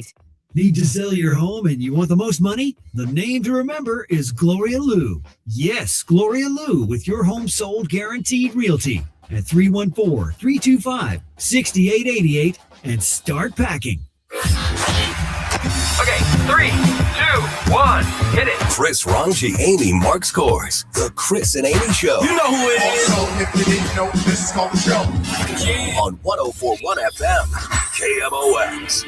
3888. Need to sell your home and you want the most money? The name to remember is Gloria Lou. Yes, Gloria Lou with your home sold guaranteed realty at 314-325-6888 and start packing. Okay, 3, 2, 1, hit it. Chris Ranji, Amy, Mark Scores. The Chris and Amy Show. You know who it is. So if you didn't know, this is called the show. Yeah. On 104.1 FM, KMOX.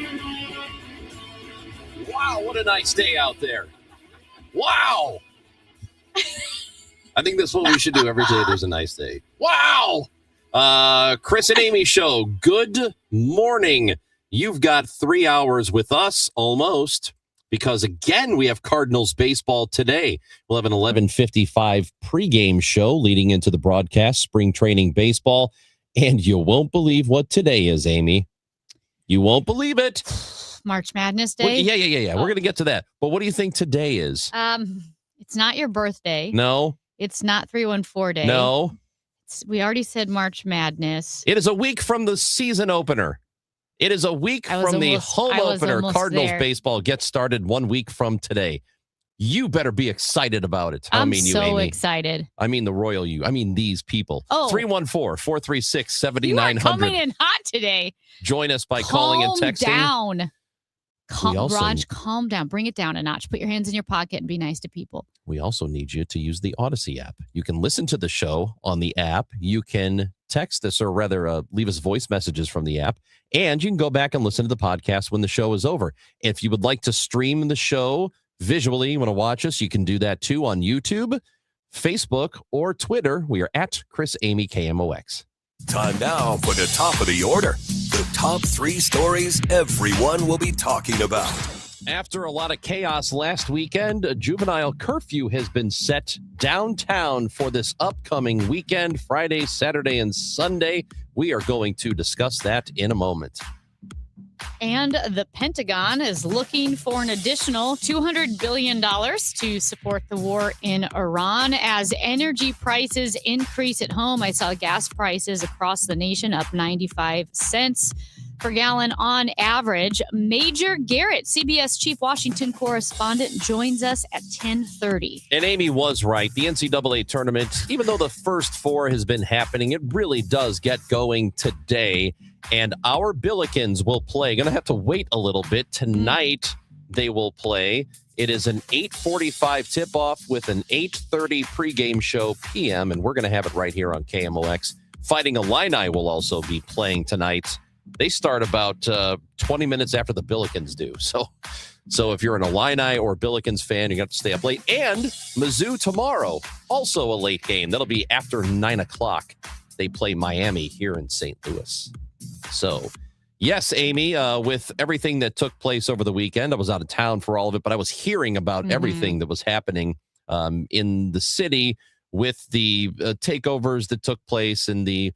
Wow, what a nice day out there. Wow. I think that's what we should do every day there's a nice day. Wow. Chris and Amy Show, good morning. You've got 3 hours with us, almost, because, again, we have Cardinals baseball today. We'll have an 11:55 pregame show leading into the broadcast, spring training baseball, and you won't believe what today is, Amy. You won't believe it. March Madness Day? Well, yeah. We're going to get to that. But what do you think today is? It's not your birthday. No. It's not 314 Day. No. We already said March Madness. It is a week from the season opener. It is a week from the home opener. Cardinals baseball gets started 1 week from today. You better be excited about it. I'm you, so Amy. excited. I mean the royal you. I mean these people. 314-436-7900. You are coming in hot today. Join us by calling and texting. Raj, calm down. Bring it down a notch. Put your hands in your pocket and be nice to people. We also need you to use the Odyssey app. You can listen to the show on the app. You can text us, or rather leave us voice messages from the app. And you can go back and listen to the podcast when the show is over. If you would like to stream the show visually, you want to watch us, you can do that too on YouTube, Facebook, or Twitter. We are at Chris Amy KMOX. Time now for the top of the order. The top 3 stories everyone will be talking about. After a lot of chaos last weekend, a juvenile curfew has been set downtown for this upcoming weekend, Friday, Saturday, and Sunday. We are going to discuss that in a moment. And the Pentagon is looking for an additional $200 billion to support the war in Iran as energy prices increase at home. I saw gas prices across the nation up 95 cents per gallon on average. Major Garrett, CBS Chief Washington correspondent, joins us at 10:30. And Amy was right. The NCAA tournament, even though the first 4 has been happening, it really does get going today. And our Billikens will play. Going to have to wait a little bit. Tonight, they will play. It is an 8:45 tip-off with an 8:30 pregame show p.m., and we're going to have it right here on KMOX. Fighting Illini will also be playing tonight. They start about 20 minutes after the Billikens do. So if you're an Illini or Billikens fan, you have to stay up late. And Mizzou tomorrow, also a late game. That'll be after 9 o'clock. They play Miami here in St. Louis. So, yes, Amy, with everything that took place over the weekend, I was out of town for all of it, but I was hearing about everything that was happening in the city with the takeovers that took place and the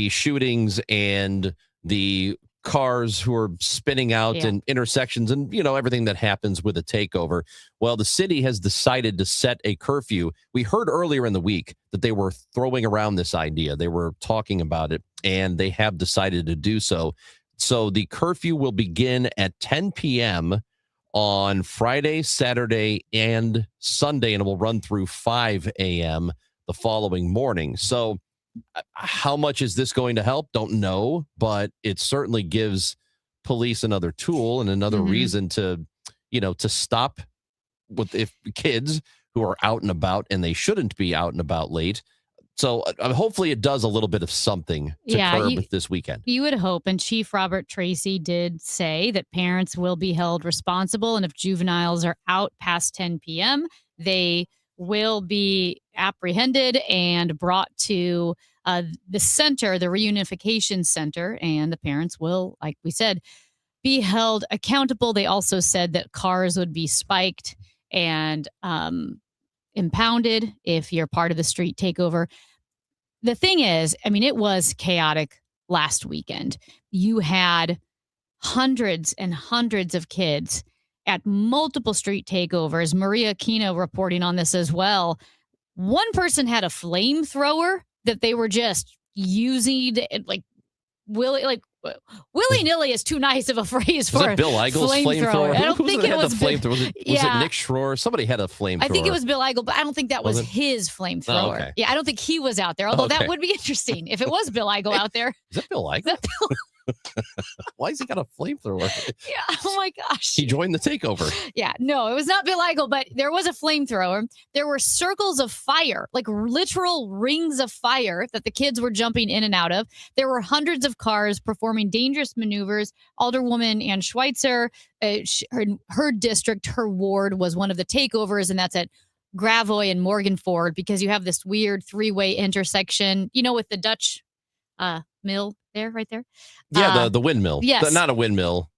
shootings and the cars who are spinning out in intersections and, everything that happens with a takeover. Well, the city has decided to set a curfew. We heard earlier in the week that they were throwing around this idea. They were talking about it, and they have decided to do so. So the curfew will begin at 10 p.m. on Friday, Saturday, and Sunday, and it will run through 5 a.m. the following morning. So how much is this going to help? Don't know, but it certainly gives police another tool and another reason to stop with kids who are out and about, and they shouldn't be out and about late. So hopefully it does a little bit of something to curb this weekend. You would hope. And Chief Robert Tracy did say that parents will be held responsible. And if juveniles are out past 10 p.m., they will be apprehended and brought to the center, the reunification center, and the parents will, like we said, be held accountable. They also said that cars would be spiked and impounded if you're part of the street takeover. The thing is, it was chaotic last weekend. You had hundreds and hundreds of kids at multiple street takeovers. Maria Aquino reporting on this as well. One person had a flamethrower that they were just using, willy nilly is too nice of a phrase Was for it Bill Eigels' flamethrower. flamethrower? I don't Who think had it was. the flamethrower. Was it Yeah. Nick Schroer? Somebody had a flamethrower. I think it was Bill Eigel, but I don't think that was Was it? his flamethrower. Oh, okay. Yeah, I don't think he was out there. Although Okay. that would be interesting if it was Bill Eigel out there. Is that Bill Eigel? That Why has he got a flamethrower? Yeah. Oh my gosh. He joined the takeover. Yeah, no, it was not Bill Eigel, but there was a flamethrower. There were circles of fire, like literal rings of fire that the kids were jumping in and out of. There were hundreds of cars performing dangerous maneuvers. Alderwoman Ann Schweitzer, her district, her ward was one of the takeovers, and that's at Gravois and Morgan Ford, because you have this weird three-way intersection, with the Dutch mill there, right there. Yeah, the windmill. yes. Not a windmill.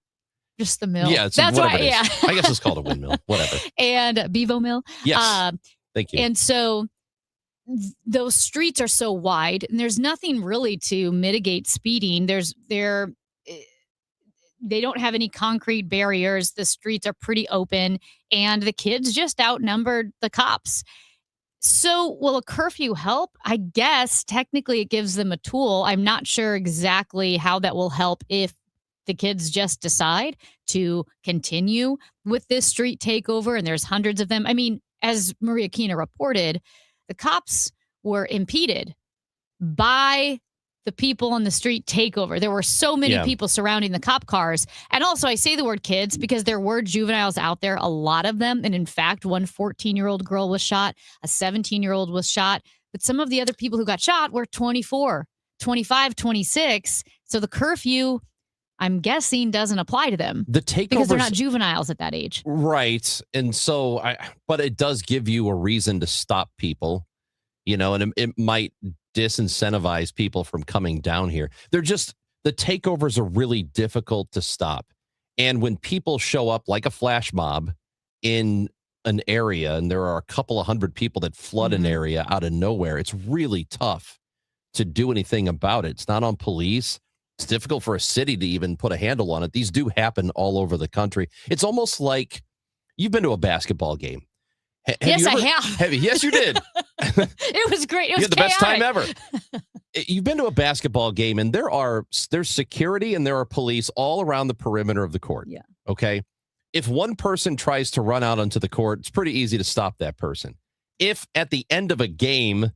Just the mill. Yeah, it's that's whatever right. it Yeah. is. I guess it's called a windmill. Whatever. And Bevo Mill. Yes. Thank you. And so those streets are so wide, and there's nothing really to mitigate speeding. They don't have any concrete barriers. The streets are pretty open, and the kids just outnumbered the cops. So will a curfew help? I guess technically it gives them a tool. I'm not sure exactly how that will help if the kids just decide to continue with this street takeover, and there's hundreds of them. I mean, as Maria Kina reported, the cops were impeded by the people on the street takeover. There were so many people surrounding the cop cars. And also, I say the word kids because there were juveniles out there, a lot of them. And in fact, one 14-year-old girl was shot, a 17-year-old was shot. But some of the other people who got shot were 24, 25, 26. So the curfew, I'm guessing, doesn't apply to them. The takeovers, because they're not juveniles at that age. Right. And so, but it does give you a reason to stop people, and it might disincentivize people from coming down here. The takeovers are really difficult to stop. And when people show up like a flash mob in an area, and there are a couple of hundred people that flood an area out of nowhere, it's really tough to do anything about it. It's not on police. It's difficult for a city to even put a handle on it. These do happen all over the country. It's almost like you've been to a basketball game. Yes, I have. Yes, you did. It was great. It was You had the best time chaotic. ever. You've been to a basketball game, and there's security and there are police all around the perimeter of the court. Yeah. Okay. If one person tries to run out onto the court, it's pretty easy to stop that person. If at the end of a game,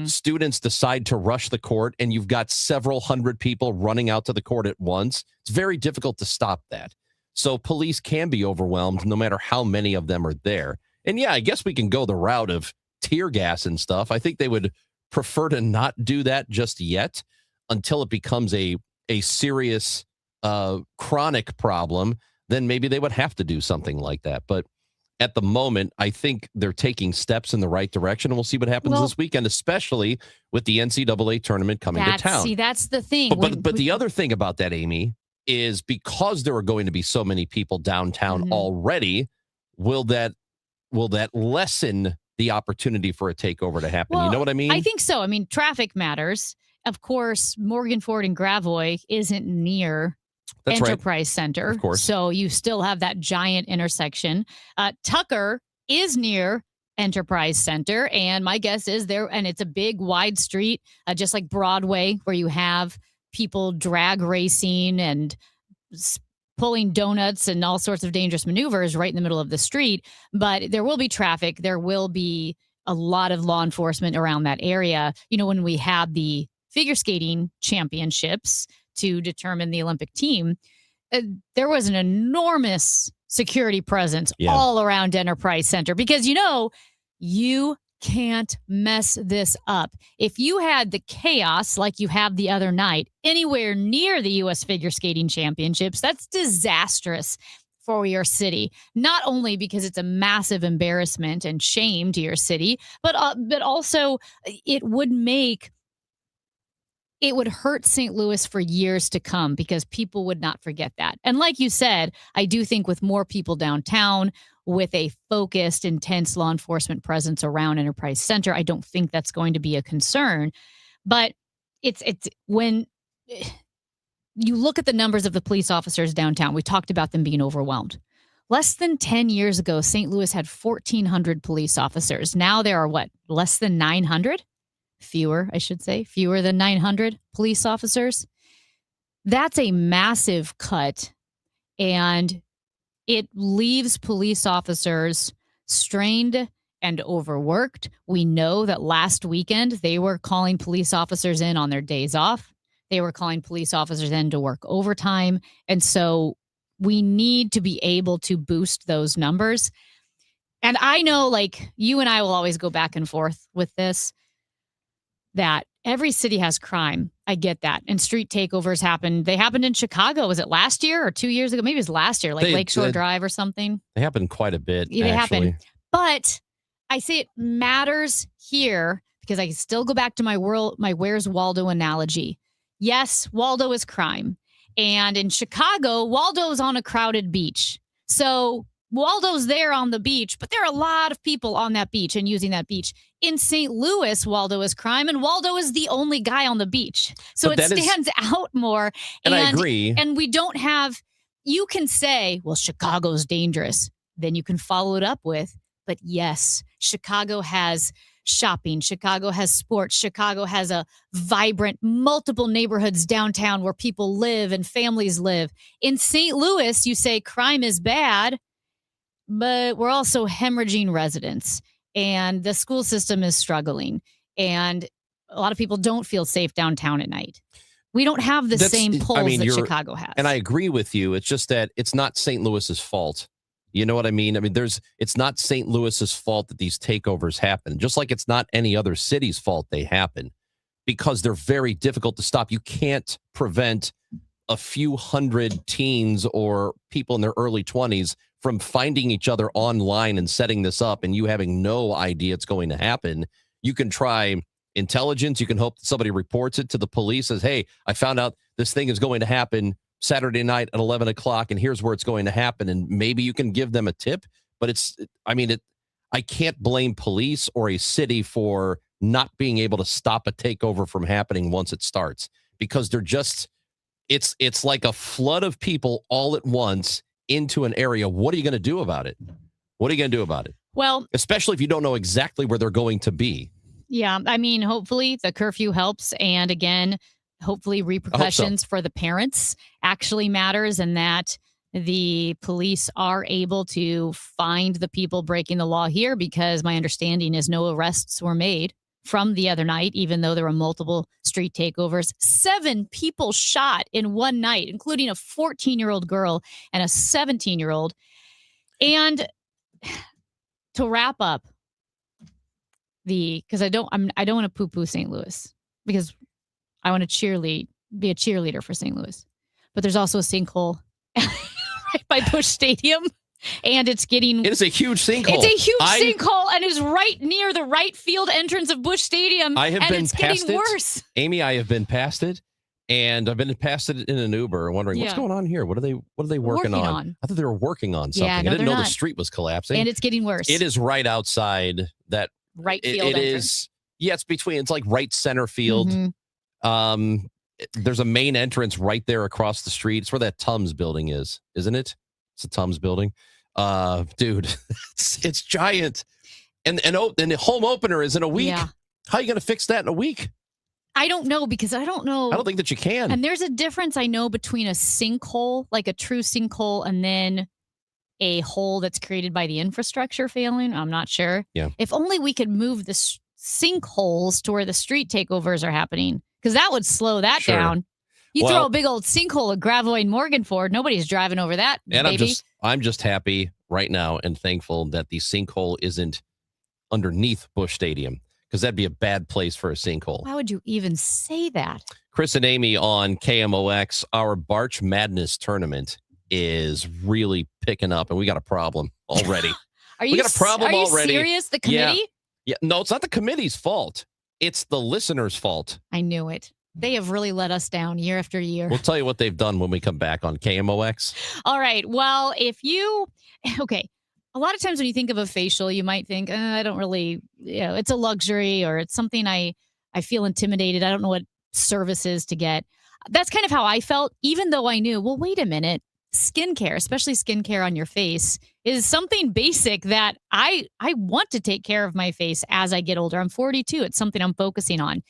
students decide to rush the court and you've got several hundred people running out to the court at once, it's very difficult to stop that. So police can be overwhelmed no matter how many of them are there. And yeah, I guess we can go the route of tear gas and stuff. I think they would prefer to not do that just yet until it becomes a serious chronic problem. Then maybe they would have to do something like that. But at the moment, I think they're taking steps in the right direction, and we'll see what happens this weekend, especially with the NCAA tournament coming to town. See, that's the thing. But the other thing about that, Amy, is because there are going to be so many people downtown already, will that lessen the opportunity for a takeover to happen? Well, you know what I mean? I think so. I mean, traffic matters. Of course, Morgan Ford and Gravois isn't near That's Enterprise Center. Of course. So you still have that giant intersection. Tucker is near Enterprise Center, and my guess is there, and it's a big wide street, just like Broadway, where you have people drag racing and pulling donuts and all sorts of dangerous maneuvers right in the middle of the street. But there will be traffic. There will be a lot of law enforcement around that area. When we had the figure skating championships to determine the Olympic team, there was an enormous security presence all around Enterprise Center because, you can't mess this up. If you had the chaos like you have the other night anywhere near the U.S. Figure Skating Championships, that's disastrous for your city. Not only because it's a massive embarrassment and shame to your city, but also it would hurt St. Louis for years to come because people would not forget that. And like you said, I do think with more people downtown, with a focused, intense law enforcement presence around Enterprise Center, I don't think that's going to be a concern. But it's when you look at the numbers of the police officers downtown, we talked about them being overwhelmed. Less than 10 years ago, St. Louis had 1,400 police officers. Now there are less than 900? Fewer, I should say. Fewer than 900 police officers. That's a massive cut, and it leaves police officers strained and overworked. We know that last weekend they were calling police officers in on their days off. They were calling police officers in to work overtime. And so we need to be able to boost those numbers. And I know, like, you and I will always go back and forth with this, that every city has crime. I get that. And street takeovers happen. They happened in Chicago. Was it last year or 2 years ago? Maybe it was last year, like Lakeshore Drive or something. They happen quite a bit, Yeah, they actually. happen. But I say it matters here because I still go back to my Where's Waldo analogy. Yes, Waldo is crime. And in Chicago, Waldo's on a crowded beach. So Waldo's there on the beach, but there are a lot of people on that beach and using that beach. In St. Louis, Waldo is crime, and Waldo is the only guy on the beach. So But it that is- stands out more. And I agree. And we don't have, you can say, well, Chicago's dangerous. Then you can follow it up with, but yes, Chicago has shopping. Chicago has sports. Chicago has a vibrant, multiple neighborhoods downtown where people live and families live. In St. Louis, you say crime is bad, but we're also hemorrhaging residents, and the school system is struggling, and a lot of people don't feel safe downtown at night. We don't have the That's- same I polls mean, that you're- Chicago has. And I agree with you. It's just that it's not St. Louis's fault. You know what I mean? I mean, it's not St. Louis's fault that these takeovers happen, just like it's not any other city's fault they happen, because they're very difficult to stop. You can't prevent a few hundred teens or people in their early 20s from finding each other online and setting this up and you having no idea it's going to happen. You can try intelligence. You can hope that somebody reports it to the police, says, hey, I found out this thing is going to happen Saturday night at 11 o'clock, and here's where it's going to happen. And maybe you can give them a tip, but I can't blame police or a city for not being able to stop a takeover from happening once it starts, because they're just, it's like a flood of people all at once into an area. What are you going to do about it? What are you going to do about it? Well, Especially if you don't know exactly where they're going to be. yeah, I mean, hopefully the curfew helps. And again, hopefully repercussions for the parents actually matters, and that the police are able to find the people breaking the law here, because my understanding is no arrests were made from the other night, even though there were multiple street takeovers. 7 people shot in one night, including a 14-year-old girl and a 17-year-old. And to wrap up, because I don't want to poo-poo St. Louis, because I want to be a cheerleader for St. Louis. But there's also a sinkhole right by Busch Stadium, and it's getting... It is a huge sinkhole. It's a huge sinkhole, and is right near the right field entrance of Busch Stadium. I have and been it's past getting it. worse. Amy, I have been past it, and I've been past it in an Uber, wondering what's Yeah. going on here. What are they working on? I thought they were working on something. Yeah, no, I didn't they're know not. the street was collapsing. And it's getting worse. It is right outside that right it field entrance. is. Yeah, it's like right center field. Mhm. There's a main entrance right there across the street. It's where that Tums building is, isn't it? It's a Tums building. Dude, it's giant. And the home opener is in a week. Yeah. How are you going to fix that in a week? I don't know, because I don't know. I don't think that you can. And there's a difference, I know, between a sinkhole, like a true sinkhole, and then a hole that's created by the infrastructure failing. I'm not sure. Yeah. If only we could move the sinkholes to where the street takeovers are happening, because that would slow that Sure. down. You Well- throw a big old sinkhole at Gravois and Morganford, nobody's driving over that, And baby. I'm just happy right now and thankful that the sinkhole isn't underneath Busch Stadium, because that'd be a bad place for a sinkhole. Why would you even say that? Chris and Amy on KMOX. Our Barch Madness tournament is really picking up, and we got a problem already. Are you got a problem are you already. serious? The Yeah. committee? Yeah, no, it's not the committee's fault. It's the listeners' fault. I knew it. They have really let us down year after year. We'll tell you what they've done when we come back on KMOX. All right. Well, okay. A lot of times when you think of a facial, you might think, I don't really, it's a luxury, or it's something I feel intimidated. I don't know what services to get. That's kind of how I felt, even though I knew, well, wait a minute. Skincare, especially skincare on your face, is something basic that I want to take care of my face as I get older. I'm 42. It's something I'm focusing on.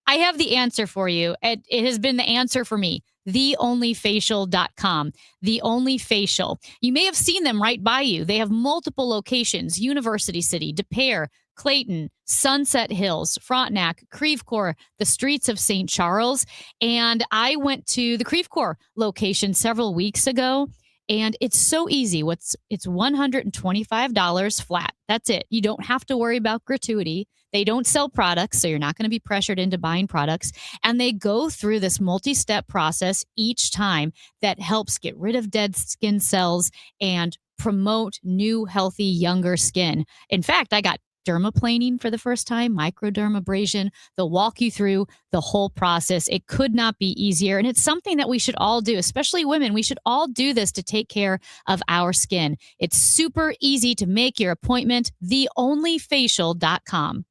I have the answer for you. It has been the answer for me. theonlyfacial.com. The Only Facial. You may have seen them right by you. They have multiple locations: University City, De Pere, Clayton, Sunset Hills, Frontenac, Creve Coeur, the streets of St. Charles. And I went to the Creve Coeur location several weeks ago, and it's so easy. It's $125 flat. That's it. You don't have to worry about gratuity. They don't sell products, so you're not going to be pressured into buying products. And they go through this multi-step process each time that helps get rid of dead skin cells and promote new, healthy, younger skin. In fact, I got dermaplaning for the first time, microdermabrasion. They'll walk you through the whole process. It could not be easier. And it's something that we should all do, especially women. We should all do this to take care of our skin. It's super easy to make your appointment, theonlyfacial.com.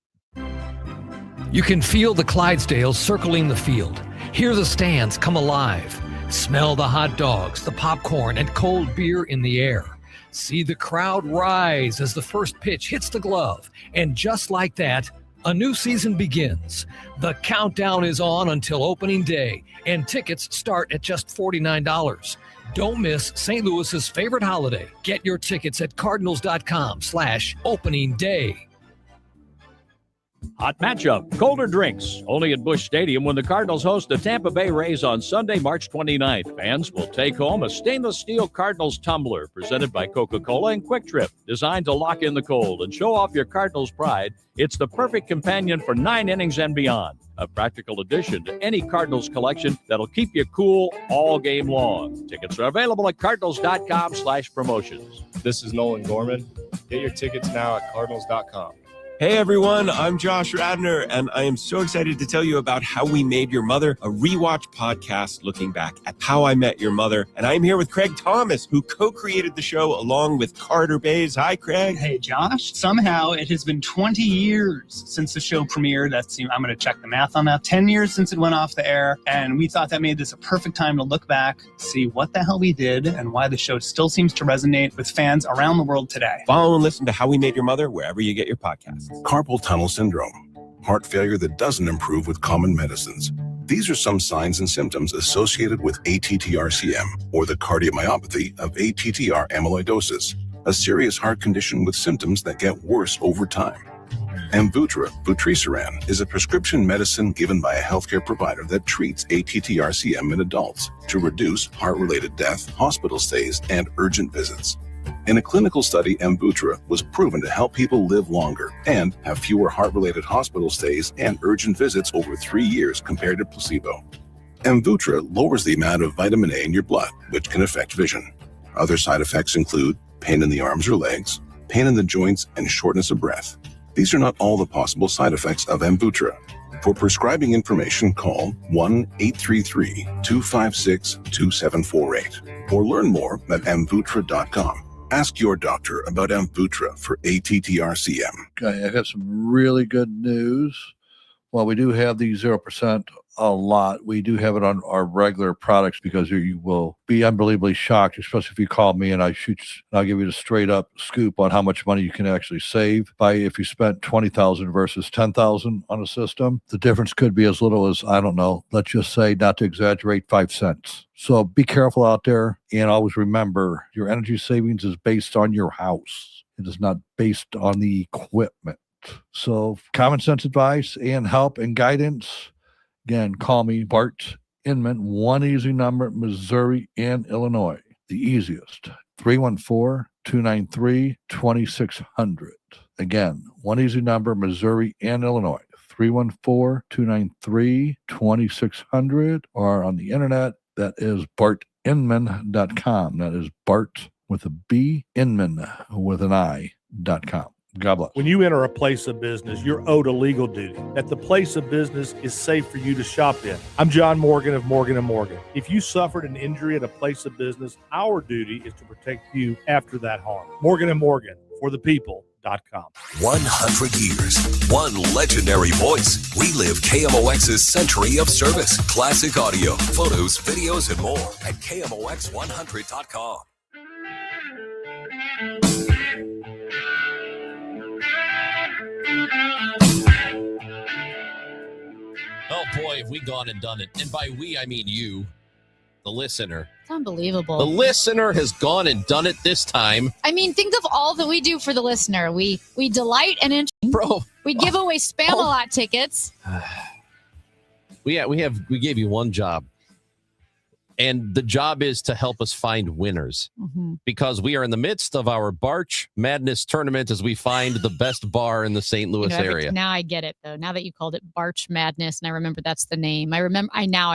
You can feel the Clydesdales circling the field. Hear the stands come alive. Smell the hot dogs, the popcorn, and cold beer in the air. See the crowd rise as the first pitch hits the glove. And just like that, a new season begins. The countdown is on until opening day, and tickets start at just $49. Don't miss St. Louis's favorite holiday. Get your tickets at cardinals.com/opening day. Hot matchup, colder drinks, only at Busch Stadium when the Cardinals host the Tampa Bay Rays on Sunday, March 29th. Fans will take home a stainless steel Cardinals tumbler presented by Coca-Cola and Quick Trip, designed to lock in the cold and show off your Cardinals pride. It's the perfect companion for 9 innings and beyond. A practical addition to any Cardinals collection that'll keep you cool all game long. Tickets are available at cardinals.com/promotions. This is Nolan Gorman. Get your tickets now at cardinals.com. Hey everyone, I'm Josh Radner, and I am so excited to tell you about How We Made Your Mother, a rewatch podcast looking back at How I Met Your Mother. And I'm here with Craig Thomas, who co-created the show along with Carter Bays. Hi, Craig. Hey, Josh. Somehow it has been 20 years since the show premiered. I'm going to check the math on that. 10 years since it went off the air, and we thought that made this a perfect time to look back, see what the hell we did, and why the show still seems to resonate with fans around the world today. Follow and listen to How We Made Your Mother wherever you get your podcasts. Carpal tunnel syndrome, heart failure that doesn't improve with common medicines. These are some signs and symptoms associated with ATTR-CM, or the cardiomyopathy of ATTR amyloidosis, a serious heart condition with symptoms that get worse over time. Amvuttra, vutrisiran, is a prescription medicine given by a healthcare provider that treats ATTR-CM in adults to reduce heart-related death, hospital stays, and urgent visits. In a clinical study, Amvuttra was proven to help people live longer and have fewer heart-related hospital stays and urgent visits over 3 years compared to placebo. Amvuttra lowers the amount of vitamin A in your blood, which can affect vision. Other side effects include pain in the arms or legs, pain in the joints, and shortness of breath. These are not all the possible side effects of Amvuttra. For prescribing information, call 1-833-256-2748 or learn more at amvuttra.com. Ask your doctor about Amvuttra for ATTR-CM. Okay, I have some really good news. While we do have the 0% a lot, we do have it on our regular products because you will be unbelievably shocked, especially if you call me and I'll give you the straight up scoop on how much money you can actually save by if you spent $20,000 versus $10,000 on a system. The difference could be as little as, I don't know, let's just say, not to exaggerate, 5 cents. So be careful out there, and always remember your energy savings is based on your house. It is not based on the equipment. So common sense advice and help and guidance. Again, call me, Bart Inman, one easy number, Missouri and Illinois. The easiest, 314-293-2600. Again, one easy number, Missouri and Illinois, 314-293-2600. Or on the internet, that is bartinman.com. That is Bart with a B, Inman with an I.com. God bless. When you enter a place of business, you're owed a legal duty that the place of business is safe for you to shop in. I'm John Morgan of Morgan & Morgan. If you suffered an injury at a place of business, our duty is to protect you after that harm. Morgan & Morgan, for the people.com. 100 years, one legendary voice. Relive KMOX's century of service, classic audio, photos, videos, and more at KMOX100.com. Oh boy, have we gone and done it. And by we, I mean you. The listener. It's unbelievable. The listener has gone and done it this time. I mean, think of all that we do for the listener. We delight and entertain. Bro. We give away Spam-A-Lot tickets. We gave you one job. And the job is to help us find winners. Because we are in the midst of our Barch Madness tournament as we find the best bar in the St. Louis area. Now I get it, though. Now that you called it Barch Madness, and I remember that's the name. I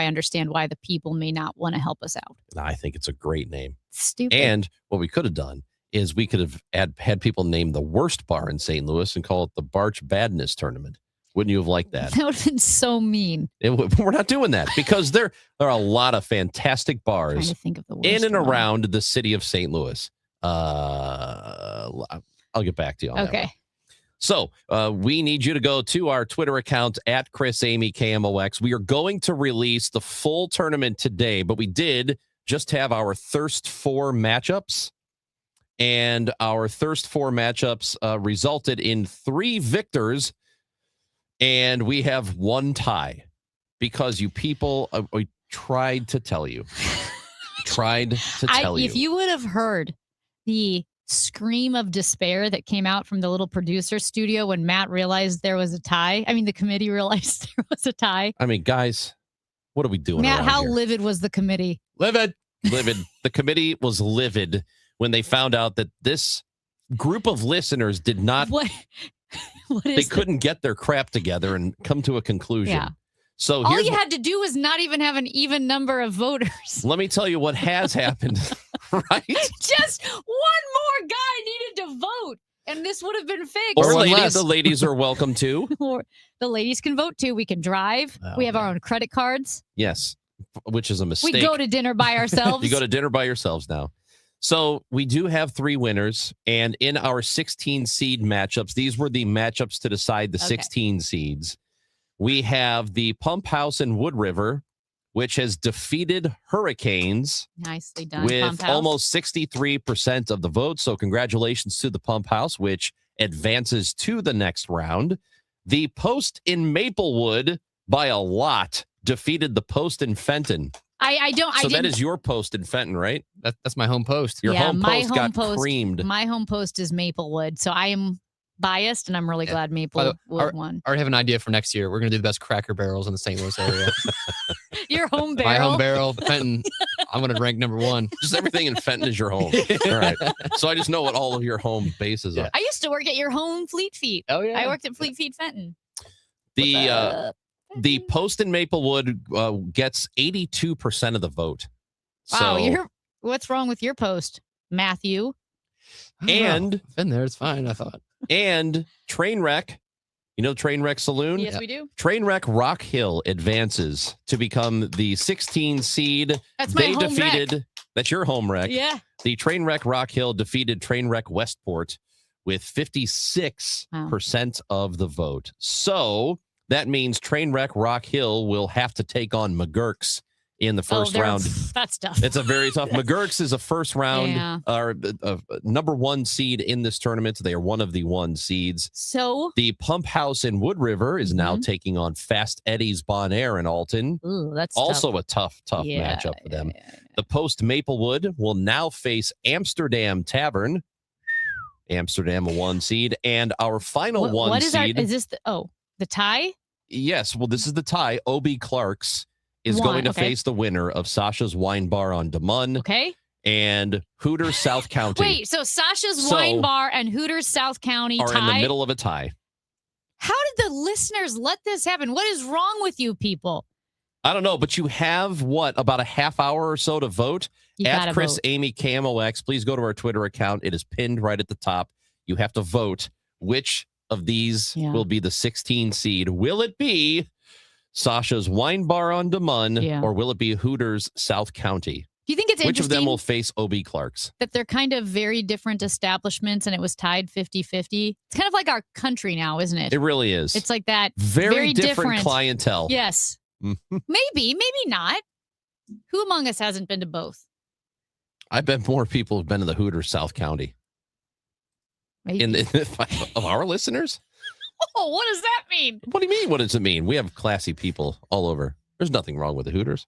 understand why the people may not want to help us out. I think it's a great name. Stupid. And what we could have done is we could have had people name the worst bar in St. Louis and call it the Barch Badness tournament. Wouldn't you have liked that? That would have been so mean. We're not doing that because there are a lot of fantastic bars Trying to think of the worst in and one. around the city of St. Louis. I'll get back to you on that. Okay. One. So we need you to go to our Twitter account at Chris Amy KMOX. We are going to release the full tournament today, but we did just have our Thirst 4 matchups. And our Thirst 4 matchups resulted in 3 victors. And we have 1 tie because you people, we tried to tell you. If you would have heard the scream of despair that came out from the little producer studio when Matt realized there was a tie. I mean, the committee realized there was a tie. I mean, guys, what are we doing? Matt, around how here? livid was the committee? Livid. The committee was livid when they found out that this group of listeners did not. They couldn't get their crap together and come to a conclusion. Yeah. So all you had to do was not even have an even number of voters. Let me tell you what has happened, right? Just one more guy needed to vote, and this would have been fixed. Or the ladies are welcome too. Or the ladies can vote too. We can drive. We have our own credit cards. Yes, which is a mistake. We go to dinner by ourselves. You go to dinner by yourselves now. So we do have 3 winners, and in our 16 seed matchups, these were the matchups to decide the 16 seeds. We have the Pump House in Wood River, which has defeated Hurricanes. Nicely done, with Pump House. almost 63% of the vote. So congratulations to the Pump House, which advances to the next round. The Post in Maplewood, by a lot, defeated the Post in Fenton. That is your Post in Fenton, right? That's my home post. Your home post got creamed. My home post is Maplewood, so I am biased, and I'm really glad Maplewood won. I already have an idea for next year. We're going to do the best Cracker Barrels in the St. Louis area. Your home barrel? My home barrel, Fenton. I'm going to rank number 1. Just everything in Fenton is your home. All right. So I just know what all of your home bases are. I used to work at your home Fleet Feet. Oh, yeah. I worked at Fleet Feet Fenton. The Post in Maplewood gets 82% of the vote. Wow, So, what's wrong with your post, Matthew? and in there, it's fine, I thought. And Trainwreck, you know Trainwreck Saloon? Yes, we do. Trainwreck Rock Hill advances to become the 16 seed. That's my They home defeated. wreck. That's your home wreck. Yeah. The Trainwreck Rock Hill defeated Trainwreck Westport with 56% of the vote. So that means Trainwreck Rock Hill will have to take on McGurk's in the first round. That's tough. It's a very tough. McGurk's is a first round or number 1 seed in this tournament. They are one of the 1 seeds. So the Pump House in Wood River is now taking on Fast Eddie's Bon Air in Alton. Ooh, that's also tough. a tough Yeah, matchup for them. The Post Maplewood will now face Amsterdam Tavern. Amsterdam, a 1 seed, and our final What 1 is seed. is this the tie? Yes, well, this is the tie. O.B. Clark's is One, going to okay. face the winner of Sasha's Wine Bar on DeMunn. Okay. And Hooters South County Wait, so Sasha's So- Wine Bar and Hooters South County are tie? in the middle of a tie. How did the listeners let this happen? What is wrong with you people? I don't know, but you have about a half hour or so to vote. You At gotta Chris vote. Amy KMOX, please go to our Twitter account. It is pinned right at the top. You have to vote which of these will be the 16 seed. Will it be Sasha's Wine Bar on DeMunn, or will it be Hooters South County? Do you think it's Which of interesting them will face O.B. Clark's? that they're kind of very different establishments and it was tied 50-50? It's kind of like our country now, isn't it? It really is. It's like that. Very different clientele. Yes. Mhm. Maybe not. Who among us hasn't been to both? I bet more people have been to the Hooters South County. Maybe. Of our listeners? Oh, what does that mean? What do you mean? What does it mean? We have classy people all over. There's nothing wrong with the Hooters.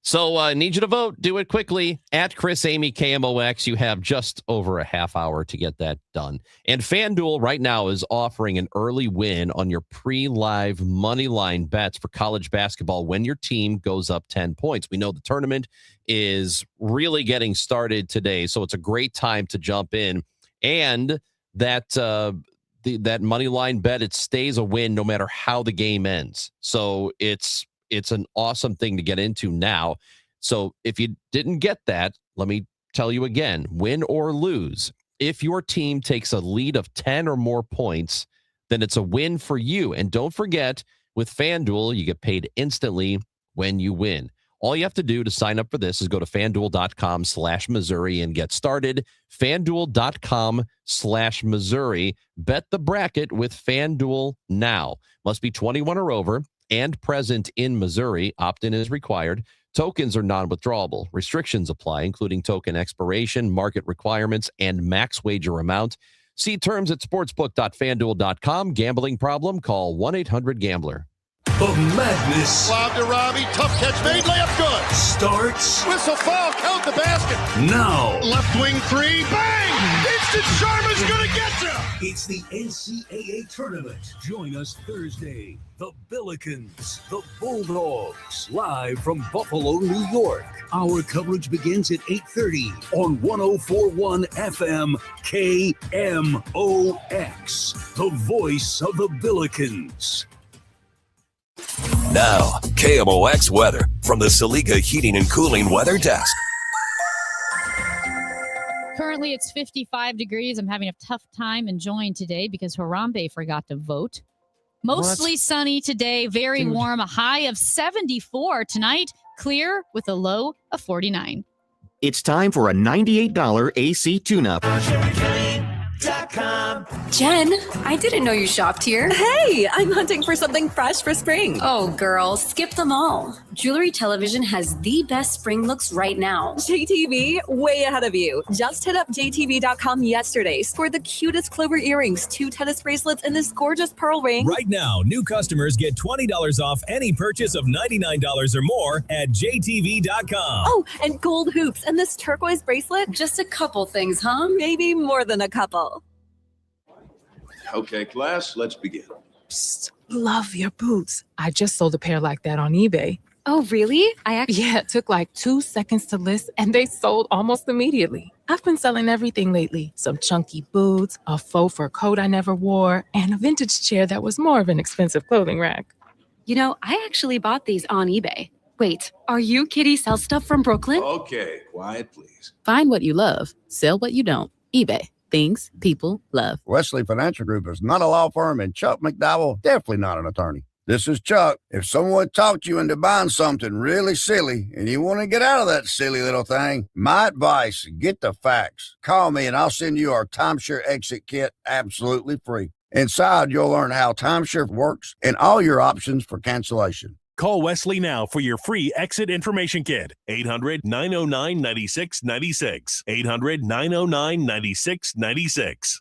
So I need you to vote. Do it quickly. At Chris Amy KMOX, you have just over a half hour to get that done. And FanDuel right now is offering an early win on your pre-live money line bets for college basketball when your team goes up 10 points. We know the tournament is really getting started today, so it's a great time to jump in. And that that money line bet, it stays a win no matter how the game ends. So it's an awesome thing to get into now. So if you didn't get that, let me tell you again, win or lose. If your team takes a lead of 10 or more points, then it's a win for you. And don't forget, with FanDuel, you get paid instantly when you win. All you have to do to sign up for this is go to FanDuel.com/Missouri and get started. FanDuel.com/Missouri. Bet the bracket with FanDuel now. Must be 21 or over and present in Missouri. Opt-in is required. Tokens are non-withdrawable. Restrictions apply, including token expiration, market requirements, and max wager amount. See terms at sportsbook.fanduel.com. Gambling problem? Call 1-800-GAMBLER. The madness. Lob to Robbie. Tough catch made. Layup good. Starts. Whistle foul. Count the basket. Now. Left wing three. Bang! Instant Sharma's going to get you. It's the NCAA tournament. Join us Thursday. The Billikens, the Bulldogs, live from Buffalo, New York. Our coverage begins at 8:30 on 104.1 FM KMOX, the voice of the Billikens. Now, KMOX weather from the Saliga Heating and Cooling Weather Desk. Currently, it's 55 degrees. I'm having a tough time enjoying today because Harambe forgot to vote. Mostly sunny today, very warm, a high of 74 tonight, clear with a low of 49. It's time for a $98 AC tune-up. Jen, I didn't know you shopped here. Hey, I'm hunting for something fresh for spring. Oh, girl, skip them all. Jewelry Television has the best spring looks right now. JTV, way ahead of you. Just hit up JTV.com yesterday for the cutest clover earrings, 2 tennis bracelets, and this gorgeous pearl ring. Right now, new customers get $20 off any purchase of $99 or more at JTV.com. Oh, and gold hoops and this turquoise bracelet. Just a couple things, huh? Maybe more than a couple. Okay, class, let's begin. Psst, love your boots. I just sold a pair like that on eBay. Oh, really? Yeah, it took like 2 seconds to list and they sold almost immediately. I've been selling everything lately. Some chunky boots, a faux fur coat I never wore, and a vintage chair that was more of an expensive clothing rack. You know, I actually bought these on eBay. Wait, are you Kitty Sell Stuff from Brooklyn? Okay, quiet, please. Find what you love, sell what you don't. eBay. Things people love. Wesley Financial Group is not a law firm, and Chuck McDowell definitely not an attorney. This is Chuck. If someone talked you into buying something really silly and you want to get out of that silly little thing, my advice, get the facts. Call me and I'll send you our timeshare exit kit absolutely free. Inside, you'll learn how timeshare works and all your options for cancellation. Call Wesley now for your free exit information kit. 800-909-9696. 800-909-9696.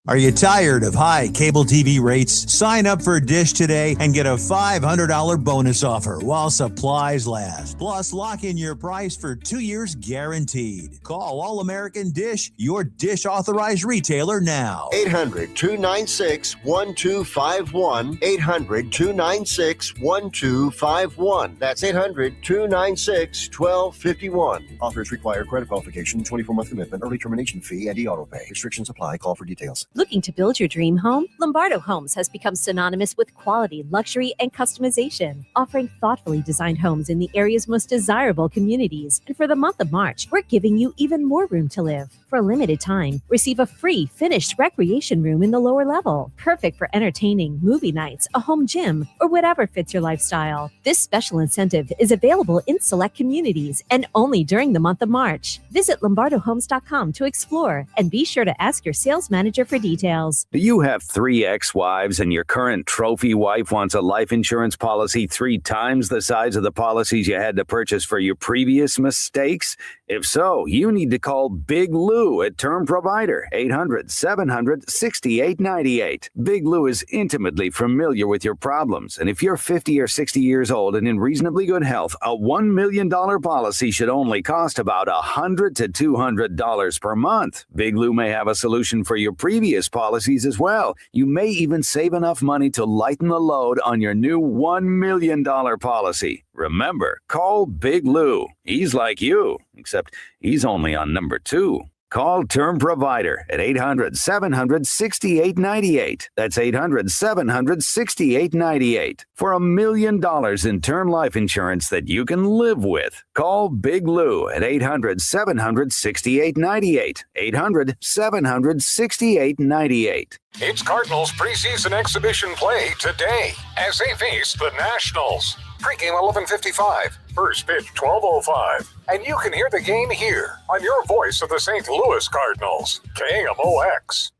Are you tired of high cable TV rates? Sign up for Dish today and get a $500 bonus offer while supplies last. Plus, lock in your price for 2 years guaranteed. Call All American Dish, your Dish authorized retailer now. 800-296-1251. 800-296-1251. That's 800-296-1251. Offers require credit qualification, 24-month commitment, early termination fee, and e-auto pay. Restrictions apply. Call for details. Looking to build your dream home? Lombardo Homes has become synonymous with quality, luxury, and customization, offering thoughtfully designed homes in the area's most desirable communities. And for the month of March, we're giving you even more room to live. For a limited time, receive a free finished recreation room in the lower level, perfect for entertaining, movie nights, a home gym, or whatever fits your lifestyle. This special incentive is available in select communities and only during the month of March. Visit LombardoHomes.com to explore and be sure to ask your sales manager for details. Do you have 3 ex-wives and your current trophy wife wants a life insurance policy 3 times the size of the policies you had to purchase for your previous mistakes? If so, you need to call Big Lou at Term Provider, 800-700-6898. Big Lou is intimately familiar with your problems, and if you're 50 or 60 years old and in reasonably good health, a $1 million policy should only cost about $100 to $200 per month. Big Lou may have a solution for your previous policies as well. You may even save enough money to lighten the load on your new $1 million policy. Remember, call Big Lou. He's like you, except he's only on number 2. Call Term Provider at 800-700-6898. That's 800-700-6898. For $1 million in term life insurance that you can live with. Call Big Lou at 800-700-6898. 800-700-6898. It's Cardinals preseason exhibition play today as they face the Nationals. Pregame 11:55, first pitch 12:05, and you can hear the game here on your voice of the St. Louis Cardinals, KMOX.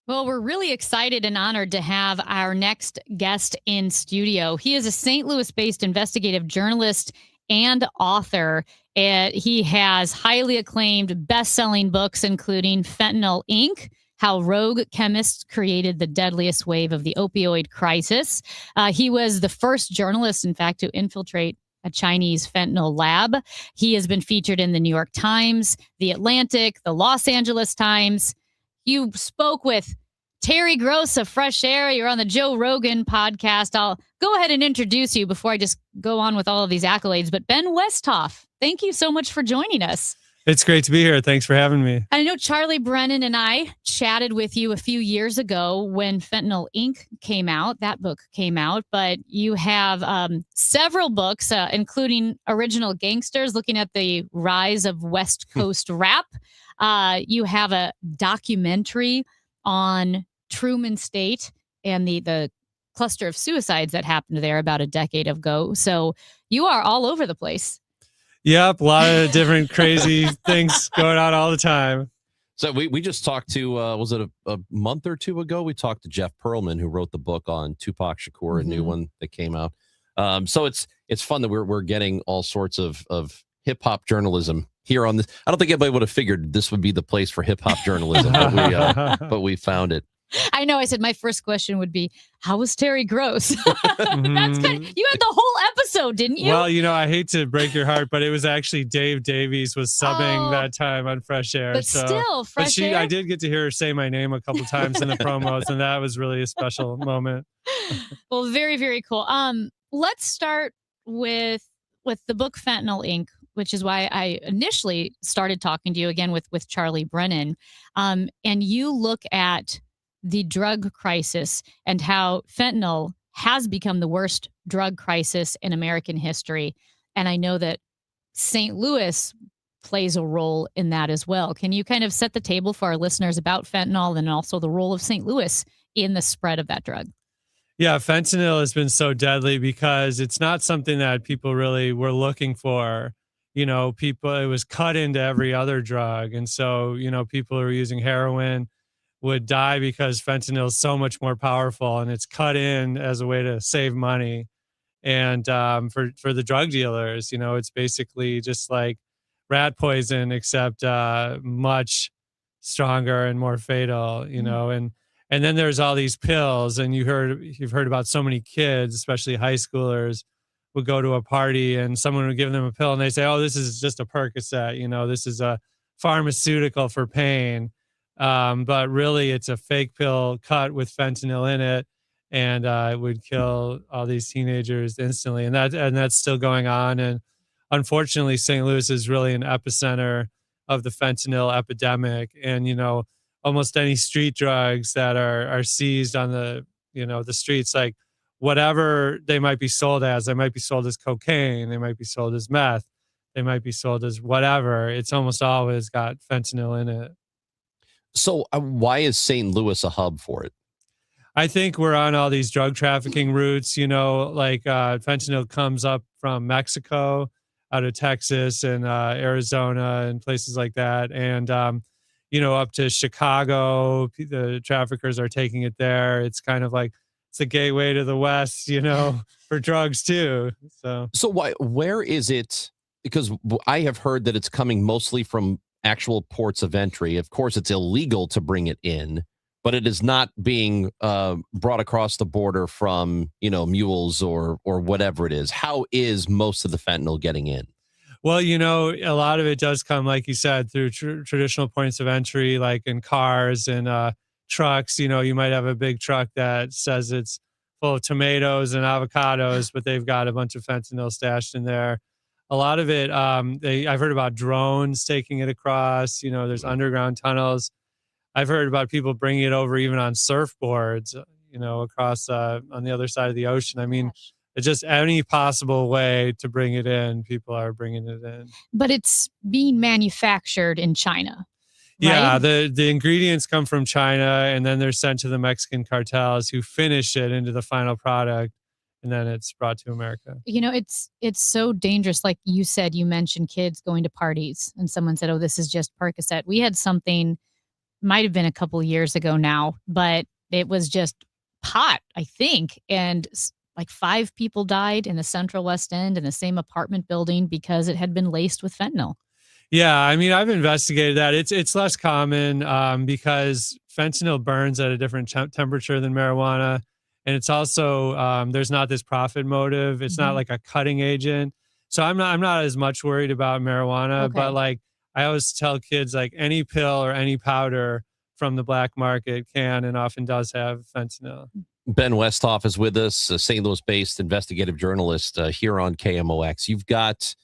Well, we're really excited and honored to have our next guest in studio. He is a St. Louis-based investigative journalist and author. And he has highly acclaimed best-selling books, including Fentanyl, Inc., How Rogue Chemists Created the Deadliest Wave of the Opioid Crisis. He was the first journalist, in fact, to infiltrate a Chinese fentanyl lab. He has been featured in the New York Times, the Atlantic, the Los Angeles Times. You spoke with Terry Gross of Fresh Air. You're on the Joe Rogan podcast. I'll go ahead and introduce you before I just go on with all of these accolades. But Ben Westhoff, thank you so much for joining us. It's great to be here. Thanks for having me. I know Charlie Brennan and I chatted with you a few years ago when Fentanyl, Inc. came out. That book came out. But you have several books, including Original Gangsters, looking at the rise of West Coast rap. You have a documentary on Truman State and the cluster of suicides that happened there about a decade ago. So you are all over the place. Yep, a lot of different crazy things going on all the time. So we just talked to, was it a month or two ago? We talked to Jeff Pearlman, who wrote the book on Tupac Shakur, a new one that came out. So it's fun that we're getting all sorts of hip hop journalism here on this. I don't think anybody would have figured this would be the place for hip hop journalism, but we found it. I know. I said my first question would be, how was Terry Gross? That's kind of, you had the whole episode, didn't you? Well, I hate to break your heart, but it was actually Dave Davies was subbing that time on Fresh Air. But still, Fresh Air. I did get to hear her say my name a couple times in the promos, and that was really a special moment. Well, very, very cool. Let's start with the book Fentanyl, Inc., which is why I initially started talking to you again with Charlie Brennan. And you look at the drug crisis and how fentanyl has become the worst drug crisis in American history. And I know that St. Louis plays a role in that as well. Can you kind of set the table for our listeners about fentanyl and also the role of St. Louis in the spread of that drug? Yeah, fentanyl has been so deadly because it's not something that people really were looking for. It was cut into every other drug. And so, people who are using heroin would die because fentanyl is so much more powerful, and it's cut in as a way to save money. And for the drug dealers, it's basically just like rat poison, except much stronger and more fatal, and then there's all these pills, and you've heard about so many kids, especially high schoolers, would go to a party and someone would give them a pill and they say, oh, this is just a Percocet, this is a pharmaceutical for pain. But really it's a fake pill cut with fentanyl in it, and it would kill all these teenagers instantly. And that's still going on. And unfortunately, St. Louis is really an epicenter of the fentanyl epidemic. And, almost any street drugs that are seized on the streets, like whatever they might be sold as, they might be sold as cocaine, they might be sold as meth, they might be sold as whatever. It's almost always got fentanyl in it. So why is St. Louis a hub for it? I think we're on all these drug trafficking routes, like fentanyl comes up from Mexico, out of Texas and Arizona and places like that. And, up to Chicago, the traffickers are taking it there. It's kind of like, it's a gateway to the West, for drugs too. So where is it? Because I have heard that it's coming mostly from actual ports of entry. Of course, it's illegal to bring it in, but it is not being brought across the border from, mules or whatever it is. How is most of the fentanyl getting in? Well, a lot of it does come, like you said, through traditional points of entry, like in cars and trucks. You might have a big truck that says it's full of tomatoes and avocados, but they've got a bunch of fentanyl stashed in there. A lot of it, I've heard about drones taking it across. There's underground tunnels. I've heard about people bringing it over even on surfboards, across on the other side of the ocean. I mean, it's just any possible way to bring it in. People are bringing it in. But it's being manufactured in China. Yeah, right? the ingredients come from China, and then they're sent to the Mexican cartels who finish it into the final product, and then it's brought to America. It's so dangerous. Like you said, you mentioned kids going to parties, and someone said, "Oh, this is just Percocet." We had something, might have been a couple years ago now, but it was just pot, I think, and like 5 people died in the Central West End in the same apartment building because it had been laced with fentanyl. Yeah, I mean, I've investigated that. It's less common because fentanyl burns at a different temperature than marijuana. And it's also, there's not this profit motive. It's not like a cutting agent. So I'm not as much worried about marijuana, but like I always tell kids, like any pill or any powder from the black market can and often does have fentanyl. Ben Westhoff is with us, a St. Louis-based investigative journalist here on KMOX. You've got,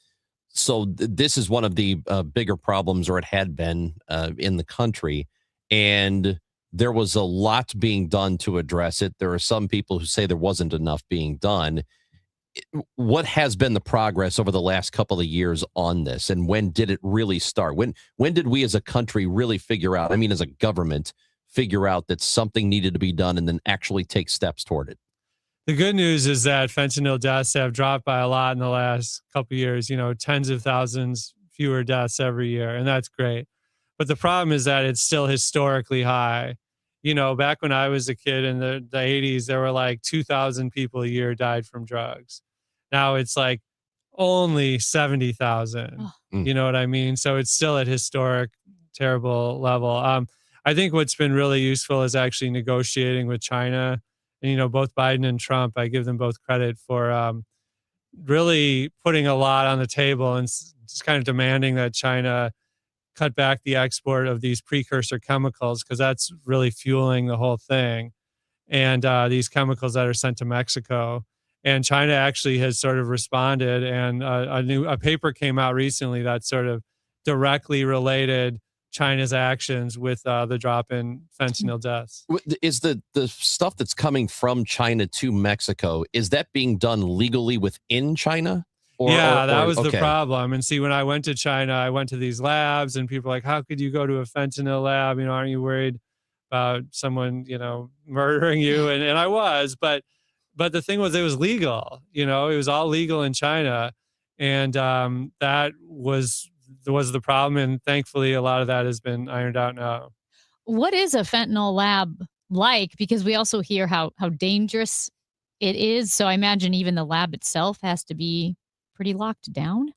this is one of the bigger problems, or it had been in the country, and there was a lot being done to address it. There are some people who say there wasn't enough being done. What has been the progress over the last couple of years on this, and when did it really start? When did we as a country really figure out, as a government, figure out that something needed to be done and then actually take steps toward it? The good news is that fentanyl deaths have dropped by a lot in the last couple of years, tens of thousands fewer deaths every year, and that's great. But the problem is that it's still historically high. Back when I was a kid in the 80s, there were like 2,000 people a year died from drugs. Now it's like only 70,000. You know what I mean? So it's still at historic, terrible level. I think what's been really useful is actually negotiating with China. And, both Biden and Trump, I give them both credit for really putting a lot on the table and just kind of demanding that China cut back the export of these precursor chemicals, because that's really fueling the whole thing. And these chemicals that are sent to Mexico. And China actually has sort of responded. And a paper came out recently that sort of directly related China's actions with the drop in fentanyl deaths. Is the stuff that's coming from China to Mexico, is that being done legally within China? That was the problem. And see, when I went to China, I went to these labs and people were like, how could you go to a fentanyl lab? Aren't you worried about someone, murdering you? And I was, but the thing was, it was legal, it was all legal in China. And that was the problem. And thankfully, a lot of that has been ironed out now. What is a fentanyl lab like? Because we also hear how dangerous it is. So I imagine even the lab itself has to be pretty locked down.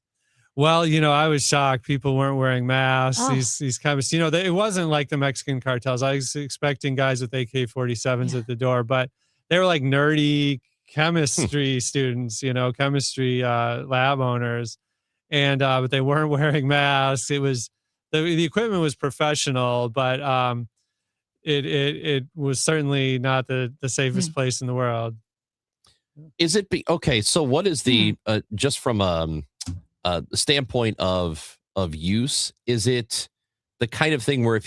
Well, I was shocked. People weren't wearing masks. These chemists, it wasn't like the Mexican cartels. I was expecting guys with AK-47s at the door, but they were like nerdy chemistry students, chemistry lab owners. And but they weren't wearing masks. It was the equipment was professional, but it was certainly not the safest place in the world. Is it okay? So what is the just from a standpoint of use? Is it the kind of thing where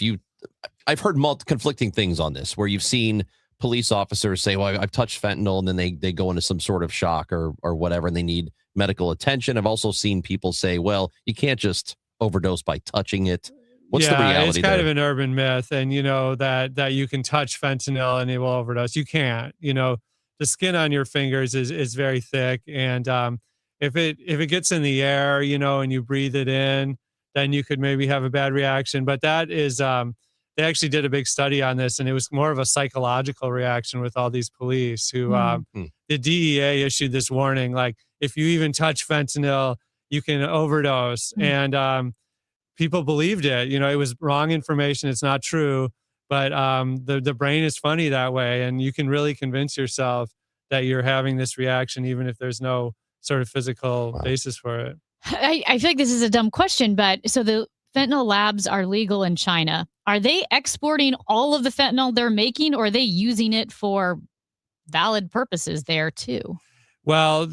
I've heard conflicting things on this, where you've seen police officers say, "Well, I've touched fentanyl," and then they go into some sort of shock or whatever, and they need medical attention. I've also seen people say, "Well, you can't just overdose by touching it." What's the reality it's kind there? of an urban myth, and that you can touch fentanyl and it will overdose. You can't. The skin on your fingers is very thick, and if it gets in the air, and you breathe it in, then you could maybe have a bad reaction. But that is, they actually did a big study on this, and it was more of a psychological reaction with all these police who, the DEA issued this warning, like, if you even touch fentanyl, you can overdose. And people believed it. It was wrong information. It's not true. But the brain is funny that way, and you can really convince yourself that you're having this reaction, even if there's no sort of physical basis for it. I feel like this is a dumb question, but so the fentanyl labs are legal in China. Are they exporting all of the fentanyl they're making, or are they using it for valid purposes there too? Well,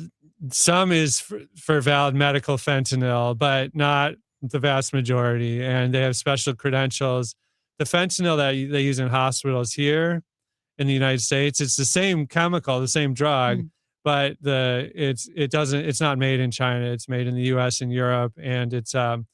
some is for valid medical fentanyl, but not the vast majority. And they have special credentials. The fentanyl that they use in hospitals here in the United States, it's the same chemical, the same drug, but it's not made in China. It's made in the US and Europe. And it's the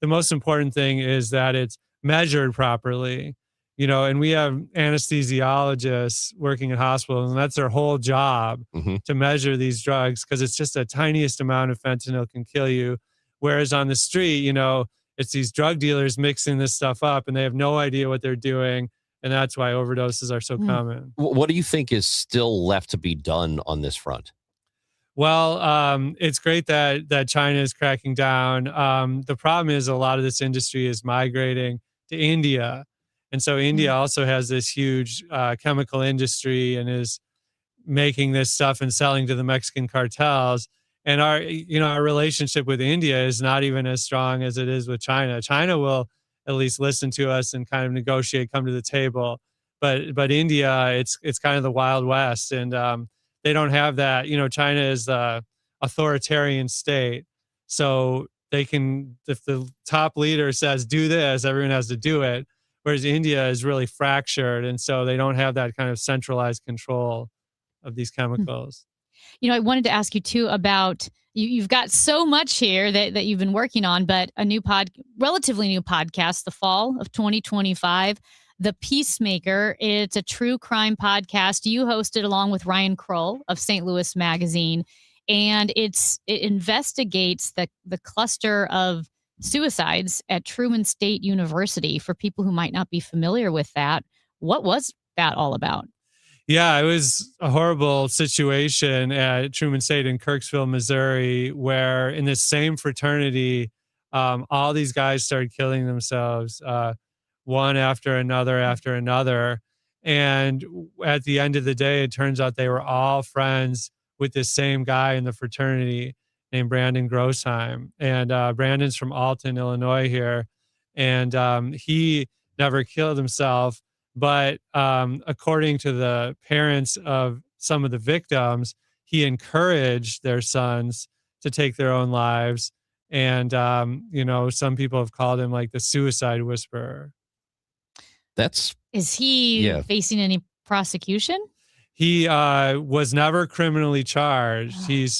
most important thing is that it's measured properly, and we have anesthesiologists working in hospitals, and that's their whole job to measure these drugs, because it's just the tiniest amount of fentanyl can kill you. Whereas on the street, it's these drug dealers mixing this stuff up, and they have no idea what they're doing. And that's why overdoses are so common. What do you think is still left to be done on this front? Well, it's great that China is cracking down. The problem is a lot of this industry is migrating to India. And so India also has this huge chemical industry and is making this stuff and selling to the Mexican cartels. And our relationship with India is not even as strong as it is with China. China will at least listen to us and kind of negotiate, come to the table. But India, it's kind of the Wild West, and they don't have that. China is the authoritarian state, so they can, if the top leader says do this, everyone has to do it. Whereas India is really fractured, and so they don't have that kind of centralized control of these chemicals. I wanted to ask you too about you've got so much here that you've been working on, but a relatively new podcast, the fall of 2025, The Peacemaker. It's a true crime podcast. You host it along with Ryan Kroll of St. Louis Magazine, and it investigates the cluster of suicides at Truman State University. For people who might not be familiar with that, what was that all about? Yeah, it was a horrible situation at Truman State in Kirksville, Missouri, where in this same fraternity, all these guys started killing themselves, one after another. And at the end of the day, it turns out they were all friends with this same guy in the fraternity named Brandon Grossheim. And Brandon's from Alton, Illinois here. And he never killed himself. But according to the parents of some of the victims, he encouraged their sons to take their own lives. And, some people have called him like the suicide whisperer. Is he facing any prosecution? He was never criminally charged. He's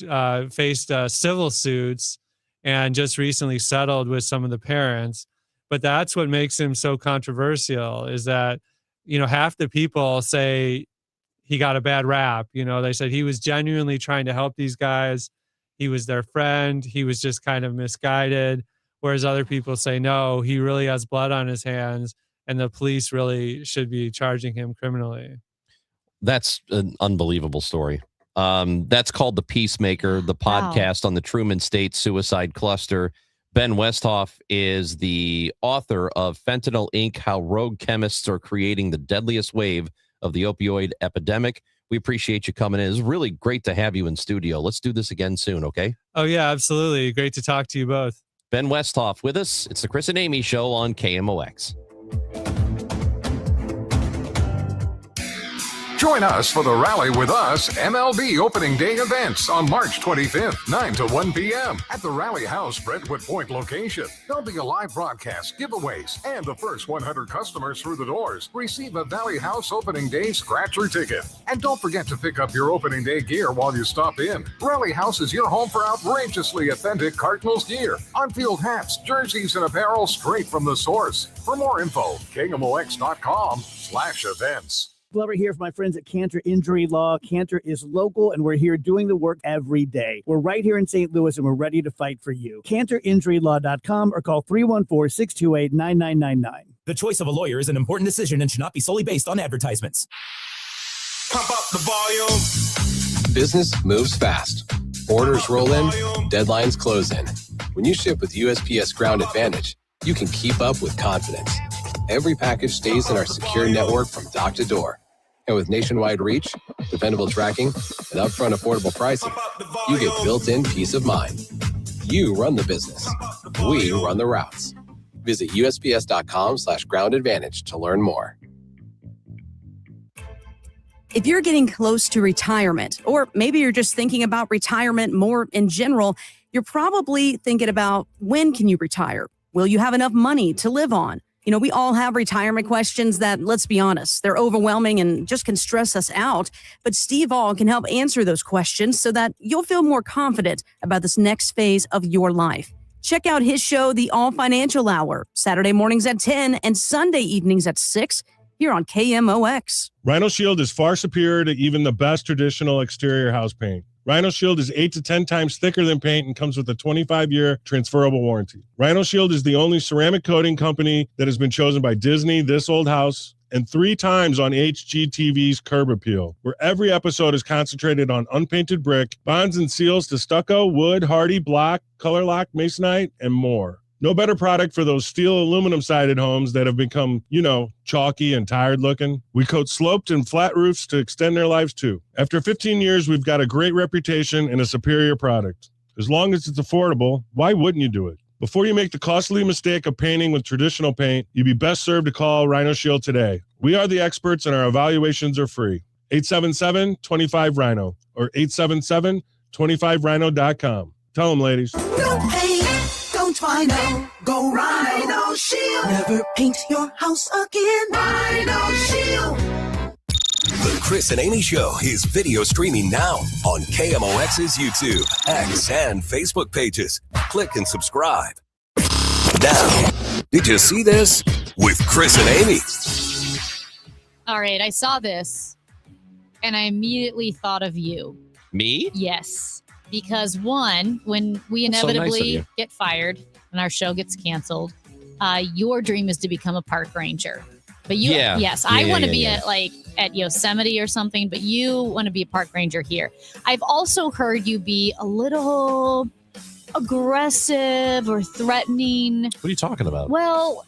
faced civil suits and just recently settled with some of the parents. But that's what makes him so controversial, is that half the people say he got a bad rap. They said he was genuinely trying to help these guys. He was their friend. He was just kind of misguided. Whereas other people say, no, he really has blood on his hands, and the police really should be charging him criminally. That's an unbelievable story. That's called The Peacemaker, the podcast on the Truman State Suicide Cluster. Ben Westhoff is the author of Fentanyl Inc., How Rogue Chemists Are Creating the Deadliest Wave of the Opioid Epidemic. We appreciate you coming in. It's really great to have you in studio. Let's do this again soon, okay? Oh, yeah, absolutely. Great to talk to you both. Ben Westhoff with us. It's the Chris and Amy Show on KMOX. Join us for the Rally with Us MLB Opening Day events on March 25th, 9 to 1 p.m. at the Rally House Brentwood Point location. There'll be a live broadcast, giveaways, and the first 100 customers through the doors receive a Valley House Opening Day scratcher ticket. And don't forget to pick up your opening day gear while you stop in. Rally House is your home for outrageously authentic Cardinals gear, on-field hats, jerseys, and apparel straight from the source. For more info, KMOX.com/events. Glover here for my friends at Cantor Injury Law. Cantor is local, and we're here doing the work every day. We're right here in St. Louis, and we're ready to fight for you. CantorInjuryLaw.com or call 314-628-9999. The choice of a lawyer is an important decision and should not be solely based on advertisements. Pump up the volume. Business moves fast. Orders roll in, deadlines close in. When you ship with USPS Ground Advantage, you can keep up with confidence. Every package stays in our secure network from dock to door. And with nationwide reach, dependable tracking, and upfront affordable pricing, you get built-in peace of mind. You run the business. We run the routes. Visit USPS.com/Ground Advantage to learn more. If you're getting close to retirement, or maybe you're just thinking about retirement more in general, you're probably thinking about, when can you retire? Will you have enough money to live on? You know, we all have retirement questions that, let's be honest, they're overwhelming and just can stress us out. But Steve Aul can help answer those questions so that you'll feel more confident about this next phase of your life. Check out his show, The Aul Financial Hour, Saturday mornings at 10 and Sunday evenings at 6 here on KMOX. Rhino Shield is far superior to even the best traditional exterior house paint. Rhino Shield is 8 to 10 times thicker than paint and comes with a 25-year transferable warranty. Rhino Shield is the only ceramic coating company that has been chosen by Disney, This Old House, and 3 times on HGTV's Curb Appeal, where every episode is concentrated on unpainted brick, bonds and seals to stucco, wood, hardy, block, color lock, masonite, and more. No better product for those steel aluminum-sided homes that have become, chalky and tired looking. We coat sloped and flat roofs to extend their lives too. After 15 years, we've got a great reputation and a superior product. As long as it's affordable, why wouldn't you do it? Before you make the costly mistake of painting with traditional paint, you'd be best served to call Rhino Shield today. We are the experts and our evaluations are free. 877-25-RHINO or 877-25rhino.com. Tell them, ladies. No pain, don't Rhino. Go Rhino Shield. Never paint your house again. Rhino Shield. The Chris and Amy Show is video streaming now on KMOX's YouTube, X, and Facebook pages. Click and subscribe. Now, did you see this? With Chris and Amy. All right, I saw this, and I immediately thought of you. Me? Yes, because one, when we That's so nice of inevitably you. get fired and our show gets canceled, your dream is to become a park ranger. But you, Yeah. yes, Yeah, I yeah, want to yeah, be yeah. at Yosemite or something, but you want to be a park ranger here. I've also heard you be a little aggressive or threatening. What are you talking about? Well,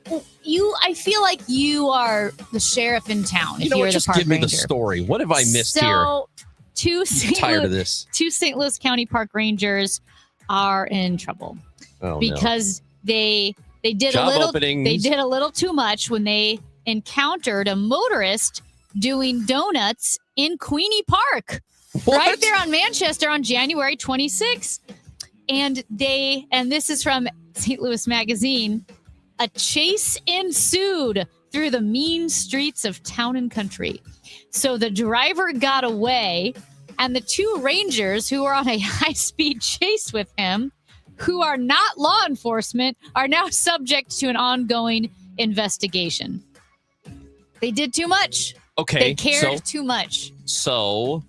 I feel like you are the sheriff in town. You if know you're what? the Just park give me ranger. the story. What have I missed here? So, two tired of this. Two St. Louis County park rangers are in trouble Oh, because they did Job a little openings. they did a little too much when they encountered a motorist doing donuts in Queenie Park, right there on Manchester on January 26th. And this is from St. Louis Magazine, a chase ensued through the mean streets of town and country. So the driver got away, and the two rangers who were on a high-speed chase with him, who are not law enforcement, are now subject to an ongoing investigation. They did too much. Okay, They cared so- too much. So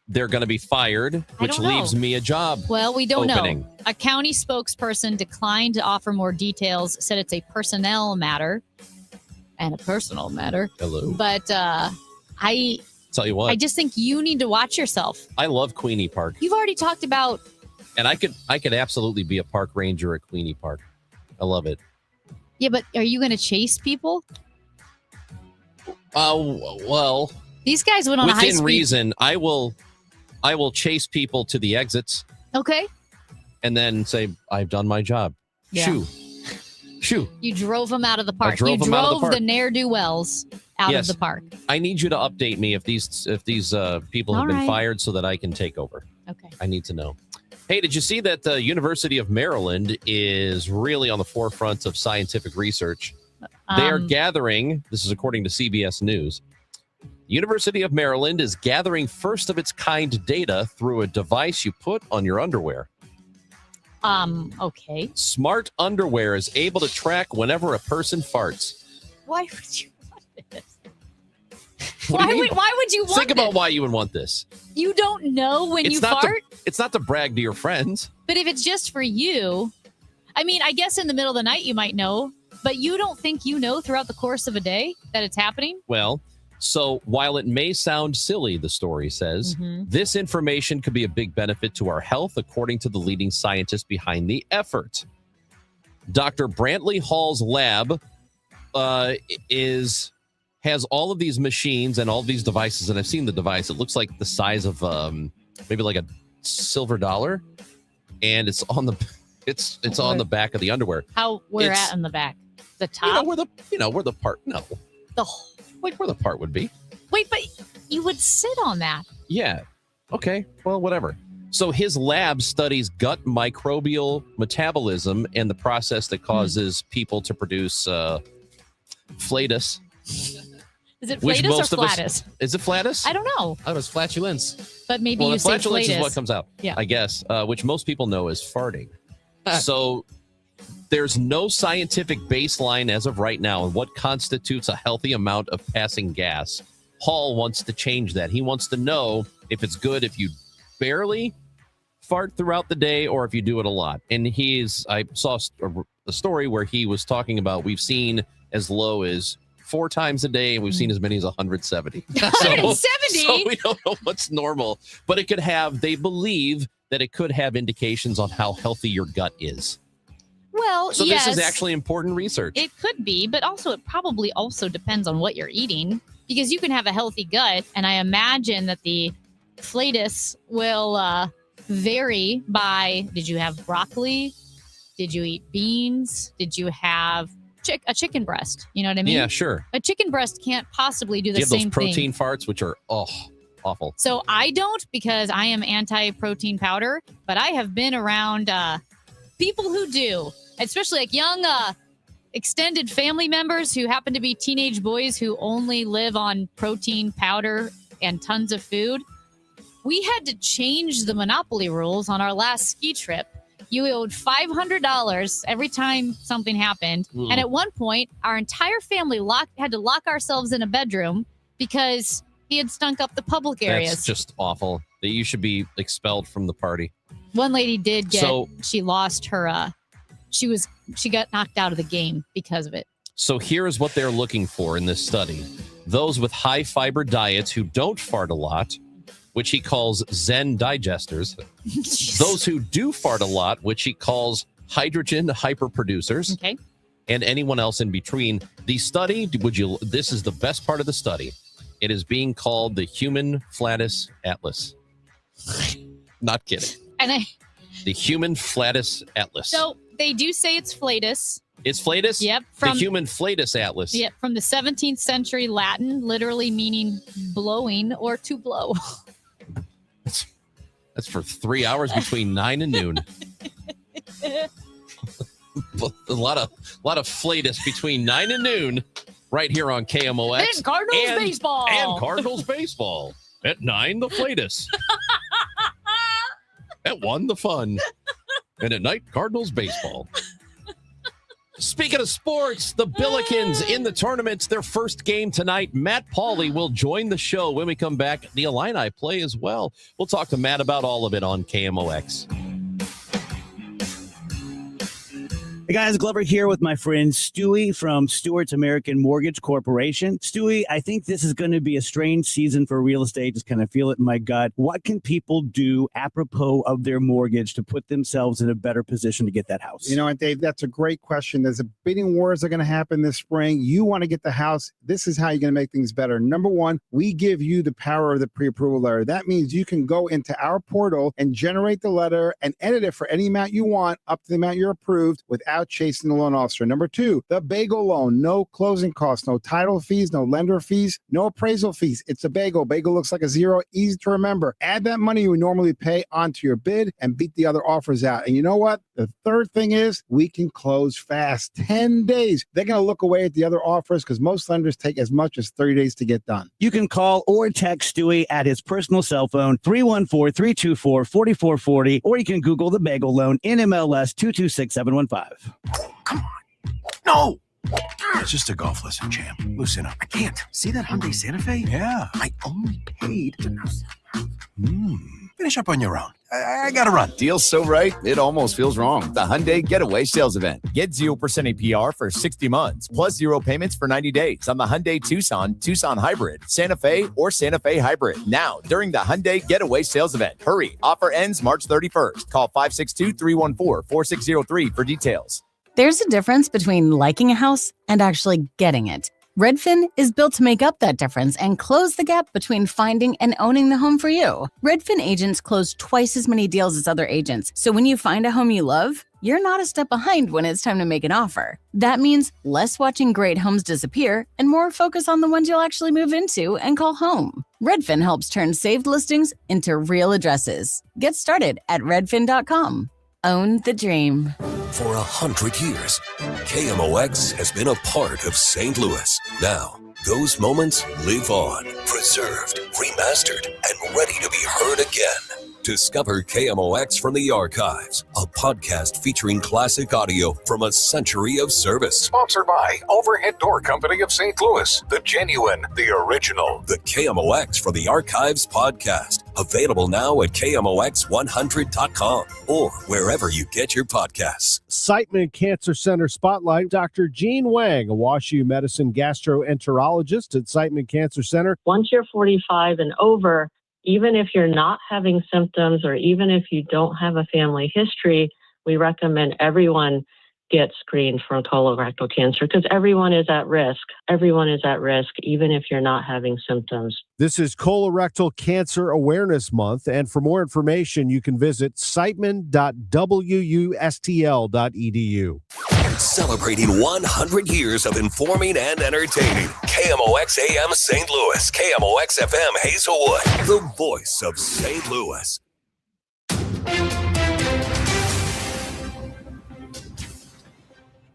they're going to be fired, which don't know. leaves me a job. Well, we don't opening. know. A county spokesperson declined to offer more details, said it's a personnel matter and a personal matter. Hello. But I Tell you what, just think you need to watch yourself. I love Queenie Park, You've already talked about, and I could absolutely be a park ranger at Queenie Park. I love it. yeah, but are you going to chase people? Well, These guys went on a high within speed. reason, I will chase people to the exits Okay. and then say I've done my job. Yeah. Shoo. You drove them out of the park. drove You them out of the drove park. the ne'er-do-wells out Yes. of the park. I need you to update me if these people have All been right. fired so that I can take over. Okay. I need to know. Hey, did you see that the University of Maryland is really on the forefront of scientific research? They are gathering, this is according to CBS News, University of Maryland is gathering first of its kind data through a device you put on your underwear. Okay. Smart underwear is able to track whenever a person farts. Why would you want this? What do you mean? Why would you want Think about this? why you would want this. You don't know when you not fart? it's not to brag to your friends. But if it's just for you, I mean, I guess in the middle of the night you might know, but you don't think you know throughout the course of a day that it's happening? Well, so while it may sound silly, the story says, this information could be a big benefit to our health, according to the leading scientist behind the effort. Dr. Brantley Hall's lab has all of these machines and all of these devices, and I've seen the device. It looks like the size of maybe like a silver dollar, and it's on the on the back of the underwear. How we're It's- at in the back? The top? Where the part like where the part would be. Wait, but you would sit on that. Yeah. Okay. Well, whatever. So his lab studies gut microbial metabolism and the process that causes people to produce flatus. Is it which flatus most or of us- flatus? Is it flatus? I don't know, Oh, it's flatulence. but maybe Well, you the say flatulence flatus. is what comes out. Yeah. I guess, which most people know is farting. So there's no scientific baseline as of right now on what constitutes a healthy amount of passing gas. Hall wants to change that. He wants to know if it's good if you barely fart throughout the day or if you do it a lot. And I saw a story where he was talking about we've seen as low as 4 times a day, and we've seen as many as 170. 170? So we don't know what's normal, but they believe that it could have indications on how healthy your gut is. Well, So yes, this is actually important research. it could be, but also it probably also depends on what you're eating, because you can have a healthy gut, and I imagine that the flatus will vary by, did you have broccoli? Did you eat beans? Did you have a chicken breast? You know what I mean? Yeah, sure. A chicken breast can't possibly do Do the you have those same protein thing. farts, which are awful? So I don't, because I am anti-protein powder, but I have been around people who do, especially like young extended family members who happen to be teenage boys who only live on protein powder and tons of food. We had to change the monopoly rules on our last ski trip. You owed $500 every time something happened. Mm. And at one point, our entire family had to lock ourselves in a bedroom because he had stunk up the public areas. That's just awful. That you should be expelled from the party. One lady did get, So- she lost her, she got knocked out of the game because of it. So here's what they're looking for in this study. Those with high fiber diets who don't fart a lot, which he calls Zen digesters. Those who do fart a lot, which he calls hydrogen hyperproducers. Okay. And anyone else in between. The study, this is the best part of the study. It is being called the Human Flatus Atlas. Not kidding. And The Human Flatus Atlas. so they do say it's flatus. It's Flatus? Yep. The Human Flatus Atlas. Yep. From the 17th century Latin, literally meaning blowing or to blow. That's for 3 hours between 9 and noon. A lot of flatus between 9 and noon right here on KMOX. And Cardinals baseball. And Cardinals baseball. At 9, the flatus. At 1, the fun. And at night, Cardinals baseball. Speaking of sports, the Billikens in the tournament, their first game tonight. Matt Pauley will join the show when we come back. The Illini play as well. We'll talk to Matt about all of it on KMOX. Hey guys, Glover here with my friend Stewie from Stewart's American Mortgage Corporation. Stewie, I think this is going to be a strange season for real estate. Just kind of feel it in my gut. What can people do apropos of their mortgage to put themselves in a better position to get that house? You know what, Dave, that's a great question. There's a bidding wars that are going to happen this spring. You want to get the house. This is how you're going to make things better. Number one, we give you the power of the pre-approval letter. That means you can go into our portal and generate the letter and edit it for any amount you want up to the amount you're approved without without chasing the loan officer. Number 2, the bagel loan. No closing costs, no title fees, no lender fees, no appraisal fees. It's a bagel. Bagel looks like a zero, easy to remember. Add that money you would normally pay onto your bid and beat the other offers out. And you know what? The third thing is we can close fast. 10 days. They're going to look away at the other offers because most lenders take as much as 30 days to get done. You can call or text Stewie at his personal cell phone, 314-324-4440, or you can Google the bagel loan in MLS 226715. No! It's just a golf lesson, champ. Loosen up. I can't. See that Hyundai Santa Fe? Yeah. I only paid. Finish up on your own. I gotta run. Deal's so right, it almost feels wrong. The Hyundai Getaway Sales Event. Get 0% APR for 60 months, plus 0 payments for 90 days on the Hyundai Tucson, Tucson Hybrid, Santa Fe, or Santa Fe Hybrid. Now, during the Hyundai Getaway Sales Event. Hurry, offer ends March 31st. Call 562-314-4603 for details. There's a difference between liking a house and actually getting it. Redfin is built to make up that difference and close the gap between finding and owning the home for you. Redfin agents close twice as many deals as other agents. So when you find a home you love, you're not a step behind when it's time to make an offer. That means less watching great homes disappear and more focus on the ones you'll actually move into and call home. Redfin helps turn saved listings into real addresses. Get started at redfin.com. Own the dream. For 100 years, KMOX has been a part of St. Louis. Now, those moments live on, preserved, remastered, and ready to be heard again. Discover KMOX from the Archives, a podcast featuring classic audio from a century of service. Sponsored by Overhead Door Company of St. Louis, the genuine, the original. The KMOX from the Archives podcast, available now at KMOX100.com or wherever you get your podcasts. Siteman Cancer Center Spotlight, Dr. Jean Wang, a WashU Medicine gastroenterologist at Siteman Cancer Center. Once you're 45 and over, even if you're not having symptoms or even if you don't have a family history, we recommend everyone get screened for colorectal cancer because everyone is at risk. Everyone is at risk, even if you're not having symptoms. This is Colorectal Cancer Awareness Month, and for more information, you can visit siteman.wustl.edu. Celebrating 100 years of informing and entertaining. KMOX AM St. Louis, KMOX FM Hazelwood, the voice of St. Louis.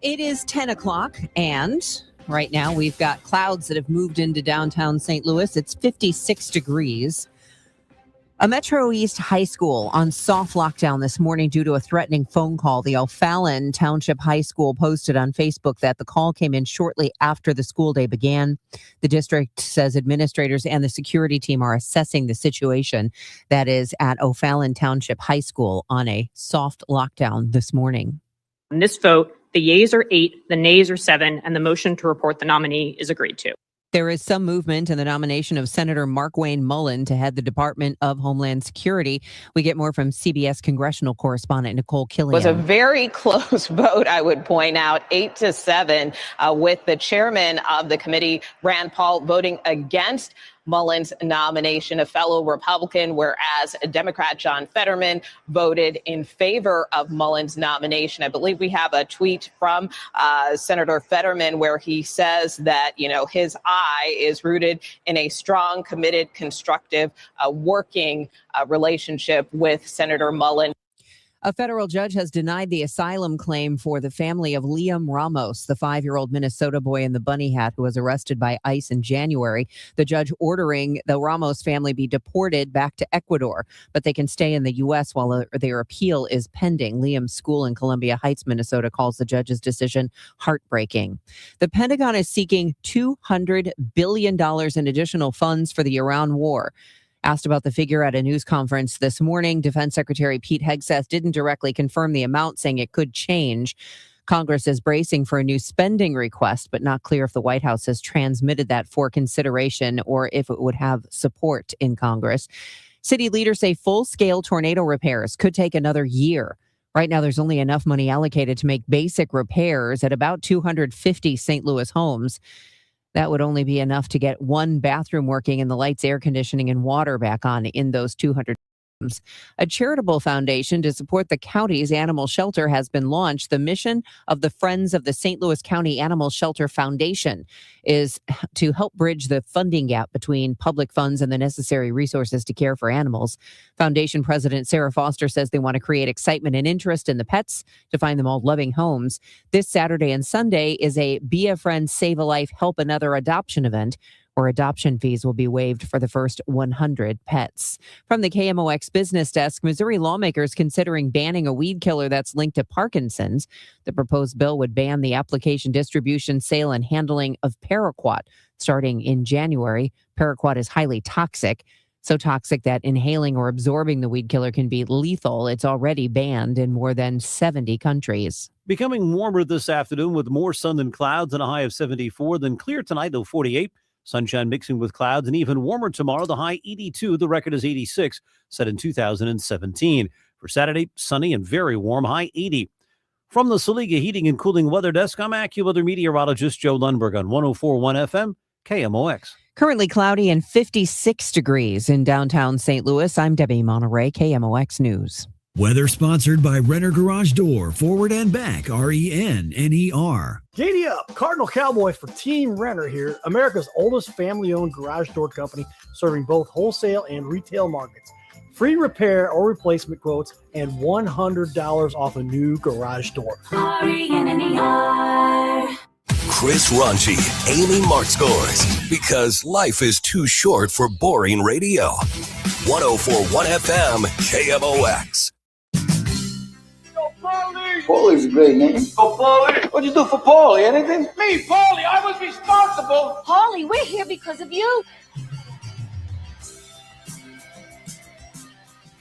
It is 10 o'clock, and right now we've got clouds that have moved into downtown St. Louis. It's 56 degrees. A Metro East high school on soft lockdown this morning due to a threatening phone call. The O'Fallon Township High School posted on Facebook that the call came in shortly after the school day began. The district says administrators and the security team are assessing the situation that is at O'Fallon Township High School on a soft lockdown this morning. In this vote, the yeas are 8, the nays are 7, and the motion to report the nominee is agreed to. There is some movement in the nomination of Senator Markwayne Mullin to head the Department of Homeland Security. We get more from CBS congressional correspondent Nicole Killian. It was a very close vote, I would point out, 8-7, with the chairman of the committee, Rand Paul, voting against Mullin's nomination, a fellow Republican, whereas Democrat John Fetterman voted in favor of Mullin's nomination. I believe we have a tweet from Senator Fetterman where he says that, his eye is rooted in a strong, committed, constructive, working relationship with Senator Mullin. A federal judge has denied the asylum claim for the family of Liam Ramos, the 5-year-old Minnesota boy in the bunny hat who was arrested by ICE in January. The judge ordering the Ramos family be deported back to Ecuador, but they can stay in the U.S. while their appeal is pending. Liam's school in Columbia Heights, Minnesota, calls the judge's decision heartbreaking. The Pentagon is seeking $200 billion in additional funds for the Iran war. Asked about the figure at a news conference this morning, Defense Secretary Pete Hegseth didn't directly confirm the amount, saying it could change. Congress is bracing for a new spending request, but not clear if the White House has transmitted that for consideration or if it would have support in Congress. City leaders say full-scale tornado repairs could take another year. Right now, there's only enough money allocated to make basic repairs at about 250 St. Louis homes. That would only be enough to get one bathroom working and the lights, air conditioning, and water back on in those 200. victims. A charitable foundation to support the county's animal shelter has been launched. The mission of the Friends of the St. Louis County Animal Shelter Foundation is to help bridge the funding gap between public funds and the necessary resources to care for animals. Foundation President Sarah Foster says they want to create excitement and interest in the pets to find them all loving homes. This Saturday and Sunday is a Be a Friend, Save a Life, Help Another adoption event, where adoption fees will be waived for the first 100 pets. From the KMOX business desk, Missouri lawmakers considering banning a weed killer that's linked to Parkinson's. The proposed bill would ban the application, distribution, sale, and handling of paraquat starting in January. Paraquat is highly toxic, so toxic that inhaling or absorbing the weed killer can be lethal. It's already banned in more than 70 countries. Becoming warmer this afternoon with more sun than clouds and a high of 74, then clear tonight, though 48. Sunshine mixing with clouds and even warmer tomorrow. The high 82. The record is 86, set in 2017. For Saturday, sunny and very warm, high 80. From the Saliga Heating and Cooling Weather Desk, I'm AccuWeather meteorologist Joe Lundberg on 104.1 FM, KMOX. Currently cloudy and 56 degrees in downtown St. Louis. I'm Debbie Monterey, KMOX News. Weather sponsored by Renner Garage Door, forward and back, RENNER. Giddy up! Cardinal Cowboy for Team Renner here, America's oldest family-owned garage door company, serving both wholesale and retail markets. Free repair or replacement quotes and $100 off a new garage door. RENNER. Chris Raunchy, Amy Markscores, because life is too short for boring radio. 104.1 FM, KMOX. Paulie's a great name. Oh, Paulie. What'd you do for Paulie? Anything? Me, Paulie, I was responsible. Paulie, we're here because of you.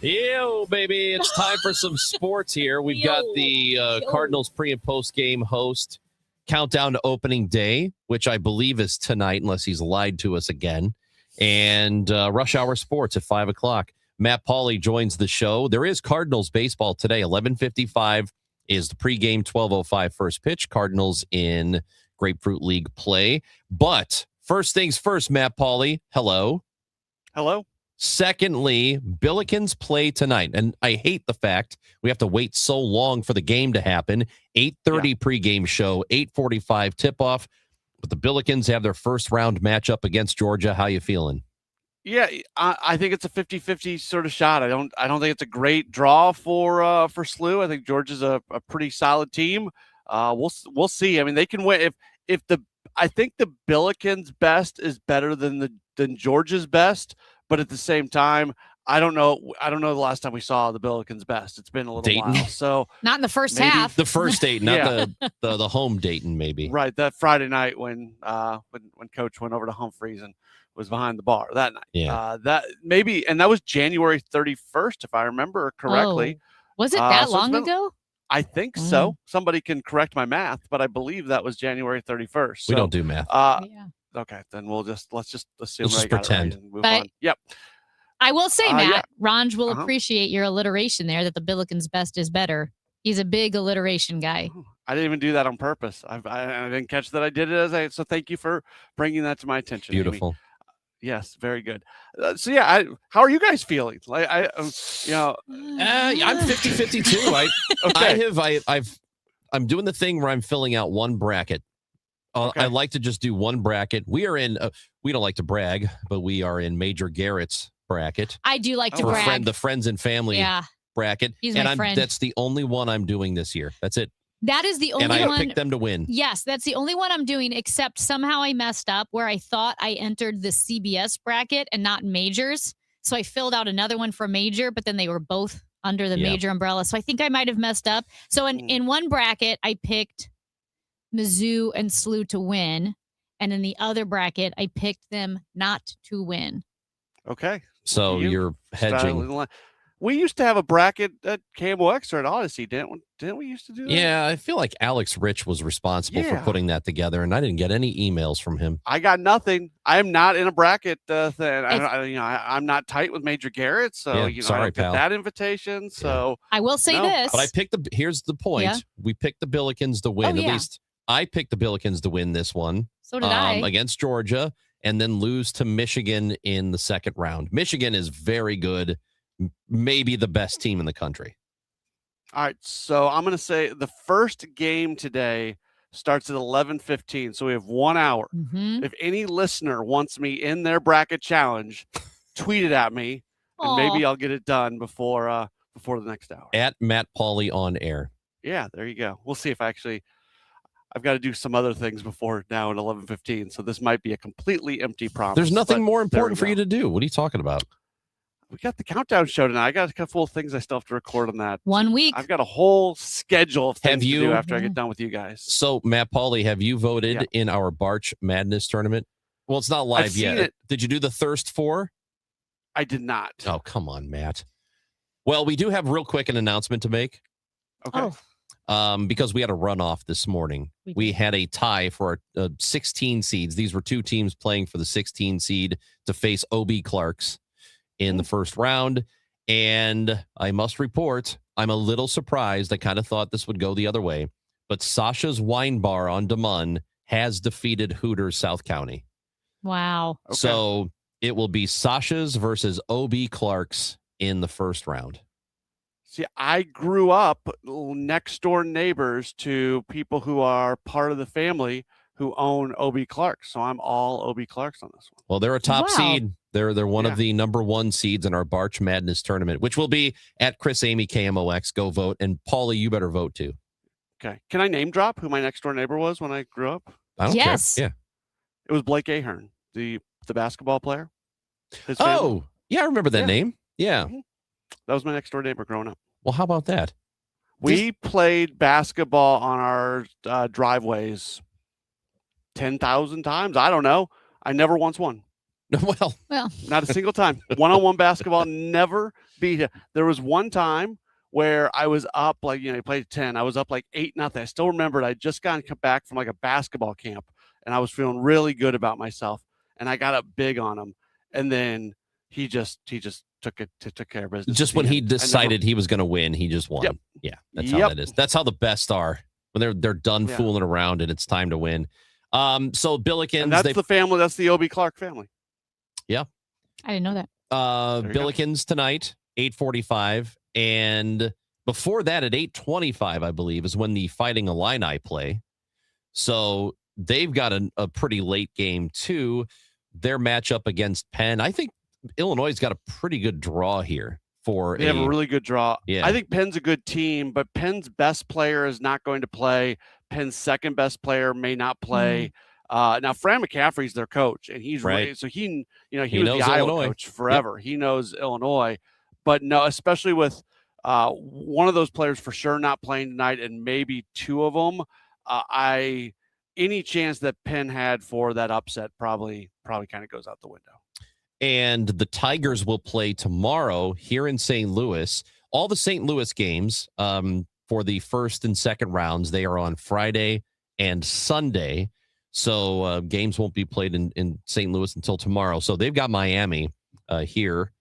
Yo, baby, it's time for some sports here. We've got the Cardinals pre- and post-game host countdown to opening day, which I believe is tonight, unless he's lied to us again. And Rush Hour Sports at 5 o'clock. Matt Pauley joins the show. There is Cardinals baseball today. 11:55 is the pregame, 12:05 first pitch. Cardinals in Grapefruit League play. But first things first, Matt Pauley, hello. Hello. Secondly, Billikens play tonight. And I hate the fact we have to wait so long for the game to happen. 8:30 pregame show, 8:45 tip-off. But the Billikens have their first round matchup against Georgia. How you feeling? Yeah, I think it's a 50-50 sort of shot. I don't think it's a great draw for SLU. I think Georgia's a pretty solid team. We'll see. I mean, they can win I think the Billikens' best is better than Georgia's best, but at the same time, I don't know the last time we saw the Billikens' best. It's been a little while. So not in the first maybe half. The first date, not the home Dayton, maybe. Right, that Friday night when Coach went over to Humphreys and was behind the bar that night. Yeah. That maybe, and that was January 31st, if I remember correctly. Oh, was it that so long ago? I think so. Somebody can correct my math, but I believe that was January 31st. We don't do math. Okay, then let's just assume Let's just pretend. And move But- on. Yep. I will say, Matt, yeah. Ranj will appreciate your alliteration there that the Billikens' best is better. He's a big alliteration guy. I didn't even do that on purpose. I didn't catch that I did it so thank you for bringing that to my attention. Amy. Beautiful. Yes, very good. So yeah, how are you guys feeling? Like I'm 50-50 too. I'm doing the thing where I'm filling out one bracket. I like to just do one bracket. We are in. We don't like to brag, but we are in Major Garrett's bracket. I do like to brag. The friends and family bracket. He's my friend. That's the only one I'm doing this year. That's it. That is the only one. And I one. picked them to win. Yes, that's the only one I'm doing, except somehow I messed up where I thought I entered the CBS bracket and not majors. So I filled out another one for major, but then they were both under the major umbrella. So I think I might have messed up. So in one bracket, I picked Mizzou and SLU to win. And in the other bracket, I picked them not to win. Okay. So you're hedging. We used to have a bracket at KMOX or at Odyssey, didn't we used to do that? Yeah, I feel like Alex Rich was responsible for putting that together, and I didn't get any emails from him. I got nothing. I am not in a bracket thing. I'm not tight with Major Garrett, so Yeah, I sorry, don't get pal. that invitation. So I will say this. But I picked here's the point. Yeah. We picked the Billikens to win. Oh, At yeah. least I picked the Billikens to win this one. So did I. Against Georgia, and then lose to Michigan in the second round. Michigan is very good. maybe the best team in the country. All right, so I'm going to say the first game today starts at 11:15, so we have 1 hour. If any listener wants me in their bracket challenge, tweet it at me, and maybe I'll get it done before the next hour. At Matt Pauley on air. Yeah, there you go. We'll see if I've got to do some other things before now at 11:15, so this might be a completely empty promise. There's nothing but more there important for we you go. to do. What are you talking about? We got the countdown show tonight. I got a couple of things I still have to record on that. 1 week. I've got a whole schedule of things Have to you- do after I get done with you guys. So, Matt Pauley, have you voted in our Barch Madness tournament? Well, it's not live I've yet. seen it. Did you do the Thirst 4? I did not. Oh, come on, Matt. Well, we do have real quick an announcement to make. Okay. Because we had a runoff this morning. We had a tie for our 16 seeds. These were two teams playing for the 16 seed to face OB Clarks in the first round. And I must report, I'm a little surprised. I kind of thought this would go the other way. But Sasha's Wine Bar on DeMun has defeated Hooters South County. Wow. So it will be Sasha's versus OB Clarks in the first round. See, I grew up next door neighbors to people who are part of the family who own OB Clarks. So I'm all OB Clarks on this one. Well, they're a top Wow. seed. They're one of the number 1 seeds in our Barch Madness tournament, which will be at Chris Amy KMOX. Go vote. And Paulie, you better vote too. Okay. Can I name drop who my next door neighbor was when I grew up? I don't care. Yeah. It was Blake Ahern, the basketball player. His family. Oh, yeah, I remember that Yeah. name. Yeah. That was my next door neighbor growing up. Well, how about that? We played basketball on our driveways 10,000 times. I don't know. I never once won. Well, not a single time. One-on-one basketball, never beat it. There was one time where I was up, like, you played 10. I was up like 8-0. I still remembered I'd just gotten back from like a basketball camp, and I was feeling really good about myself. And I got up big on him. And then he just took care of business. Just at when the he end. decided he was going to win, he just won. Yep. Yeah, that's how Yep. that is. That's how the best are when they're done Yeah. fooling around and it's time to win. So Billikens, And that's the family. That's the OB Clark family. yeah. I didn't know that. Billikens tonight, 8:45, and before that at 8:25, I believe, is when the Fighting Illini play. So they've got a pretty late game too. Their matchup against Penn. I think Illinois has got a pretty good draw here for They have a really good draw. Yeah. I think Penn's a good team, but Penn's best player is not going to play. Penn's second best player may not play. Now, Fran McCaffrey's their coach, and he's Right. really, so he was knows the Iowa Illinois. coach forever. He knows Illinois, but no, especially with one of those players for sure not playing tonight, and maybe two of them. Any chance that Penn had for that upset probably kind of goes out the window. And the Tigers will play tomorrow here in St. Louis. All the St. Louis games for the first and second rounds, they are on Friday and Sunday. So games won't be played in St. Louis until tomorrow. So they've got Miami here.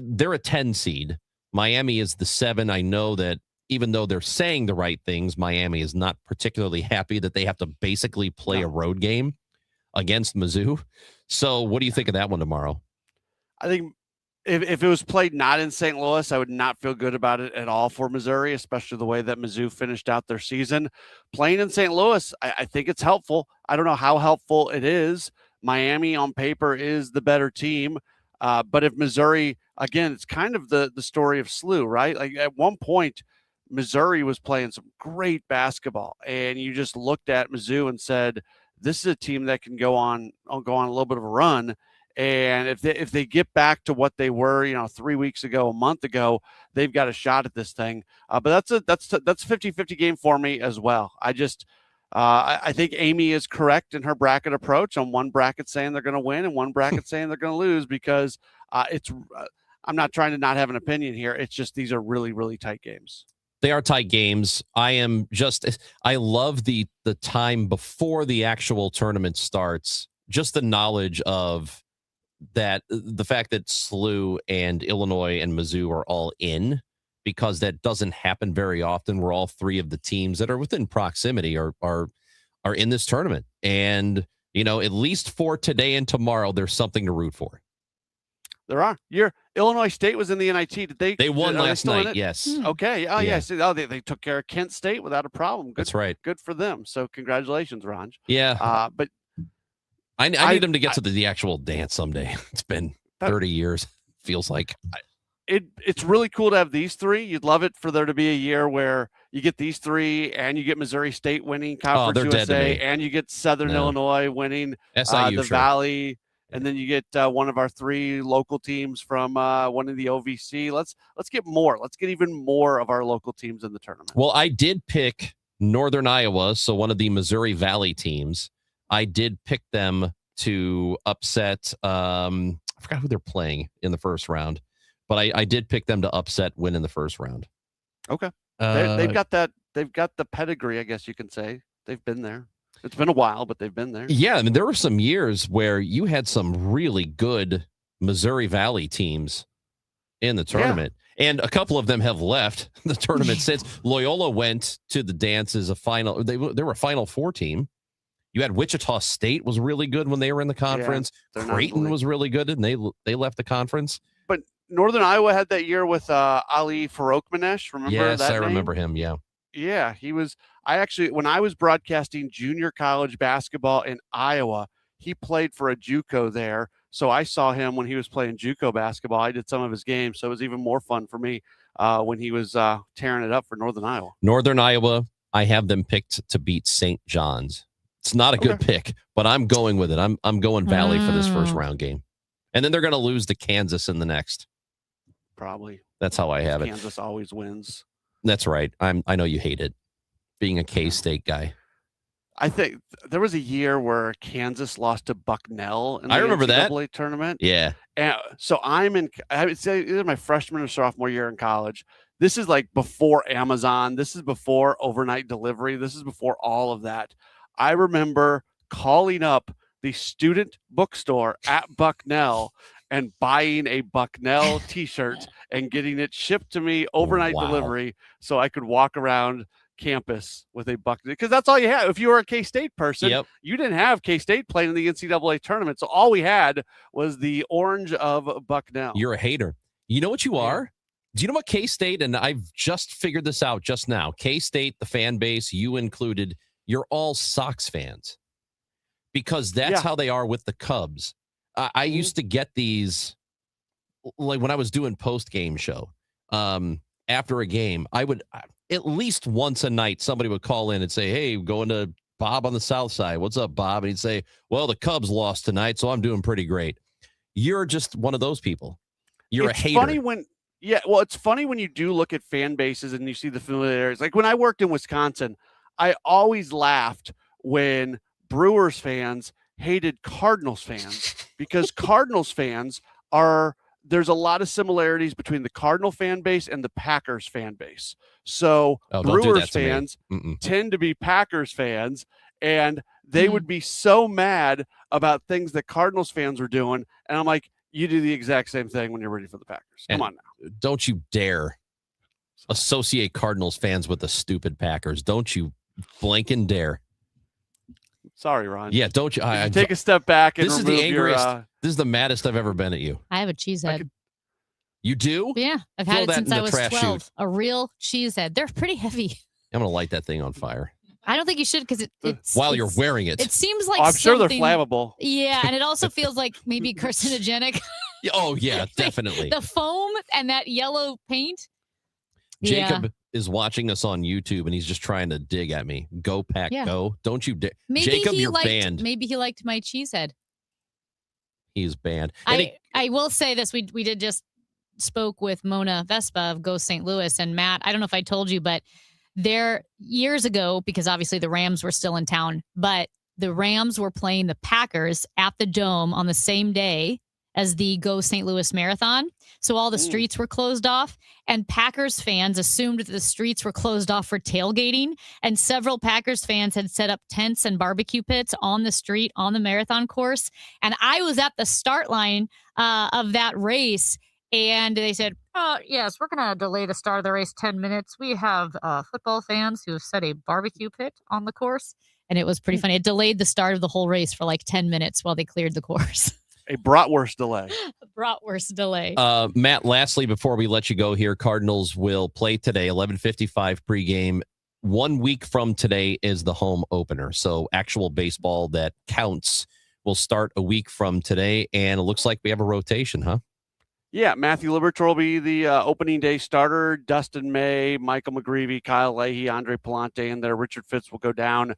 They're a 10 seed. Miami is the 7. I know that even though they're saying the right things, Miami is not particularly happy that they have to basically play a road game against Mizzou. So what do you think of that one tomorrow? I think if it was played not in St. Louis, I would not feel good about it at all for Missouri, especially the way that Mizzou finished out their season. Playing in St. Louis, I think it's helpful. I don't know how helpful it is. Miami on paper is the better team. But if Missouri, again, it's kind of the story of SLU, right? Like at one point, Missouri was playing some great basketball, and you just looked at Mizzou and said, this is a team that can go on a little bit of a run. And if they get back to what they were, 3 weeks ago, a month ago, they've got a shot at this thing. But that's a 50-50 game for me as well. I think Amy is correct in her bracket approach. On one bracket saying they're going to win and one bracket saying they're going to lose, because I'm not trying to not have an opinion here. It's just these are really, really tight games. They are tight games. I love the time before the actual tournament starts, just the knowledge of that, the fact that SLU and Illinois and Mizzou are all in, because that doesn't happen very often, where all three of the teams that are within proximity are in this tournament. And, at least for today and tomorrow, there's something to root for. There are. Illinois State was in the NIT. Did they? They won are they last still in night. it? Yes. Okay. Oh, Yeah. yes. Oh, they took care of Kent State without a problem. Good, That's right. Good for them. So congratulations, Ron. Yeah. But I need them to get to the actual dance someday. It's been 30 years. Feels like. It's really cool to have these three. You'd love it for there to be a year where you get these three and you get Missouri State winning Conference they're dead to USA me. and you get Southern No. Illinois winning SIU, the sure. Valley. And then you get one of our three local teams from one of the OVC. Let's get more. Let's get even more of our local teams in the tournament. Well, I did pick Northern Iowa, so one of the Missouri Valley teams. I did pick them to upset. I forgot who they're playing in the first round, but I did pick them to upset, win in the first round. Okay, they've got that. They've got the pedigree, I guess you can say. They've been there. It's been a while, but they've been there. Yeah, I mean, there were some years where you had some really good Missouri Valley teams in the tournament, and a couple of them have left the tournament since. Loyola went to the dance as a final. They were a Final Four team. You had Wichita State was really good when they were in the conference. they're not Creighton really- was really good, and they left the conference. But Northern Iowa had that year with Ali Farokhmanesh. Remember Yes, that I name? remember him. Yeah. Yeah, he was. I actually, when I was broadcasting junior college basketball in Iowa, he played for a JUCO there. So I saw him when he was playing JUCO basketball. I did some of his games, so it was even more fun for me when he was tearing it up for Northern Iowa. Northern Iowa, I have them picked to beat St. John's. It's not a good pick, but I'm going with it. I'm going Valley for this first round game. And then they're going to lose to Kansas in the next. Probably. That's how I have it. Kansas always wins. That's right. I know you hate it, being a K-State guy. I think there was a year where Kansas lost to Bucknell in the I remember that. NCAA tournament. Yeah. And so I would say either my freshman or sophomore year in college. This is like before Amazon. This is before overnight delivery. This is before all of that. I remember calling up the student bookstore at Bucknell and buying a Bucknell t-shirt and getting it shipped to me overnight Wow. delivery so I could walk around campus with a Bucknell, because that's all you had. If you were a K-State person, Yep. you didn't have K-State playing in the NCAA tournament. So all we had was the orange of Bucknell. You're a hater. You know what you are? Do you know what K-State, and I've just figured this out just now, K-State, the fan base, you included, you're all Sox fans because that's how they are with the Cubs. I used to get these, like when I was doing post-game show, after a game, I would at least once a night, somebody would call in and say, hey, going to Bob on the South Side. What's up, Bob? And he'd say, well, the Cubs lost tonight, so I'm doing pretty great. You're just one of those people. You're It's a hater. funny when, it's funny when you do look at fan bases and you see the familiarities. Like when I worked in Wisconsin, I always laughed when Brewers fans hated Cardinals fans because Cardinals fans there's a lot of similarities between the Cardinal fan base and the Packers fan base. So Oh, don't do Brewers that to me. fans Mm-mm. tend to be Packers fans, and they would be so mad about things that Cardinals fans were doing. And I'm like, you do the exact same thing when you're ready for the Packers. Come And on now. Don't you dare associate Cardinals fans with the stupid Packers. Don't you blanking dare. Sorry, Ron. Yeah, don't you? I Take a step back and this is remove the angriest. your. This is the maddest I've ever been at you. I have a cheese head. You do? Yeah, I've Throw had it that since in I the was trash 12. chute. A real cheese head. They're pretty heavy. I'm gonna light that thing on fire I don't think you should because it's while you're it's- wearing it. It seems like I'm sure they're something- flammable. Yeah, and it also feels like maybe carcinogenic. Yeah, oh yeah, definitely. The foam and that yellow paint. Jacob is watching us on YouTube and he's just trying to dig at me. Go Pack, Yeah. go! Don't you dare, Maybe Jacob. he You're liked. banned. Maybe he liked my cheese head. He's banned. And I will say this: we did just spoke with Mona Vespa of Go St. Louis, and Matt. I don't know if I told you, but there years ago, because obviously the Rams were still in town, but the Rams were playing the Packers at the Dome on the same day as the Go St. Louis Marathon. So all the streets were closed off, and Packers fans assumed that the streets were closed off for tailgating. And several Packers fans had set up tents and barbecue pits on the street on the marathon course. And I was at the start line of that race. And they said, yes, we're going to delay the start of the race 10 minutes. We have football fans who have set a barbecue pit on the course. And it was pretty funny. It delayed the start of the whole race for like 10 minutes while they cleared the course. A bratwurst delay. Bratwurst delay. Matt, lastly, before we let you go here, Cardinals will play today, 11:55 pregame. 1 week from today is the home opener. So actual baseball that counts will start a week from today. And it looks like we have a rotation, huh? Yeah, Matthew Liberatore will be the opening day starter. Dustin May, Michael McGreevy, Kyle Leahy, Andre Palante, and there. Richard Fitz will go down.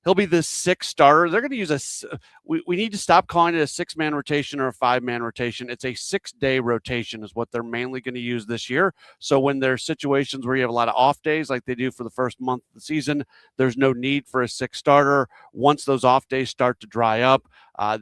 He'll be the sixth starter. They're going to use we need to stop calling it a 6-man rotation or a 5-man rotation. It's a 6-day rotation is what they're mainly going to use this year. So when there's situations where you have a lot of off days like they do for the first month of the season, there's no need for a 6th starter. Once those off days start to dry up,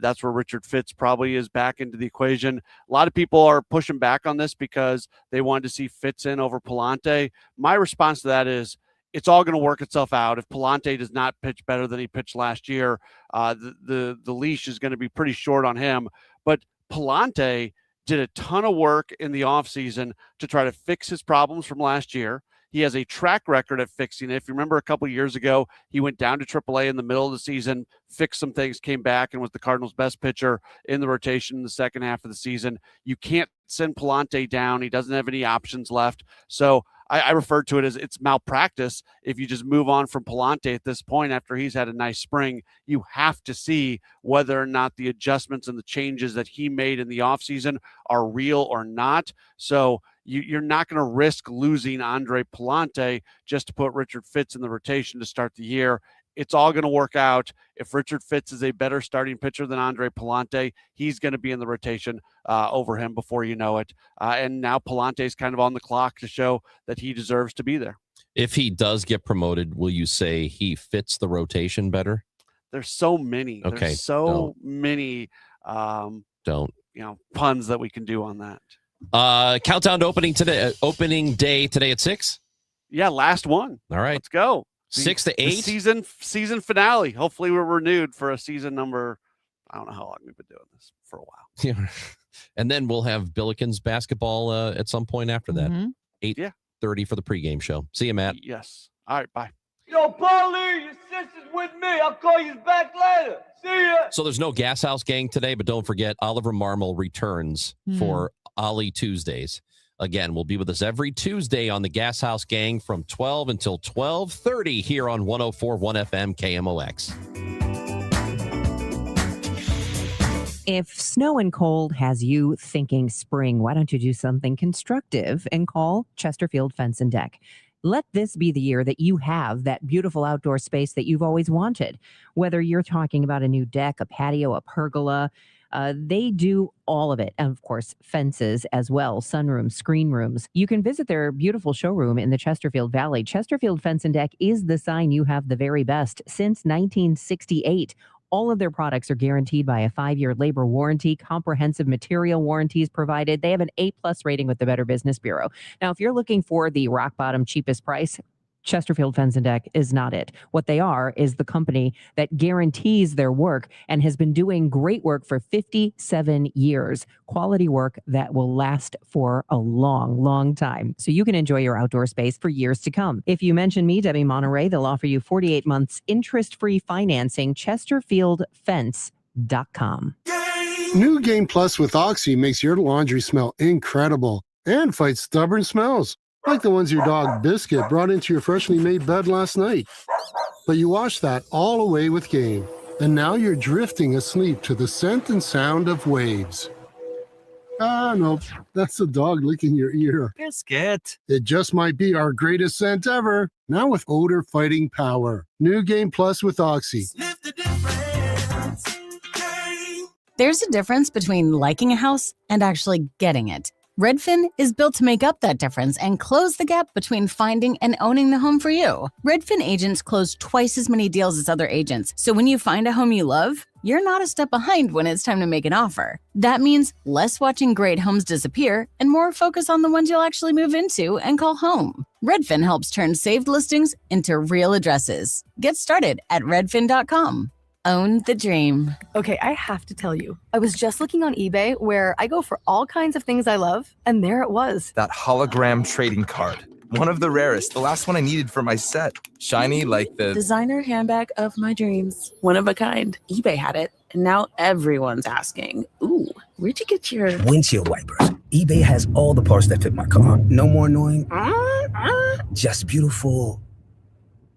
that's where Richard Fitz probably is back into the equation. A lot of people are pushing back on this because they wanted to see Fitz in over Palante. My response to that is, it's all going to work itself out. If Palante does not pitch better than he pitched last year, the leash is going to be pretty short on him. But Palante did a ton of work in the offseason to try to fix his problems from last year. He has a track record at fixing it. If you remember a couple of years ago, he went down to AAA in the middle of the season, fixed some things, came back, and was the Cardinals' best pitcher in the rotation in the second half of the season. You can't send Palante down. He doesn't have any options left. So I refer to it as it's malpractice if you just move on from Palante at this point after he's had a nice spring. You have to see whether or not the adjustments and the changes that he made in the offseason are real or not. So you're not going to risk losing Andre Palante just to put Richard Fitz in the rotation to start the year. It's all going to work out. If Richard Fitz is a better starting pitcher than Andre Palante, he's going to be in the rotation over him before you know it. And now Palante is kind of on the clock to show that he deserves to be there. If he does get promoted, will you say he fits the rotation better? There's so many. Okay, There's so many puns that we can do on that. Countdown to opening day today at 6? Yeah, last one. All right. Let's go. 6 to 8? The season finale. Hopefully we're renewed for a season number. I don't know how long we've been doing this for a while. Yeah. And then we'll have Billikens basketball at some point after that. 8:30 for the pregame show. See you, Matt. Yes. All right. Bye. Yo, Paulie, your sister's with me. I'll call you back later. See ya. So there's no Gas House Gang today, but don't forget Oliver Marmol returns for Ollie Tuesdays. Again, we'll be with us every Tuesday on the Gas House Gang from 12 until 12:30 here on 104.1 FM KMOX. If snow and cold has you thinking spring, why don't you do something constructive and call Chesterfield Fence and Deck? Let this be the year that you have that beautiful outdoor space that you've always wanted. Whether you're talking about a new deck, a patio, a pergola, they do all of it. And of course, fences as well, sunrooms, screen rooms. You can visit their beautiful showroom in the Chesterfield Valley. Chesterfield Fence and Deck is the sign you have the very best since 1968. All of their products are guaranteed by a 5-year labor warranty, comprehensive material warranties provided. They have an A+ rating with the Better Business Bureau. Now, if you're looking for the rock bottom cheapest price, Chesterfield Fence and Deck is not it. What they are is the company that guarantees their work and has been doing great work for 57 years. Quality work that will last for a long, long time. So you can enjoy your outdoor space for years to come. If you mention me, Debbie Monterey, they'll offer you 48 months interest-free financing. ChesterfieldFence.com. New Game Plus with Oxy makes your laundry smell incredible and fights stubborn smells, like the ones your dog Biscuit brought into your freshly made bed last night. But you washed that all away with Game, and now you're drifting asleep to the scent and sound of waves. Ah, nope, that's the dog licking your ear. Biscuit. It just might be our greatest scent ever, now with odor fighting power. New Game Plus with Oxy. There's a difference between liking a house and actually getting it. Redfin is built to make up that difference and close the gap between finding and owning the home for you. Redfin agents close twice as many deals as other agents, so when you find a home you love, you're not a step behind when it's time to make an offer. That means less watching great homes disappear and more focus on the ones you'll actually move into and call home. Redfin helps turn saved listings into real addresses. Get started at redfin.com. Own the dream. Okay, I have to tell you, I was just looking on eBay where I go for all kinds of things I love, and there it was. That hologram trading card. One of the rarest, the last one I needed for my set. Shiny like the designer handbag of my dreams. One of a kind. eBay had it. And now everyone's asking, ooh, where'd you get your windshield wipers? eBay has all the parts that fit my car. No more annoying. Just beautiful.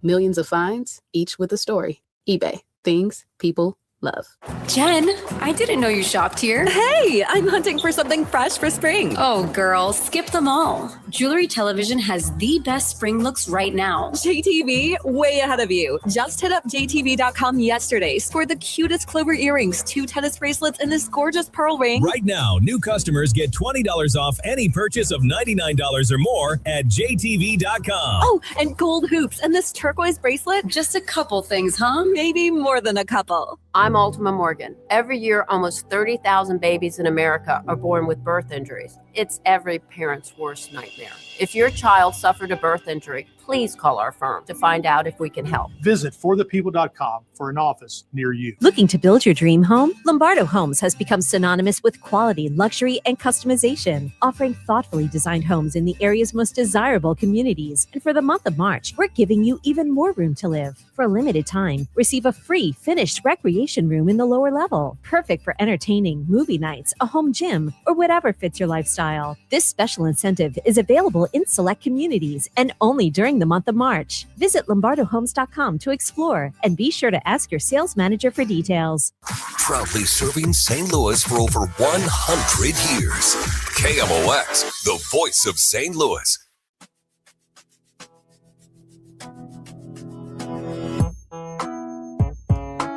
Millions of finds, each with a story. eBay. Things people love. Jen, I didn't know you shopped here. Hey, I'm hunting for something fresh for spring. Oh, girl, skip them all. Jewelry Television has the best spring looks right now. JTV, way ahead of you. Just hit up JTV.com yesterday for the cutest clover earrings, 2 tennis bracelets, and this gorgeous pearl ring. Right now, new customers get $20 off any purchase of $99 or more at JTV.com. Oh, and gold hoops and this turquoise bracelet. Just a couple things, huh? Maybe more than a couple. I'm Ultima Morgan. Every year, almost 30,000 babies in America are born with birth injuries. It's every parent's worst nightmare. If your child suffered a birth injury, please call our firm to find out if we can help. Visit forthepeople.com for an office near you. Looking to build your dream home? Lombardo Homes has become synonymous with quality, luxury, and customization, offering thoughtfully designed homes in the area's most desirable communities. And for the month of March, we're giving you even more room to live. For a limited time, receive a free finished recreation room in the lower level, perfect for entertaining, movie nights, a home gym, or whatever fits your lifestyle. This special incentive is available in select communities and only during the month of March. Visit LombardoHomes.com to explore and be sure to ask your sales manager for details. Proudly serving St. Louis for over 100 years. KMOX, the voice of St. Louis.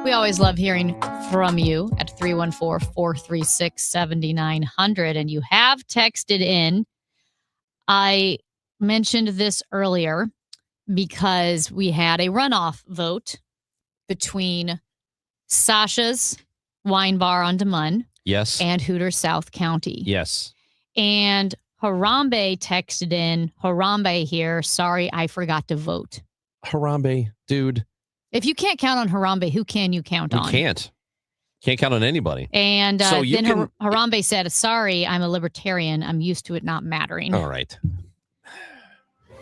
We always love hearing from you at 314-436-7900. And you have texted in. I mentioned this earlier because we had a runoff vote between Sasha's Wine Bar on DeMun. Yes. And Hooters South County. Yes. And Harambe texted in, Harambe here, sorry, I forgot to vote. Harambe, dude. If you can't count on Harambe, who can you count on? You can't. Can't count on anybody. And So you then can- Harambe said, sorry, I'm a libertarian. I'm used to it not mattering. All right.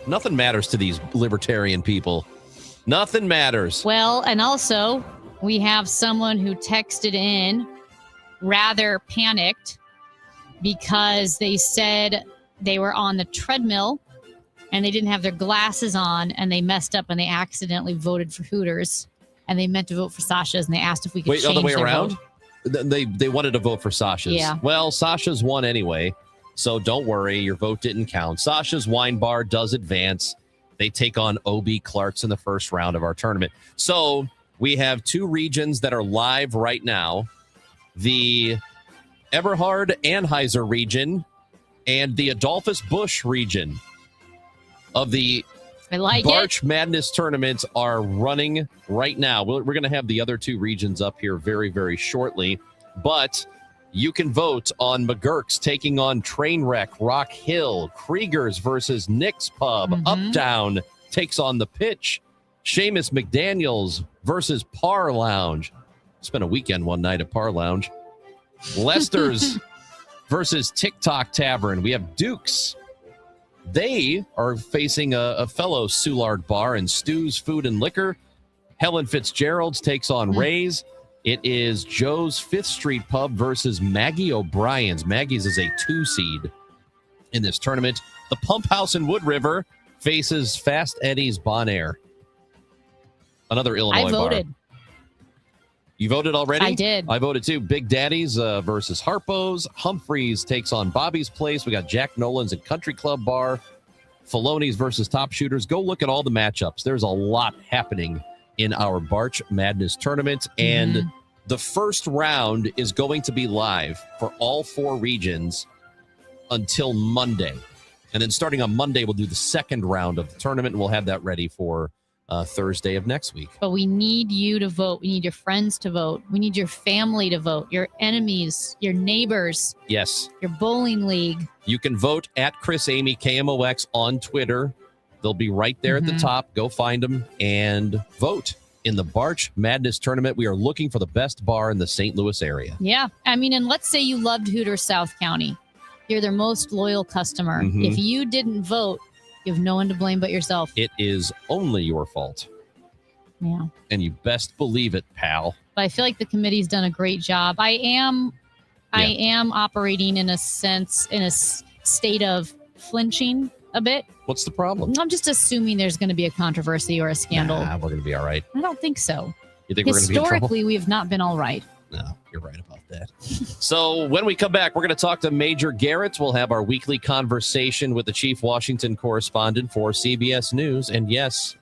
Nothing matters to these libertarian people. Nothing matters. Well, and also, we have someone who texted in rather panicked because they said they were on the treadmill and they didn't have their glasses on and they messed up and they accidentally voted for Hooters and they meant to vote for Sasha's and they asked if we could Wait, change other way their around? vote. They wanted to vote for Sasha's. Yeah. Well, Sasha's won anyway, so don't worry. Your vote didn't count. Sasha's Wine Bar does advance. They take on O.B. Clark's in the first round of our tournament. So we have 2 regions that are live right now. The Eberhard-Anheuser region and the Adolphus Busch region of the I like March Madness tournaments are running right now. We're going to have the other 2 regions up here very, very shortly. But you can vote on McGurk's taking on Trainwreck, Rock Hill, Krieger's versus Nick's Pub, Uptown takes on The Pitch, Seamus McDaniels versus Par Lounge. Spent a weekend one night at Par Lounge. Lester's versus TikTok Tavern. We have Duke's. They are facing a fellow Soulard Bar and Stu's Food and Liquor. Helen Fitzgerald's takes on Ray's. It is Joe's 5th Street Pub versus Maggie O'Brien's. Maggie's is a 2 seed in this tournament. The Pump House in Wood River faces Fast Eddie's Bon Air. Another Illinois I voted. bar. You voted already? I did. I voted too. Big Daddy's versus Harpo's. Humphreys takes on Bobby's Place. We got Jack Nolan's and Country Club Bar. Filoni's versus Top Shooters. Go look at all the matchups. There's a lot happening in our March Madness tournament. And the first round is going to be live for all 4 regions until Monday. And then starting on Monday, we'll do the second round of the tournament. And we'll have that ready for Thursday of next week. But we need you to vote. We need your friends to vote. We need your family to vote, your enemies, your neighbors, Yes. your bowling league. You can vote at Chris Amy KMOX on Twitter. They'll be right there at the top. Go find them and vote in the March Madness tournament. We are looking for the best bar in the St. Louis area. Yeah. I mean, and let's say you loved Hooters South County. You're their most loyal customer. Mhm. If you didn't vote, you have no one to blame but yourself. It is only your fault. Yeah. And you best believe it, pal. but I feel like the committee's done a great job. I am operating in a state of flinching a bit. What's the problem? I'm just assuming there's going to be a controversy or a scandal. Nah, we're going to be all right. I don't think so. You think we're going to be in trouble? Historically, we have not been all right. No, you're right about that. So when we come back, we're going to talk to Major Garrett. We'll have our weekly conversation with the chief Washington correspondent for CBS News. And yes,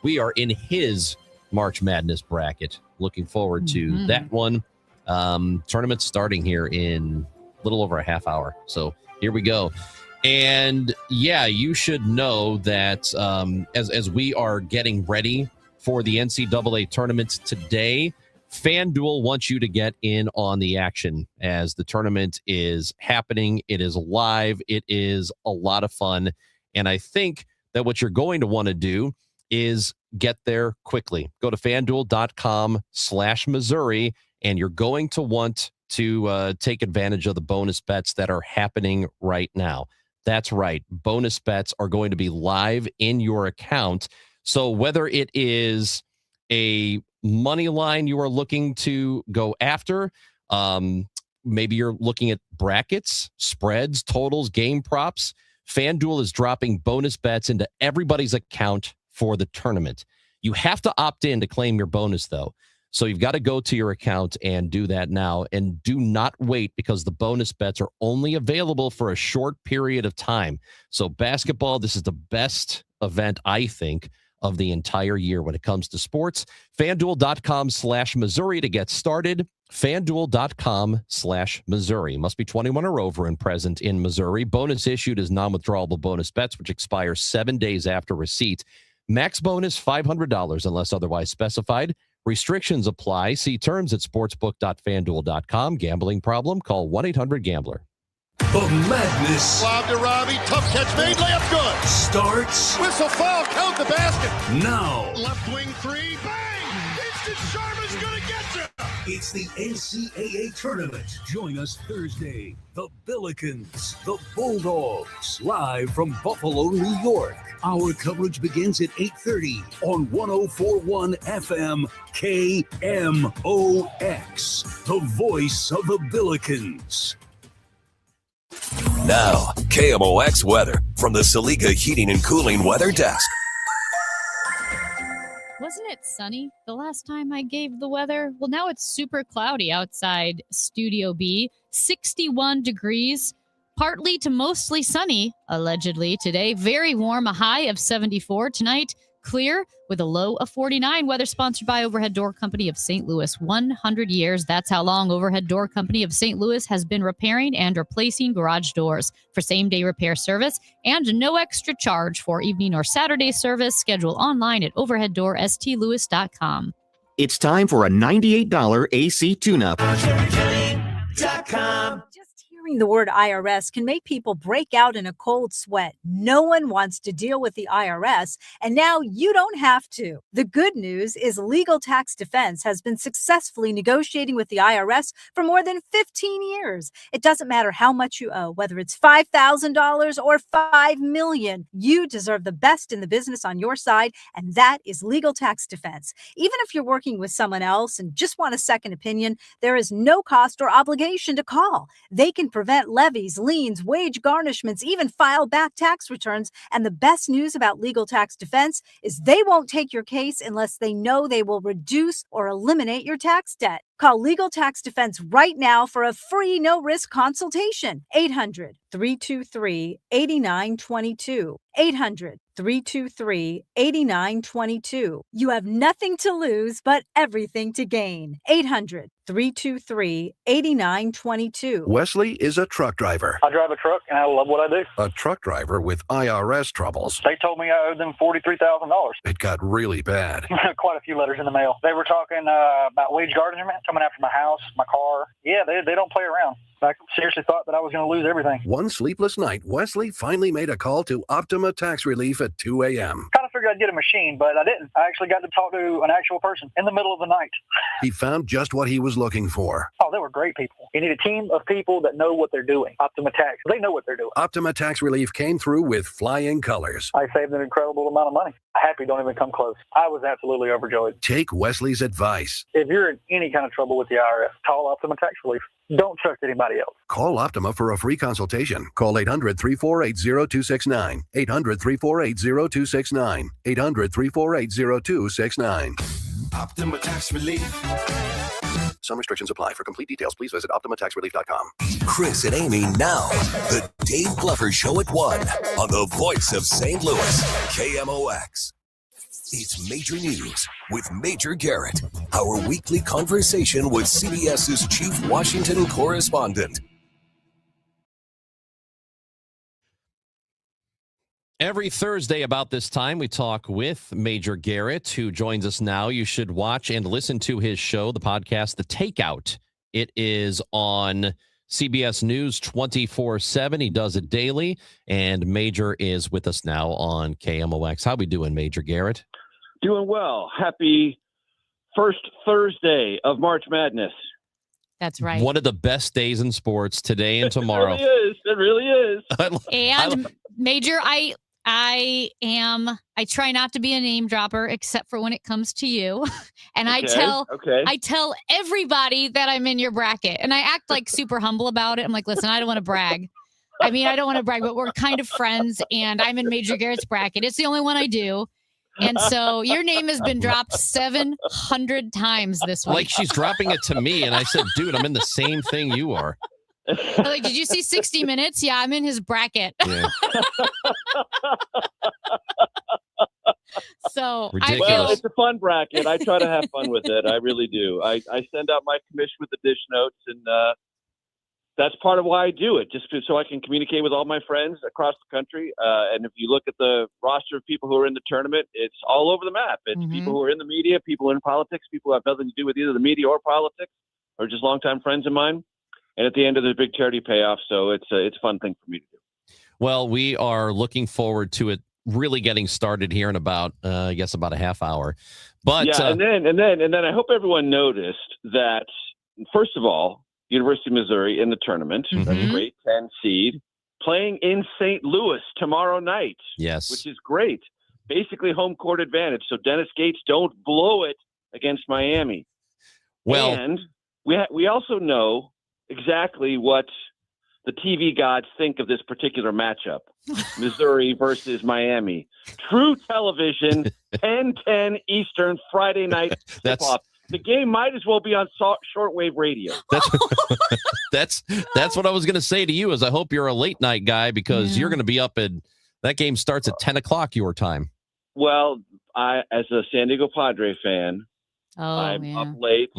we are in his March Madness bracket. Looking forward to that one. Tournament starting here in a little over a half hour. So here we go. And yeah, you should know that as we are getting ready for the NCAA tournament today, FanDuel wants you to get in on the action as the tournament is happening. It is live. It is a lot of fun. And I think that what you're going to want to do is get there quickly. Go to FanDuel.com/Missouri, and you're going to want to take advantage of the bonus bets that are happening right now. That's right. Bonus bets are going to be live in your account. So whether it is a money line you are looking to go after, maybe you're looking at brackets, spreads, totals, game props, FanDuel is dropping bonus bets into everybody's account for the tournament. You have to opt in to claim your bonus, though. So you've got to go to your account and do that now. And do not wait, because the bonus bets are only available for a short period of time. So basketball, this is the best event, I think, of the entire year when it comes to sports. FanDuel.com/Missouri to get started. FanDuel.com/Missouri. Must be 21 or over and present in Missouri. Bonus issued as non-withdrawable bonus bets, which expire 7 days after receipt. Max bonus $500 unless otherwise specified. Restrictions apply. See terms at sportsbook.fanduel.com. Gambling problem? Call 1-800-GAMBLER. The madness. Lob to Robbie. Tough catch made. Layup good. Starts. Whistle foul. Count the basket. Now. Left wing three. Bang. Instant Sharma's going to get you. It's the NCAA tournament. Join us Thursday. The Billikens, the Bulldogs, live from Buffalo, New York. Our coverage begins at 8:30 on 104.1 FM KMOX, the voice of the Billikens. Now, KMOX weather from the Saliga Heating and Cooling Weather Desk. Wasn't it sunny the last time I gave the weather? Well, now it's super cloudy outside Studio B. 61 degrees, partly to mostly sunny, allegedly, today. Very warm, a high of 74 tonight. Clear with a low of 49. Weather sponsored by Overhead Door Company of St. Louis. 100 years. That's how long Overhead Door Company of St. Louis has been repairing and replacing garage doors. For same-day repair service and no extra charge for evening or Saturday service, schedule online at overheaddoorstlewis.com. It's time for a $98 AC tune-up. Just hearing the word IRS can make people break out in a cold sweat. No one wants to deal with the IRS, and now you don't have to. The good news is Legal Tax Defense has been successfully negotiating with the IRS for more than 15 years. It doesn't matter how much you owe, whether it's $5,000 or $5 million. You deserve the best in the business on your side, and that is Legal Tax Defense. Even if you're working with someone else and just want a second opinion, there is no cost or obligation to call. They can prevent levies, liens, wage garnishments, even file back tax returns. And the best news about Legal Tax Defense is they won't take your case unless they know they will reduce or eliminate your tax debt. Call Legal Tax Defense right now for a free no-risk consultation. 800-323-8922. 800-323-8922. You have nothing to lose but everything to gain. 800-323-8922. Wesley is a truck driver. I drive a truck and I love what I do. A truck driver with IRS troubles. They told me I owed them $43,000. It got really bad. Quite a few letters in the mail. They were talking about wage garnishment, coming after my house, my car. Yeah, they don't play around. I seriously thought that I was going to lose everything. One sleepless night, Wesley finally made a call to Optima Tax Relief at 2 a.m. Kind of figured figured I'd get a machine, but I didn't. I actually got to talk to an actual person in the middle of the night. He found just what he was looking for. Oh, they were great people. You need a team of people that know what they're doing. Optima Tax, they know what they're doing. Optima Tax Relief came through with flying colors. I saved an incredible amount of money. Happy don't even come close. I was absolutely overjoyed. Take Wesley's advice. If you're in any kind of trouble with the IRS, call Optima Tax Relief. Don't trust anybody else. Call Optima for a free consultation. Call 800-348-0269. 800-348-0269. 800-348-0269. Optima Tax Relief. Some restrictions apply. For complete details, please visit OptimaTaxRelief.com. Chris and Amy now. The Dave Glover Show at 1 on the voice of St. Louis, KMOX. It's Major News with Major Garrett, our weekly conversation with CBS's chief Washington correspondent. Every Thursday about this time, we talk with Major Garrett, who joins us now. You should watch and listen to his show, the podcast, The Takeout. It is on CBS News 24/7. He does it daily, and Major is with us now on KMOX. How we doing, Major Garrett? Doing well. Happy first Thursday of March Madness. That's right. One of the best days in sports, today and tomorrow. It really is. And Major, I try not to be a name dropper except for when it comes to you. And I tell everybody that I'm in your bracket, and I act like super humble about it. I'm like, listen, I don't want to brag. I mean, I don't want to brag, but we're kind of friends, and I'm in Major Garrett's bracket. It's the only one I do. And so your name has been dropped 700 times this week. Like she's dropping it to me, and I said, dude, I'm in the same thing you are. Like, did you see 60 Minutes? Yeah, I'm in his bracket. Yeah. So well, it's a fun bracket. I try to have fun with it. I really do. I send out my commission with the dish notes, and that's part of why I do it, just so I can communicate with all my friends across the country. And if you look at the roster of people who are in the tournament, it's all over the map. It's people who are in the media, people in politics, people who have nothing to do with either the media or politics, or just longtime friends of mine. And at the end of the big charity payoff, so it's a fun thing for me to do. Well, we are looking forward to it really getting started here in about, I guess, about a half hour. But yeah, and then I hope everyone noticed that, first of all, University of Missouri in the tournament, that's a great 10 seed, playing in St. Louis tomorrow night. Yes, which is great. Basically, home court advantage. So Dennis Gates don't blow it against Miami. Well, and we also know exactly what the TV gods think of this particular matchup. Missouri versus Miami. True television, 10:10 Eastern, Friday night tip-off. The game might as well be on shortwave radio. That's what I was going to say to you, is I hope you're a late night guy, because you're going to be up at, that game starts at 10 o'clock your time. Well, I, as a San Diego Padre fan, I'm up late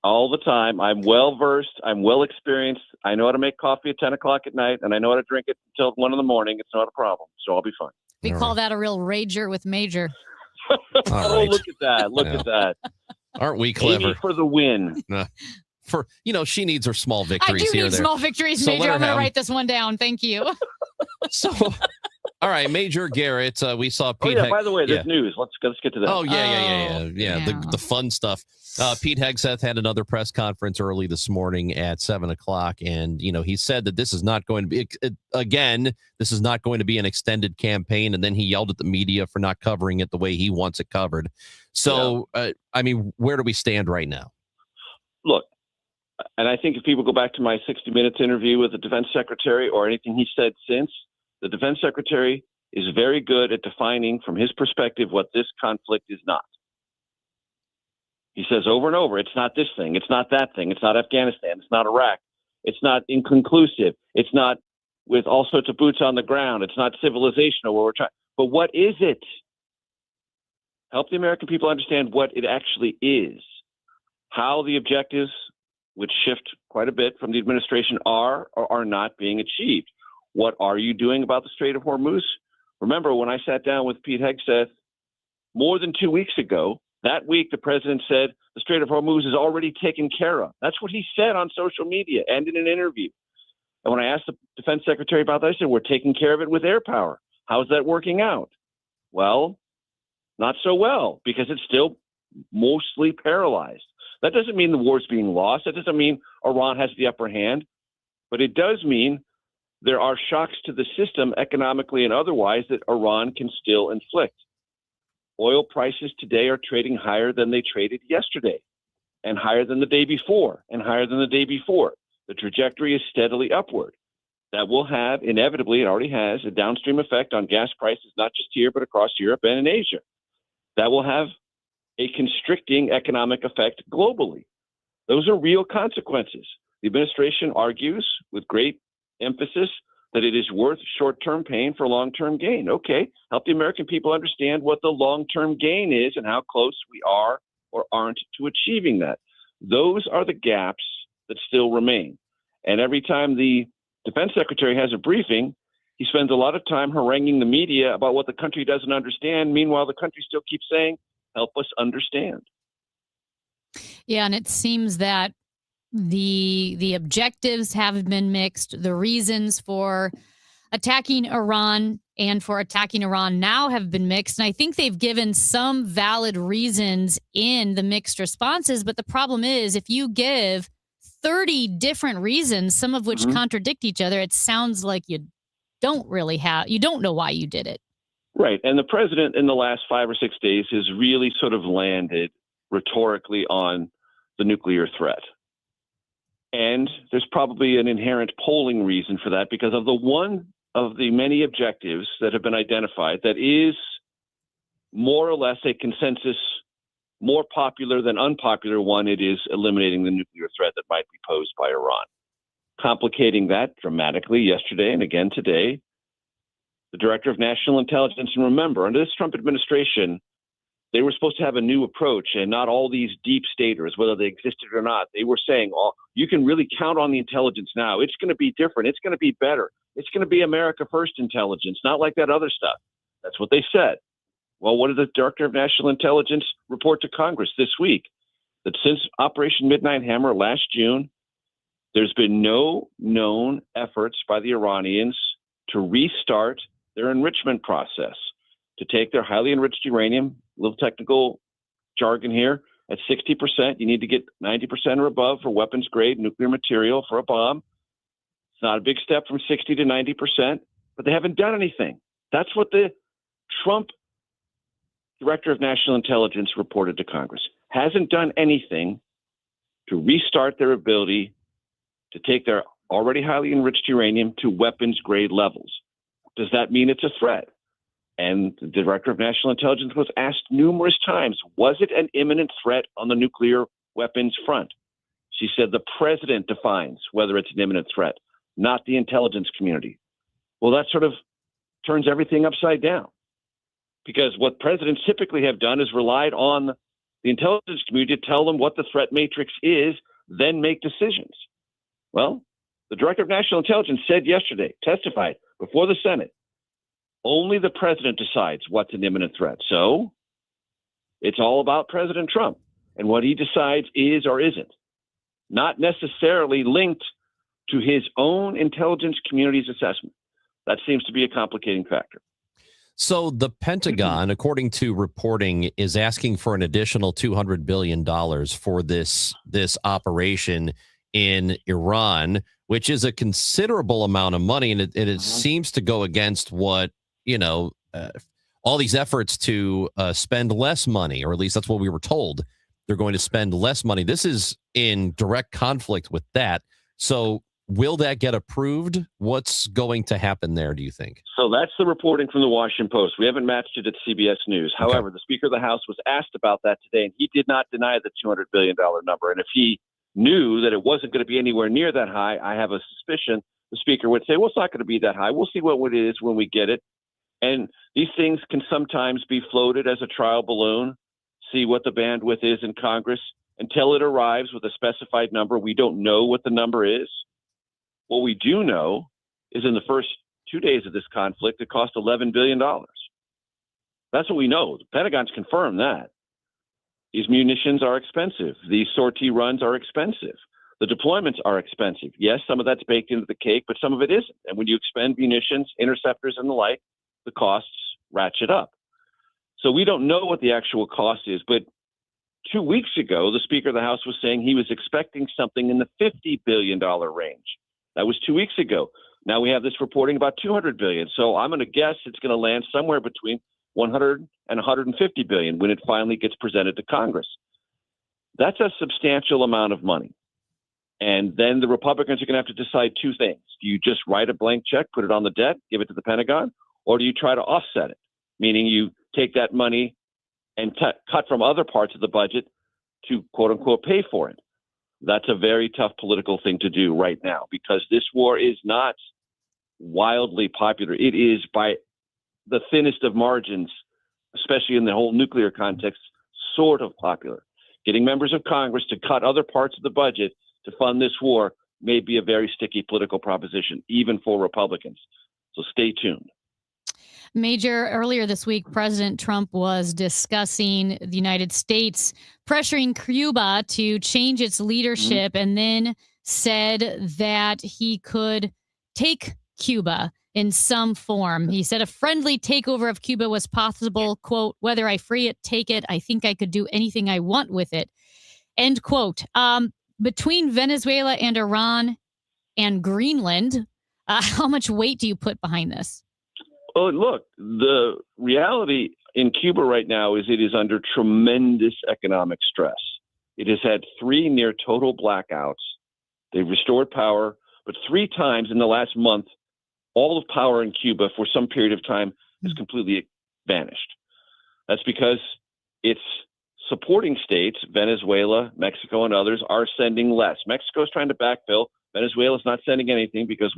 all the time. I'm well versed. I'm well experienced. I know how to make coffee at 10 o'clock at night, and I know how to drink it until 1 in the morning. It's not a problem. So I'll be fine. We call that a real rager with Major. Oh, look at that. Look at that. Aren't we clever? Amy for the win. For, she needs her small victories. I do here need there. small victories, So Major. I'm going to write this one down. Thank you. So, all right, Major Garrett, we saw Pete. By the way, there's news. Let's get to that. Oh, yeah. The fun stuff. Pete Hegseth had another press conference early this morning at 7 o'clock, and he said that this is not going to be this is not going to be an extended campaign. And then he yelled at the media for not covering it the way he wants it covered. So, where do we stand right now? Look, and I think if people go back to my 60 Minutes interview with the defense secretary, or anything he said since, the defense secretary is very good at defining from his perspective what this conflict is not. He says over and over, it's not this thing, it's not that thing, it's not Afghanistan, it's not Iraq, it's not inconclusive, it's not with all sorts of boots on the ground, it's not civilizational where we're trying. But what is it? Help the American people understand what it actually is, how the objectives, which shift quite a bit from the administration, are or are not being achieved. What are you doing about the Strait of Hormuz? Remember, when I sat down with Pete Hegseth more than 2 weeks ago, that week the president said the Strait of Hormuz is already taken care of. That's what he said on social media and in an interview. And when I asked the defense secretary about that, I said, we're taking care of it with air power. How's that working out? Well, not so well because it's still mostly paralyzed. That doesn't mean the war's being lost. That doesn't mean Iran has the upper hand. But it does mean there are shocks to the system economically and otherwise that Iran can still inflict. Oil prices today are trading higher than they traded yesterday, and higher than the day before, and higher than the day before. The trajectory is steadily upward. That will have, inevitably, it already has, a downstream effect on gas prices, not just here, but across Europe and in Asia. That will have a constricting economic effect globally. Those are real consequences. The administration argues with great emphasis that it is worth short-term pain for long-term gain. Okay, help the American people understand what the long-term gain is and how close we are or aren't to achieving that. Those are the gaps that still remain. And every time the defense secretary has a briefing, he spends a lot of time haranguing the media about what the country doesn't understand. Meanwhile, the country still keeps saying, help us understand. Yeah, and it seems that the objectives have been mixed. The reasons for attacking Iran and for attacking Iran now have been mixed. And I think they've given some valid reasons in the mixed responses. But the problem is, if you give 30 different reasons, some of which contradict each other, it sounds like you don't know why you did it. Right. And the president in the last 5 or 6 days has really sort of landed rhetorically on the nuclear threat. And there's probably an inherent polling reason for that, because of the one of the many objectives that have been identified that is more or less a consensus, more popular than unpopular one, it is eliminating the nuclear threat that might be posed by Iran. Complicating that dramatically yesterday and again today, the director of national intelligence, and remember, under this Trump administration, they were supposed to have a new approach and not all these deep staters, whether they existed or not. They were saying, oh, you can really count on the intelligence now. It's going to be different. It's going to be better. It's going to be America First intelligence, not like that other stuff. That's what they said. Well, what did the director of national intelligence report to Congress this week? That since Operation Midnight Hammer last June, there's been no known efforts by the Iranians to restart their enrichment process, to take their highly enriched uranium, a little technical jargon here, at 60%. You need to get 90% or above for weapons grade nuclear material for a bomb. It's not a big step from 60 to 90%, but they haven't done anything. That's what the Trump director of national intelligence reported to Congress. Hasn't done anything to restart their ability to take their already highly enriched uranium to weapons grade levels. Does that mean it's a threat? And the director of national intelligence was asked numerous times, was it an imminent threat on the nuclear weapons front? She said the president defines whether it's an imminent threat, not the intelligence community. Well, that sort of turns everything upside down, because what presidents typically have done is relied on the intelligence community to tell them what the threat matrix is, then make decisions. Well, the director of national intelligence said yesterday, testified before the Senate, only the president decides what's an imminent threat. So it's all about President Trump and what he decides is or isn't, not necessarily linked to his own intelligence community's assessment. That seems to be a complicating factor. So the Pentagon, according to reporting, is asking for an additional $200 billion for this operation in Iran, which is a considerable amount of money. And it seems to go against what, all these efforts to spend less money, or at least that's what we were told. They're going to spend less money. This is in direct conflict with that. So will that get approved? What's going to happen there, do you think? So that's the reporting from the Washington Post. We haven't matched it at CBS News. Okay. However, the Speaker of the House was asked about that today, and he did not deny the $200 billion number. And if he knew that it wasn't going to be anywhere near that high, I have a suspicion the Speaker would say, well, it's not going to be that high. We'll see what it is when we get it. And these things can sometimes be floated as a trial balloon, see what the bandwidth is in Congress until it arrives with a specified number. We don't know what the number is. What we do know is in the first 2 days of this conflict, it cost $11 billion. That's what we know. The Pentagon's confirmed that. These munitions are expensive. These sortie runs are expensive. The deployments are expensive. Yes, some of that's baked into the cake, but some of it isn't. And when you expend munitions, interceptors, and the like, the costs ratchet up. So we don't know what the actual cost is. But 2 weeks ago, the Speaker of the House was saying he was expecting something in the $50 billion range. That was 2 weeks ago. Now we have this reporting about $200 billion. So I'm going to guess it's going to land somewhere between $100 and $150 billion when it finally gets presented to Congress. That's a substantial amount of money. And then the Republicans are going to have to decide two things. Do you just write a blank check, put it on the debt, give it to the Pentagon, or do you try to offset it, meaning you take that money and cut from other parts of the budget to, quote unquote, pay for it? That's a very tough political thing to do right now because this war is not wildly popular. It is by the thinnest of margins, especially in the whole nuclear context, sort of popular. Getting members of Congress to cut other parts of the budget to fund this war may be a very sticky political proposition, even for Republicans. So stay tuned. Major, earlier this week, President Trump was discussing the United States pressuring Cuba to change its leadership and then said that he could take Cuba in some form. He said a friendly takeover of Cuba was possible, quote, whether I free it, take it, I think I could do anything I want with it, end quote. Between Venezuela and Iran and Greenland, how much weight do you put behind this? Oh, look, the reality in Cuba right now is it is under tremendous economic stress. It has had 3 near total blackouts. They've restored power, but 3 times in the last month, all of power in Cuba for some period of time has completely vanished. That's because its supporting states, Venezuela, Mexico, and others, are sending less. Mexico is trying to backfill. Venezuela is not sending anything because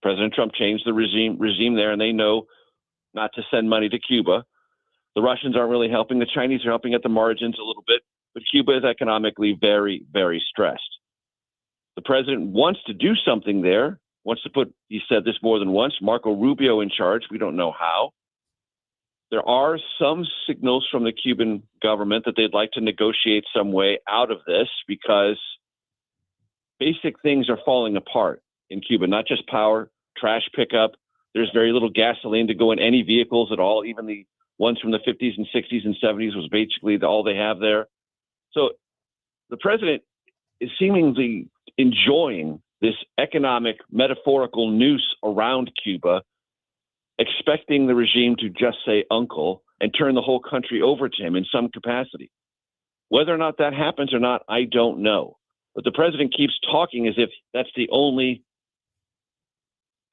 President Trump changed the regime there, and they know not to send money to Cuba. The Russians aren't really helping. The Chinese are helping at the margins a little bit, but Cuba is economically very, very stressed. The president wants to do something there, wants to put, he said this more than once, Marco Rubio in charge. We don't know how. There are some signals from the Cuban government that they'd like to negotiate some way out of this because basic things are falling apart in Cuba, not just power, trash pickup. There's very little gasoline to go in any vehicles at all. Even the ones from the 50s and 60s and 70s was basically all they have there. So the president is seemingly enjoying this economic metaphorical noose around Cuba, expecting the regime to just say uncle and turn the whole country over to him in some capacity. Whether or not that happens or not, I don't know. But the president keeps talking as if that's the only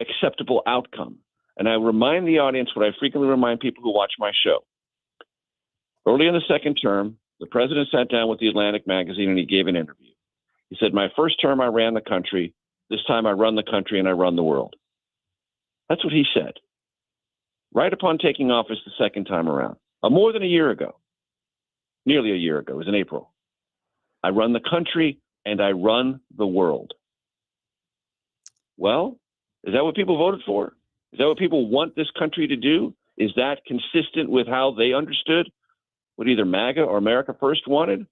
acceptable outcome. And I remind the audience what I frequently remind people who watch my show. Early in the second term, the president sat down with the Atlantic magazine and he gave an interview. He said, my first term, I ran the country. This time I run the country and I run the world. That's what he said. Right upon taking office the second time around, more than a year ago, nearly a year ago, it was in April. I run the country and I run the world. Well, is that what people voted for? Is that what people want this country to do? Is that consistent with how they understood what either MAGA or America First wanted?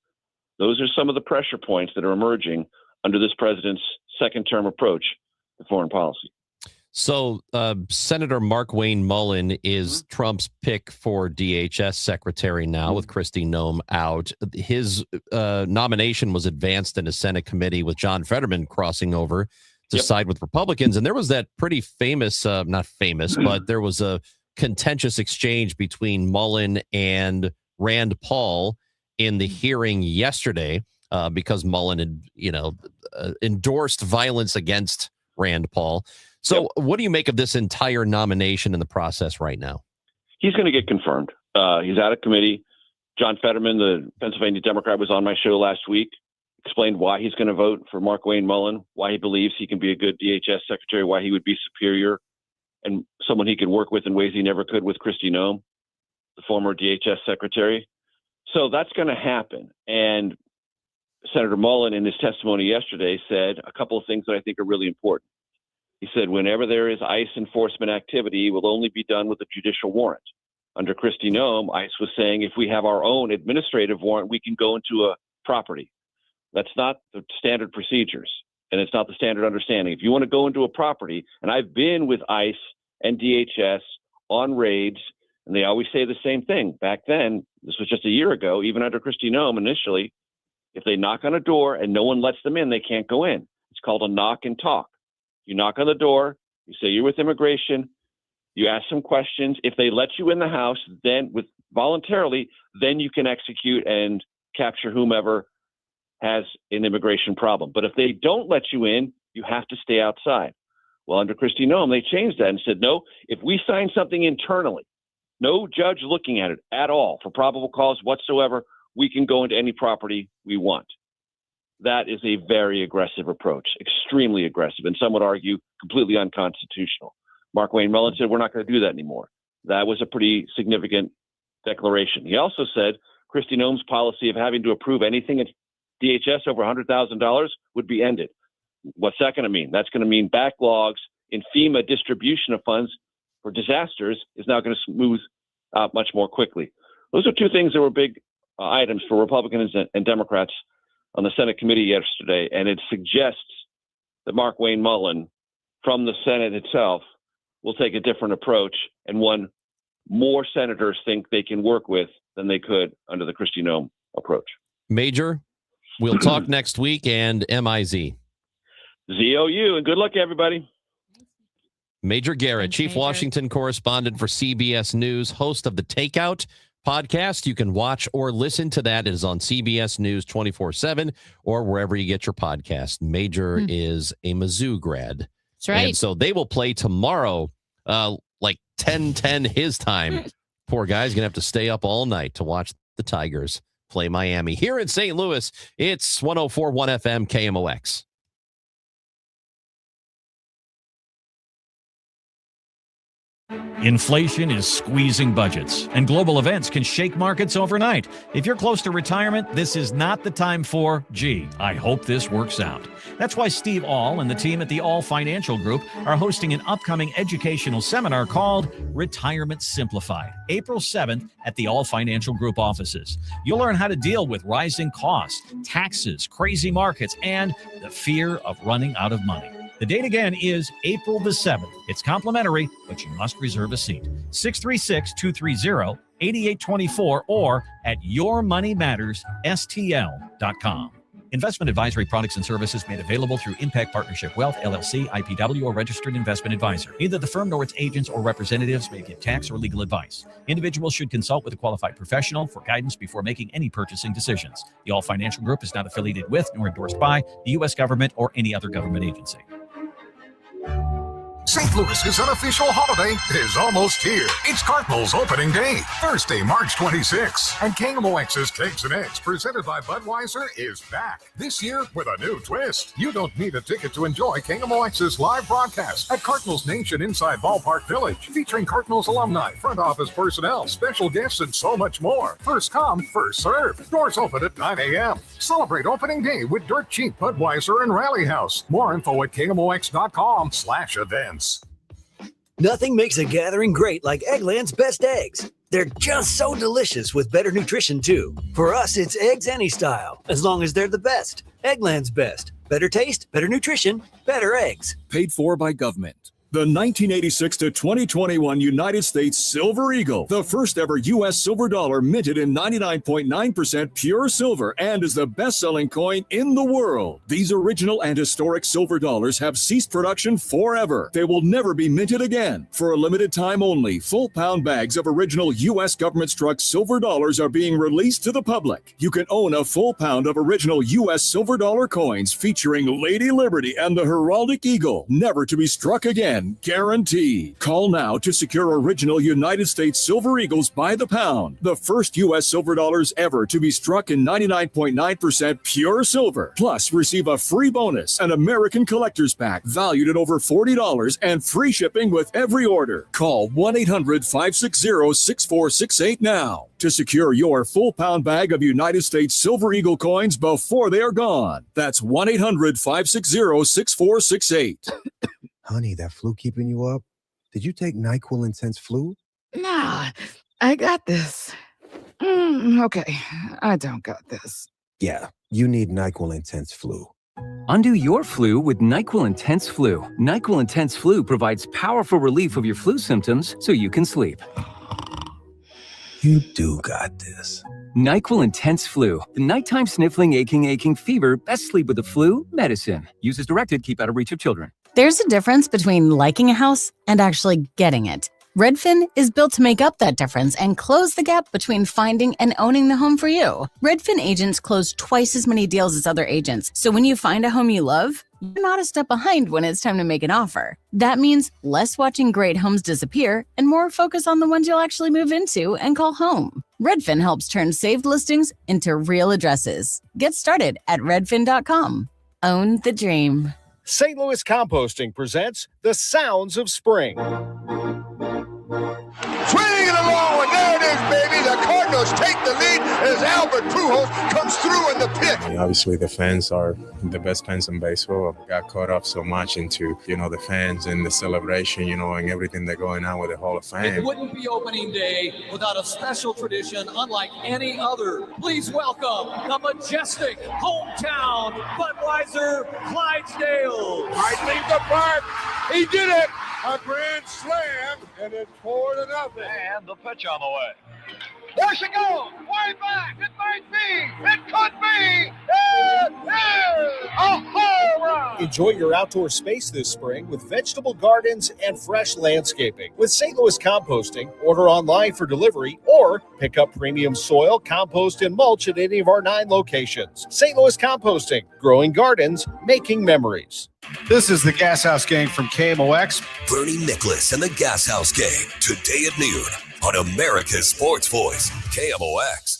Those are some of the pressure points that are emerging under this president's second-term approach to foreign policy. So Senator Mark Wayne Mullen is Trump's pick for DHS secretary now with Kristi Noem out. His nomination was advanced in a Senate committee with John Fetterman crossing over to side with Republicans. And there was that pretty famous, not famous, but there was a contentious exchange between Mullen and Rand Paul in the hearing yesterday because Mullen had, endorsed violence against Rand Paul. So what do you make of this entire nomination and the process right now? He's going to get confirmed. He's out of committee. John Fetterman, the Pennsylvania Democrat, was on my show last week, explained why he's going to vote for Mark Wayne Mullen, why he believes he can be a good DHS secretary, why he would be superior and someone he could work with in ways he never could with Kristi Noem, the former DHS secretary. So that's going to happen. And Senator Mullen, in his testimony yesterday, said a couple of things that I think are really important. He said, whenever there is ICE enforcement activity, it will only be done with a judicial warrant. Under Kristi Noem, ICE was saying if we have our own administrative warrant, we can go into a property. That's not the standard procedures, and it's not the standard understanding. If you want to go into a property, and I've been with ICE and DHS on raids, And they always say the same thing. Back then, this was just a year ago, even under Kristi Noem initially, if they knock on a door and no one lets them in, they can't go in. It's called a knock and talk. You knock on the door, you say you're with immigration, you ask some questions. If they let you in the house, then voluntarily, then you can execute and capture whomever has an immigration problem. But if they don't let you in, you have to stay outside. Well, under Kristi Noem, they changed that and said, no, if we sign something internally, no judge looking at it at all for probable cause whatsoever, we can go into any property we want. That is a very aggressive approach, extremely aggressive, and some would argue completely unconstitutional. Markwayne Mullin said, we're not going to do that anymore. That was a pretty significant declaration. He also said Kristi Noem's policy of having to approve anything at DHS over $100,000 would be ended. What's that going to mean? That's going to mean backlogs in FEMA distribution of funds for disasters is now going to smooth out much more quickly. Those are two things that were big items for Republicans and Democrats on the Senate committee yesterday, and it suggests that Markwayne Mullin from the Senate itself will take a different approach, and one more senators think they can work with than they could under the Kristi Noem approach. Major, we'll talk next week, and MIZ. ZOU, and good luck, everybody. Major Garrett, Chief Washington correspondent for CBS News, host of the Takeout podcast. You can watch or listen to that. It is on CBS News 24/7 or wherever you get your podcast. Major is a Mizzou grad. That's right. And so they will play tomorrow, like 10:10 his time. Poor guy's going to have to stay up all night to watch the Tigers play Miami. Here in St. Louis, it's 104.1 FM KMOX. Inflation is squeezing budgets, and global events can shake markets overnight. If you're close to retirement, this is not the time for, gee, I hope this works out. That's why Steve All and the team at the All Financial Group are hosting an upcoming educational seminar called Retirement Simplified, April 7th at the All Financial Group offices. You'll learn how to deal with rising costs, taxes, crazy markets, and the fear of running out of money. The date again is April the 7th. It's complimentary, but you must reserve a seat. 636-230-8824 or at yourmoneymattersstl.com. Investment advisory products and services made available through Impact Partnership Wealth, LLC, IPW, or registered investment advisor. Neither the firm nor its agents or representatives may give tax or legal advice. Individuals should consult with a qualified professional for guidance before making any purchasing decisions. The All Financial Group is not affiliated with nor endorsed by the U.S. government or any other government agency. St. Louis's unofficial holiday is almost here. It's Cardinals opening day, Thursday, March 26th. And KMOX's Kegs and Eggs, presented by Budweiser, is back. This year with a new twist. You don't need a ticket to enjoy KMOX's live broadcast at Cardinals Nation inside Ballpark Village, featuring Cardinals alumni, front office personnel, special guests, and so much more. First come, first serve. Doors open at 9 a.m. Celebrate opening day with Dirt Cheap Budweiser and Rally House. More info at KMOX.com/events. Nothing makes a gathering great like Eggland's Best Eggs. They're just so delicious with better nutrition, too. For us, it's eggs any style, as long as they're the best. Eggland's Best. Better taste, better nutrition, better eggs. Paid for by government. The 1986 to 2021 United States Silver Eagle, the first ever U.S. silver dollar minted in 99.9% pure silver and is the best-selling coin in the world. These original and historic silver dollars have ceased production forever. They will never be minted again. For a limited time only, full-pound bags of original U.S. government-struck silver dollars are being released to the public. You can own a full pound of original U.S. silver dollar coins featuring Lady Liberty and the heraldic eagle, never to be struck again. Guaranteed. Call now to secure original United States Silver Eagles by the pound. The first U.S. silver dollars ever to be struck in 99.9% pure silver. Plus, receive a free bonus, an American Collector's Pack valued at over $40 and free shipping with every order. Call 1-800-560-6468 now to secure your full pound bag of United States Silver Eagle coins before they are gone. That's 1-800-560-6468. Honey, that flu keeping you up? Did you take NyQuil Intense Flu? Nah, I got this. Okay, I don't got this. Yeah, you need NyQuil Intense Flu. Undo your flu with NyQuil Intense Flu. NyQuil Intense Flu provides powerful relief of your flu symptoms so you can sleep. You do got this. NyQuil Intense Flu. The nighttime sniffling, aching fever. Best sleep with the flu medicine. Use as directed. Keep out of reach of children. There's a difference between liking a house and actually getting it. Redfin is built to make up that difference and close the gap between finding and owning the home for you. Redfin agents close twice as many deals as other agents. So when you find a home you love, you're not a step behind when it's time to make an offer. That means less watching great homes disappear and more focus on the ones you'll actually move into and call home. Redfin helps turn saved listings into real addresses. Get started at redfin.com. Own the dream. St. Louis Composting presents The Sounds of Spring. Swinging it along, and there it is, baby. The Cardinals take the lead as Albert Pujols comes through in the pit. Obviously, the fans are the best fans in baseball. I got caught up so much into, the fans and the celebration, and everything that's going on with the Hall of Fame. It wouldn't be opening day without a special tradition unlike any other. Please welcome the majestic hometown Budweiser Clydesdale. I think the park. He did it. A grand slam, and it's 4-0. And the pitch on the way. There she goes, way back. It might be. It could be. It is a home run. Enjoy your outdoor space this spring with vegetable gardens and fresh landscaping. With St. Louis Composting, order online for delivery or pick up premium soil, compost, and mulch at any of our 9 locations. St. Louis Composting, growing gardens, making memories. This is the Gas House Gang from KMOX. Bernie Nicholas and the Gas House Gang, today at noon on America's Sports Voice, KMOX.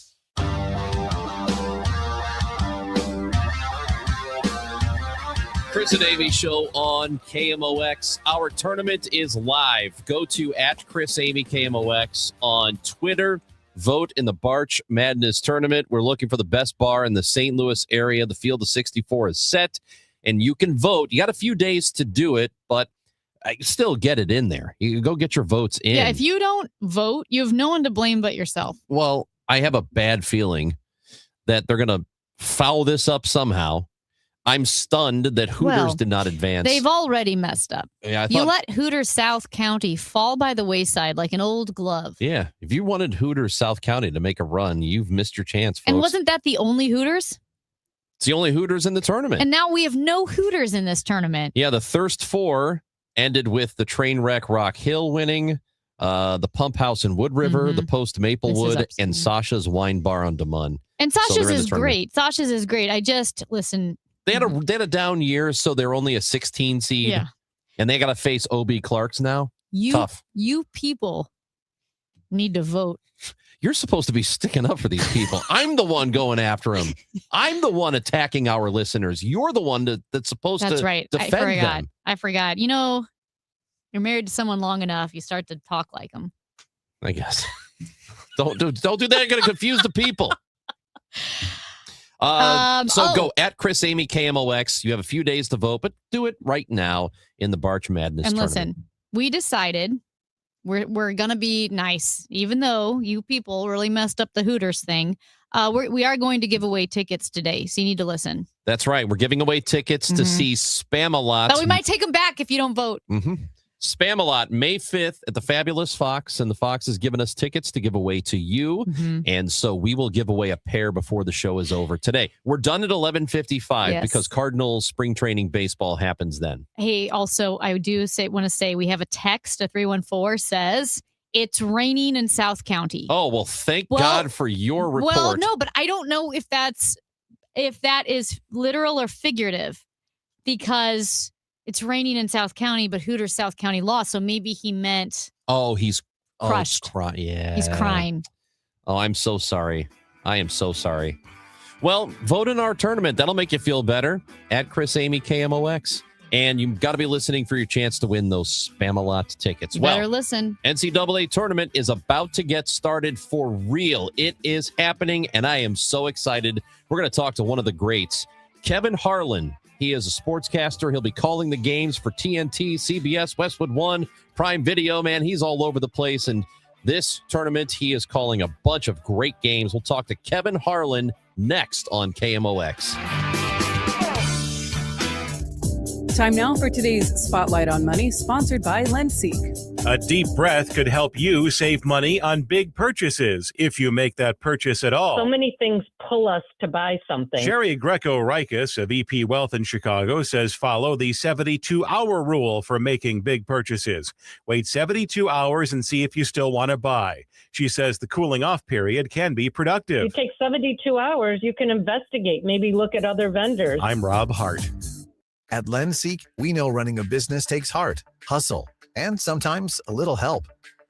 Chris and Amy show on KMOX. Our tournament is live. Go to @ChrisAmyKMOX on Twitter. Vote in the Barch Madness tournament. We're looking for the best bar in the St. Louis area. The field of 64 is set, and you can vote. You got a few days to do it, but I still get it in there. You can go get your votes in. Yeah, if you don't vote, you have no one to blame but yourself. Well, I have a bad feeling that they're going to foul this up somehow. I'm stunned that Hooters did not advance. They've already messed up. Yeah, you let Hooters South County fall by the wayside like an old glove. Yeah, if you wanted Hooters South County to make a run, you've missed your chance, folks. And wasn't that the only Hooters? It's the only Hooters in the tournament. And now we have no Hooters in this tournament. Yeah, the Thirst 4 ended with the Trainwreck Rock Hill winning, the Pump House in Wood River, the Post Maplewood, and Sasha's Wine Bar on DeMun. And Sasha's is great. Sasha's is great. I just, listen. They had a down year, so they're only a 16 seed. Yeah. And they got to face OB Clarks now. Tough. You people need to vote. You're supposed to be sticking up for these people. I'm the one going after them. I'm the one attacking our listeners. You're the one that's supposed to defend them. I forgot. You're married to someone long enough, you start to talk like them. I guess. Don't do that. You're going to confuse the people. Go @ChrisAmyKMOX. You have a few days to vote, but do it right now in the Barch Madness tournament. Listen, we decided we're going to be nice, even though you people really messed up the Hooters thing. We are going to give away tickets today, so you need to listen. That's right. We're giving away tickets to see Spamalot. But we might take them back if you don't vote. Spamalot, May 5th at the Fabulous Fox, and the Fox has given us tickets to give away to you, and so we will give away a pair before the show is over today. We're done at 11:55 because Cardinals spring training baseball happens then. Hey, also, I want to say we have a text, a 314 says, it's raining in South County. Oh, well, thank God for your report. Well, no, but I don't know if that is literal or figurative, because it's raining in South County, but Hooters South County lost. So maybe he meant he's crushed. Yeah. He's crying. Oh, I'm so sorry. I am so sorry. Well, vote in our tournament. That'll make you feel better @ChrisAmyKMOX. And you've got to be listening for your chance to win those Spamalot tickets. You better listen. NCAA tournament is about to get started for real. It is happening, and I am so excited. We're going to talk to one of the greats, Kevin Harlan. He is a sportscaster. He'll be calling the games for TNT, CBS, Westwood One, Prime Video. Man, he's all over the place. And this tournament, he is calling a bunch of great games. We'll talk to Kevin Harlan next on KMOX. Time now for today's Spotlight on Money, sponsored by LendSeek. A deep breath could help you save money on big purchases if you make that purchase at all. So many things pull us to buy something. Sherry Greco-Rikis of EP Wealth in Chicago says follow the 72-hour rule for making big purchases. Wait 72 hours and see if you still want to buy. She says the cooling off period can be productive. You take 72 hours, you can investigate, maybe look at other vendors. I'm Rob Hart. At LendSeek, we know running a business takes heart, hustle, and sometimes a little help.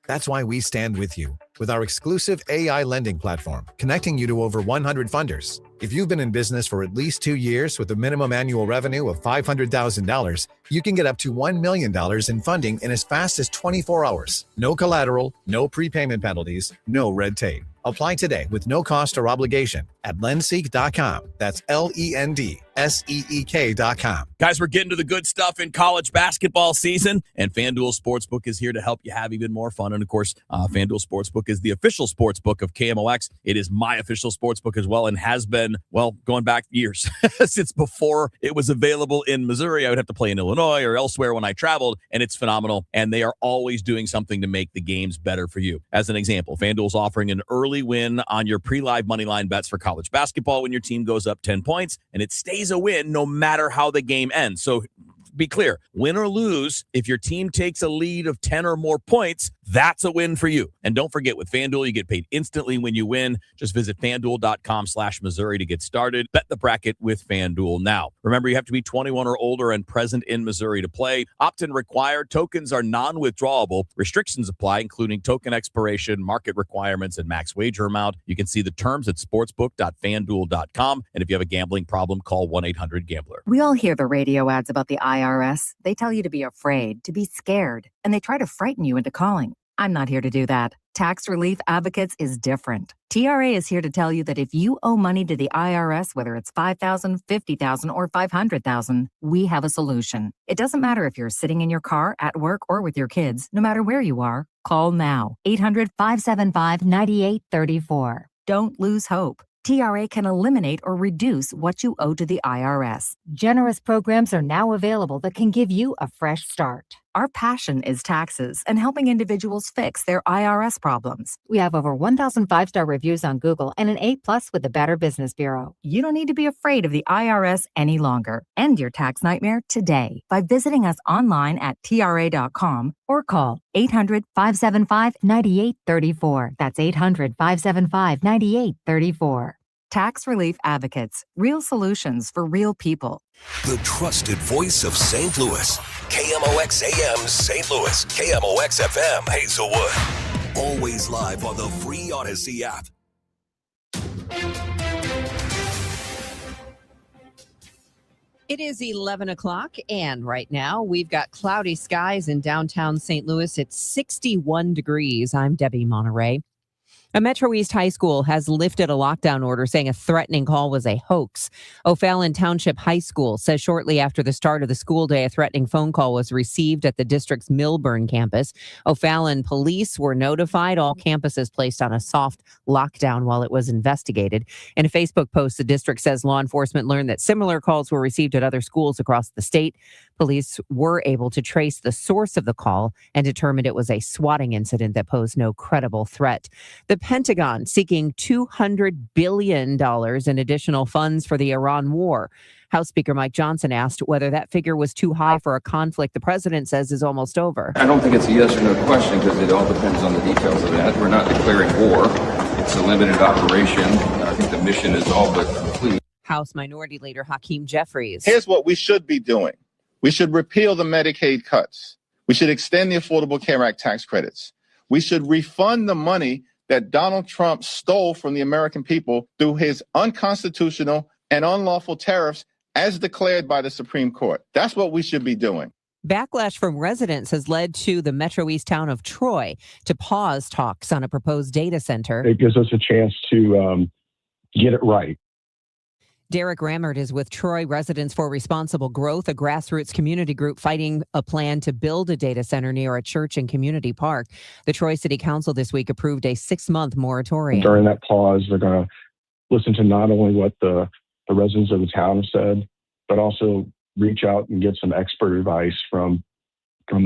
That's why we stand with you with our exclusive AI lending platform, connecting you to over 100 funders. If you've been in business for at least 2 years with a minimum annual revenue of $500,000, you can get up to $1 million in funding in as fast as 24 hours. No collateral, no prepayment penalties, no red tape. Apply today with no cost or obligation at lendseek.com. That's LENDSEEK.com. Guys, we're getting to the good stuff in college basketball season, and FanDuel Sportsbook is here to help you have even more fun. And, of course, FanDuel Sportsbook is the official sportsbook of KMOX. It is my official sportsbook as well and has been, well, going back years. Since before it was available in Missouri, I would have to play in Illinois or elsewhere when I traveled, and it's phenomenal. And they are always doing something to make the games better for you. As an example, FanDuel's offering an early win on your pre-live moneyline bets for college basketball when your team goes up 10 points, and it stays a win no matter how the game ends. So be clear, win or lose, if your team takes a lead of 10 or more points, that's a win for you. And don't forget, with FanDuel, you get paid instantly when you win. Just visit FanDuel.com/Missouri to get started. Bet the bracket with FanDuel now. Remember, you have to be 21 or older and present in Missouri to play. Opt-in required. Tokens are non-withdrawable. Restrictions apply, including token expiration, market requirements, and max wager amount. You can see the terms at sportsbook.fanduel.com. And if you have a gambling problem, call 1-800-GAMBLER. We all hear the radio ads about the IRS. They tell you to be afraid, to be scared, and they try to frighten you into calling. I'm not here to do that. Tax Relief Advocates is different. TRA is here to tell you that if you owe money to the IRS, whether it's $5,000, $50,000, or $500,000, we have a solution. It doesn't matter if you're sitting in your car, at work, or with your kids. No matter where you are, call now. 800-575-9834. Don't lose hope. TRA can eliminate or reduce what you owe to the IRS. Generous programs are now available that can give you a fresh start. Our passion is taxes and helping individuals fix their IRS problems. We have over 1,000 5-star reviews on Google and an A+ with the Better Business Bureau. You don't need to be afraid of the IRS any longer. End your tax nightmare today by visiting us online at TRA.com or call 800-575-9834. That's 800-575-9834. Tax Relief Advocates. Real solutions for real people. The trusted voice of St. Louis. KMOX AM St. Louis. KMOX FM Hazelwood. Always live on the free Odyssey app. It is 11 o'clock, and right now we've got cloudy skies in downtown St. Louis. It's 61 degrees. I'm Debbie Monterey. A Metro East high school has lifted a lockdown order saying a threatening call was a hoax. O'Fallon Township High School says shortly after the start of the school day, a threatening phone call was received at the district's Millburn campus. O'Fallon police were notified. All campuses placed on a soft lockdown while it was investigated. In a Facebook post, the district says law enforcement learned that similar calls were received at other schools across the state. Police were able to trace the source of the call and determined it was a swatting incident that posed no credible threat. The Pentagon seeking $200 billion in additional funds for the Iran war. House Speaker Mike Johnson asked whether that figure was too high for a conflict the president says is almost over. I don't think it's a yes or no question because it all depends on the details of that. We're not declaring war. It's a limited operation. I think the mission is all but complete. House Minority Leader Hakeem Jeffries. Here's what we should be doing. We should repeal the Medicaid cuts. We should extend the Affordable Care Act tax credits. We should refund the money that Donald Trump stole from the American people through his unconstitutional and unlawful tariffs as declared by the Supreme Court. That's what we should be doing. Backlash from residents has led to the Metro East town of Troy to pause talks on a proposed data center. It gives us a chance to get it right. Derek Rammert is with Troy Residents for Responsible Growth, a grassroots community group fighting a plan to build a data center near a church and community park. The Troy City Council this week approved a 6-month moratorium. During that pause, they're going to listen to not only what the residents of the town have said, but also reach out and get some expert advice from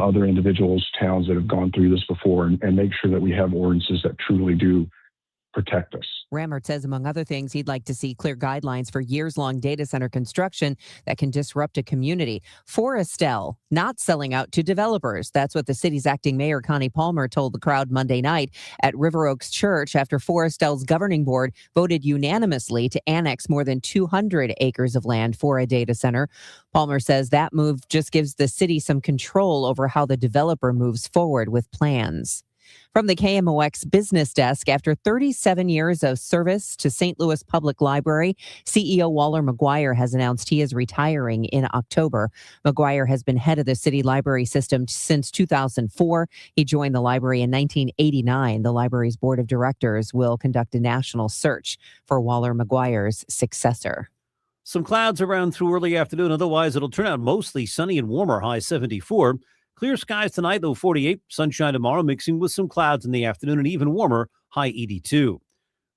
other individuals, towns that have gone through this before, and make sure that we have ordinances that truly do protect us. Rammert says, among other things, he'd like to see clear guidelines for years-long data center construction that can disrupt a community. Forestel not selling out to developers. That's what the city's acting mayor, Connie Palmer, told the crowd Monday night at River Oaks Church after Forestel's governing board voted unanimously to annex more than 200 acres of land for a data center. Palmer says that move just gives the city some control over how the developer moves forward with plans. From the KMOX business desk, after 37 years of service to St. Louis Public Library, CEO Waller McGuire has announced he is retiring in October. McGuire has been head of the city library system since 2004. He joined the library in 1989. The library's board of directors will conduct a national search for Waller McGuire's successor. Some clouds around through early afternoon. Otherwise, it'll turn out mostly sunny and warmer, high 74. Clear skies tonight, though 48. Sunshine tomorrow, mixing with some clouds in the afternoon and even warmer, high 82.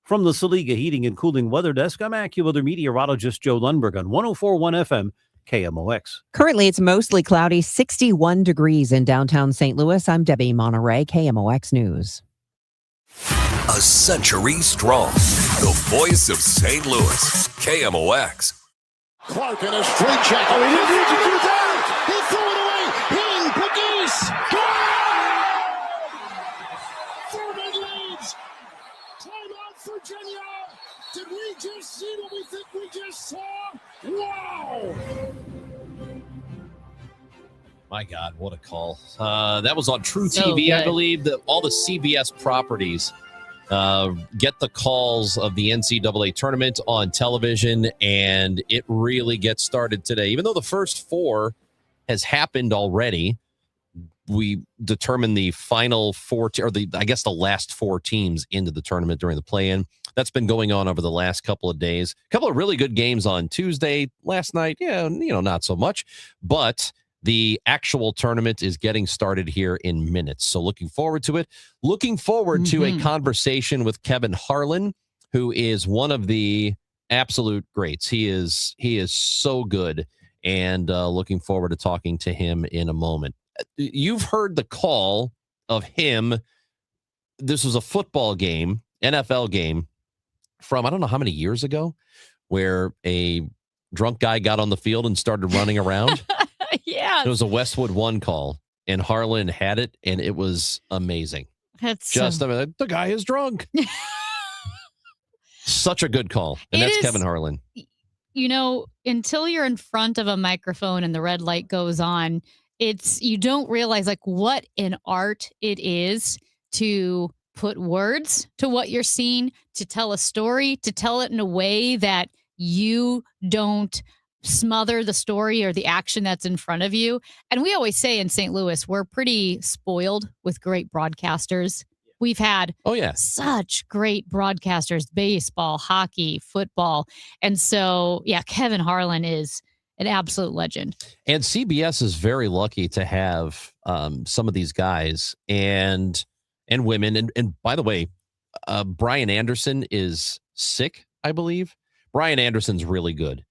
From the Saliga Heating and Cooling Weather Desk, I'm AccuWeather meteorologist Joe Lundberg on 104.1 FM KMOX. Currently, it's mostly cloudy, 61 degrees in downtown St. Louis. I'm Debbie Monterey, KMOX News. A century strong. The voice of St. Louis. KMOX. Clark in a straight check. Oh, he didn't need to do that. He threw it away. He, Pegues. Thurman leads. Timeout, Virginia. Did we just see what we think we just saw? Wow. My God, what a call. That was on True So TV, good. I believe. That all the CBS properties get the calls of the NCAA tournament on television, and it really gets started today. Even though the first four has happened already, we determined the final four, the last four teams into the tournament during the play-in. That's been going on over the last couple of days. A couple of really good games on Tuesday. Last night, not so much. But the actual tournament is getting started here in minutes. So looking forward to it. Looking forward to a conversation with Kevin Harlan, who is one of the absolute greats. He is so good, and looking forward to talking to him in a moment. You've heard the call of him. This was a football game, NFL game, from I don't know how many years ago, where a drunk guy got on the field and started running around. Yeah. It was a Westwood One call, and Harlan had it, and it was amazing. That's the guy is drunk. Such a good call. And that's Kevin Harlan. Until you're in front of a microphone and the red light goes on, you don't realize what an art it is to put words to what you're seeing, to tell a story, to tell it in a way that you don't smother the story or the action that's in front of you. And we always say in St. Louis, we're pretty spoiled with great broadcasters. We've had such great broadcasters, baseball, hockey, football. And so, Kevin Harlan is an absolute legend. And CBS is very lucky to have some of these guys and women. And by the way, Brian Anderson is sick, I believe. Brian Anderson's really good.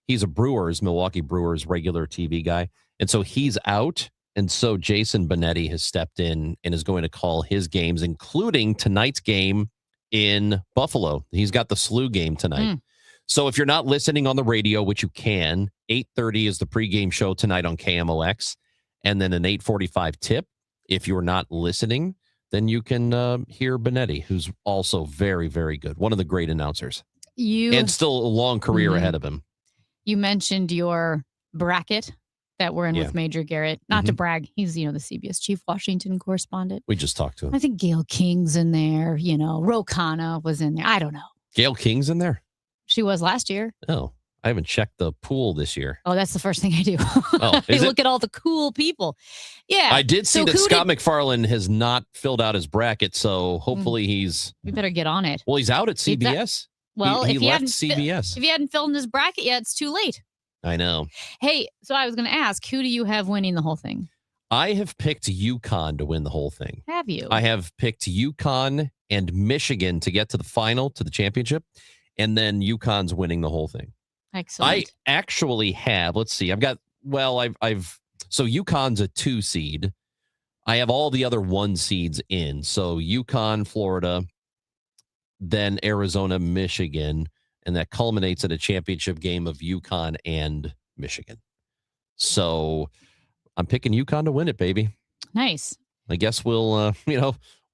He's a Milwaukee Brewers regular TV guy. And so he's out. And so Jason Benetti has stepped in and is going to call his games, including tonight's game in Buffalo. He's got the SLU game tonight. So if you're not listening on the radio, which you can, 8:30 is the pregame show tonight on KMOX. And then an 8:45 tip. If you're not listening, then you can hear Benetti, who's also very, very good. One of the great announcers. And still a long career ahead of him. You mentioned your bracket that we're in with Major Garrett. Not to brag. He's, the CBS Chief Washington correspondent. We just talked to him. I think Gail King's in there. Rokana was in there. I don't know. Gail King's in there? She was last year. Oh, I haven't checked the pool this year. Oh, that's the first thing I do. Oh, I look at all the cool people. Yeah. I did see that Scott McFarland has not filled out his bracket, so hopefully we better get on it. Well, he's out at CBS. Well, he left hadn't CBS. If he hadn't filled in his bracket yet, it's too late. I know. Hey, so I was going to ask, who do you have winning the whole thing? I have picked UConn to win the whole thing. Have you? I have picked UConn and Michigan to get to the final, to the championship, and then UConn's winning the whole thing. Excellent. I actually have, let's see, I've got Well, so UConn's a 2 seed. I have all the other 1 seeds in. So UConn, Florida, then Arizona, Michigan, and that culminates in a championship game of UConn and Michigan. So I'm picking UConn to win it, baby. Nice. I guess we'll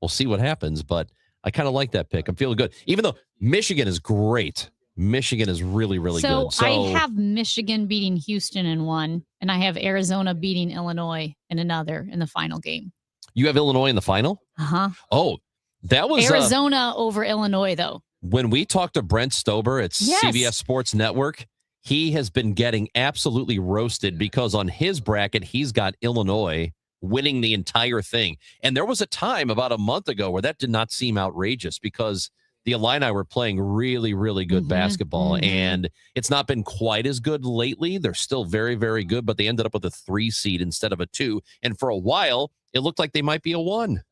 see what happens, but I kind of like that pick. I'm feeling good. Even though Michigan is great. Michigan is really, really good. So I have Michigan beating Houston in one, and I have Arizona beating Illinois in another in the final game. You have Illinois in the final? Uh-huh. Oh, that was Arizona over Illinois, though. When we talked to Brent Stober at CBS Sports Network, he has been getting absolutely roasted because on his bracket, he's got Illinois winning the entire thing. And there was a time about a month ago where that did not seem outrageous because the Illini were playing really, really good basketball, and it's not been quite as good lately. They're still very, very good, but they ended up with a 3 seed instead of a 2. And for a while, it looked like they might be a 1.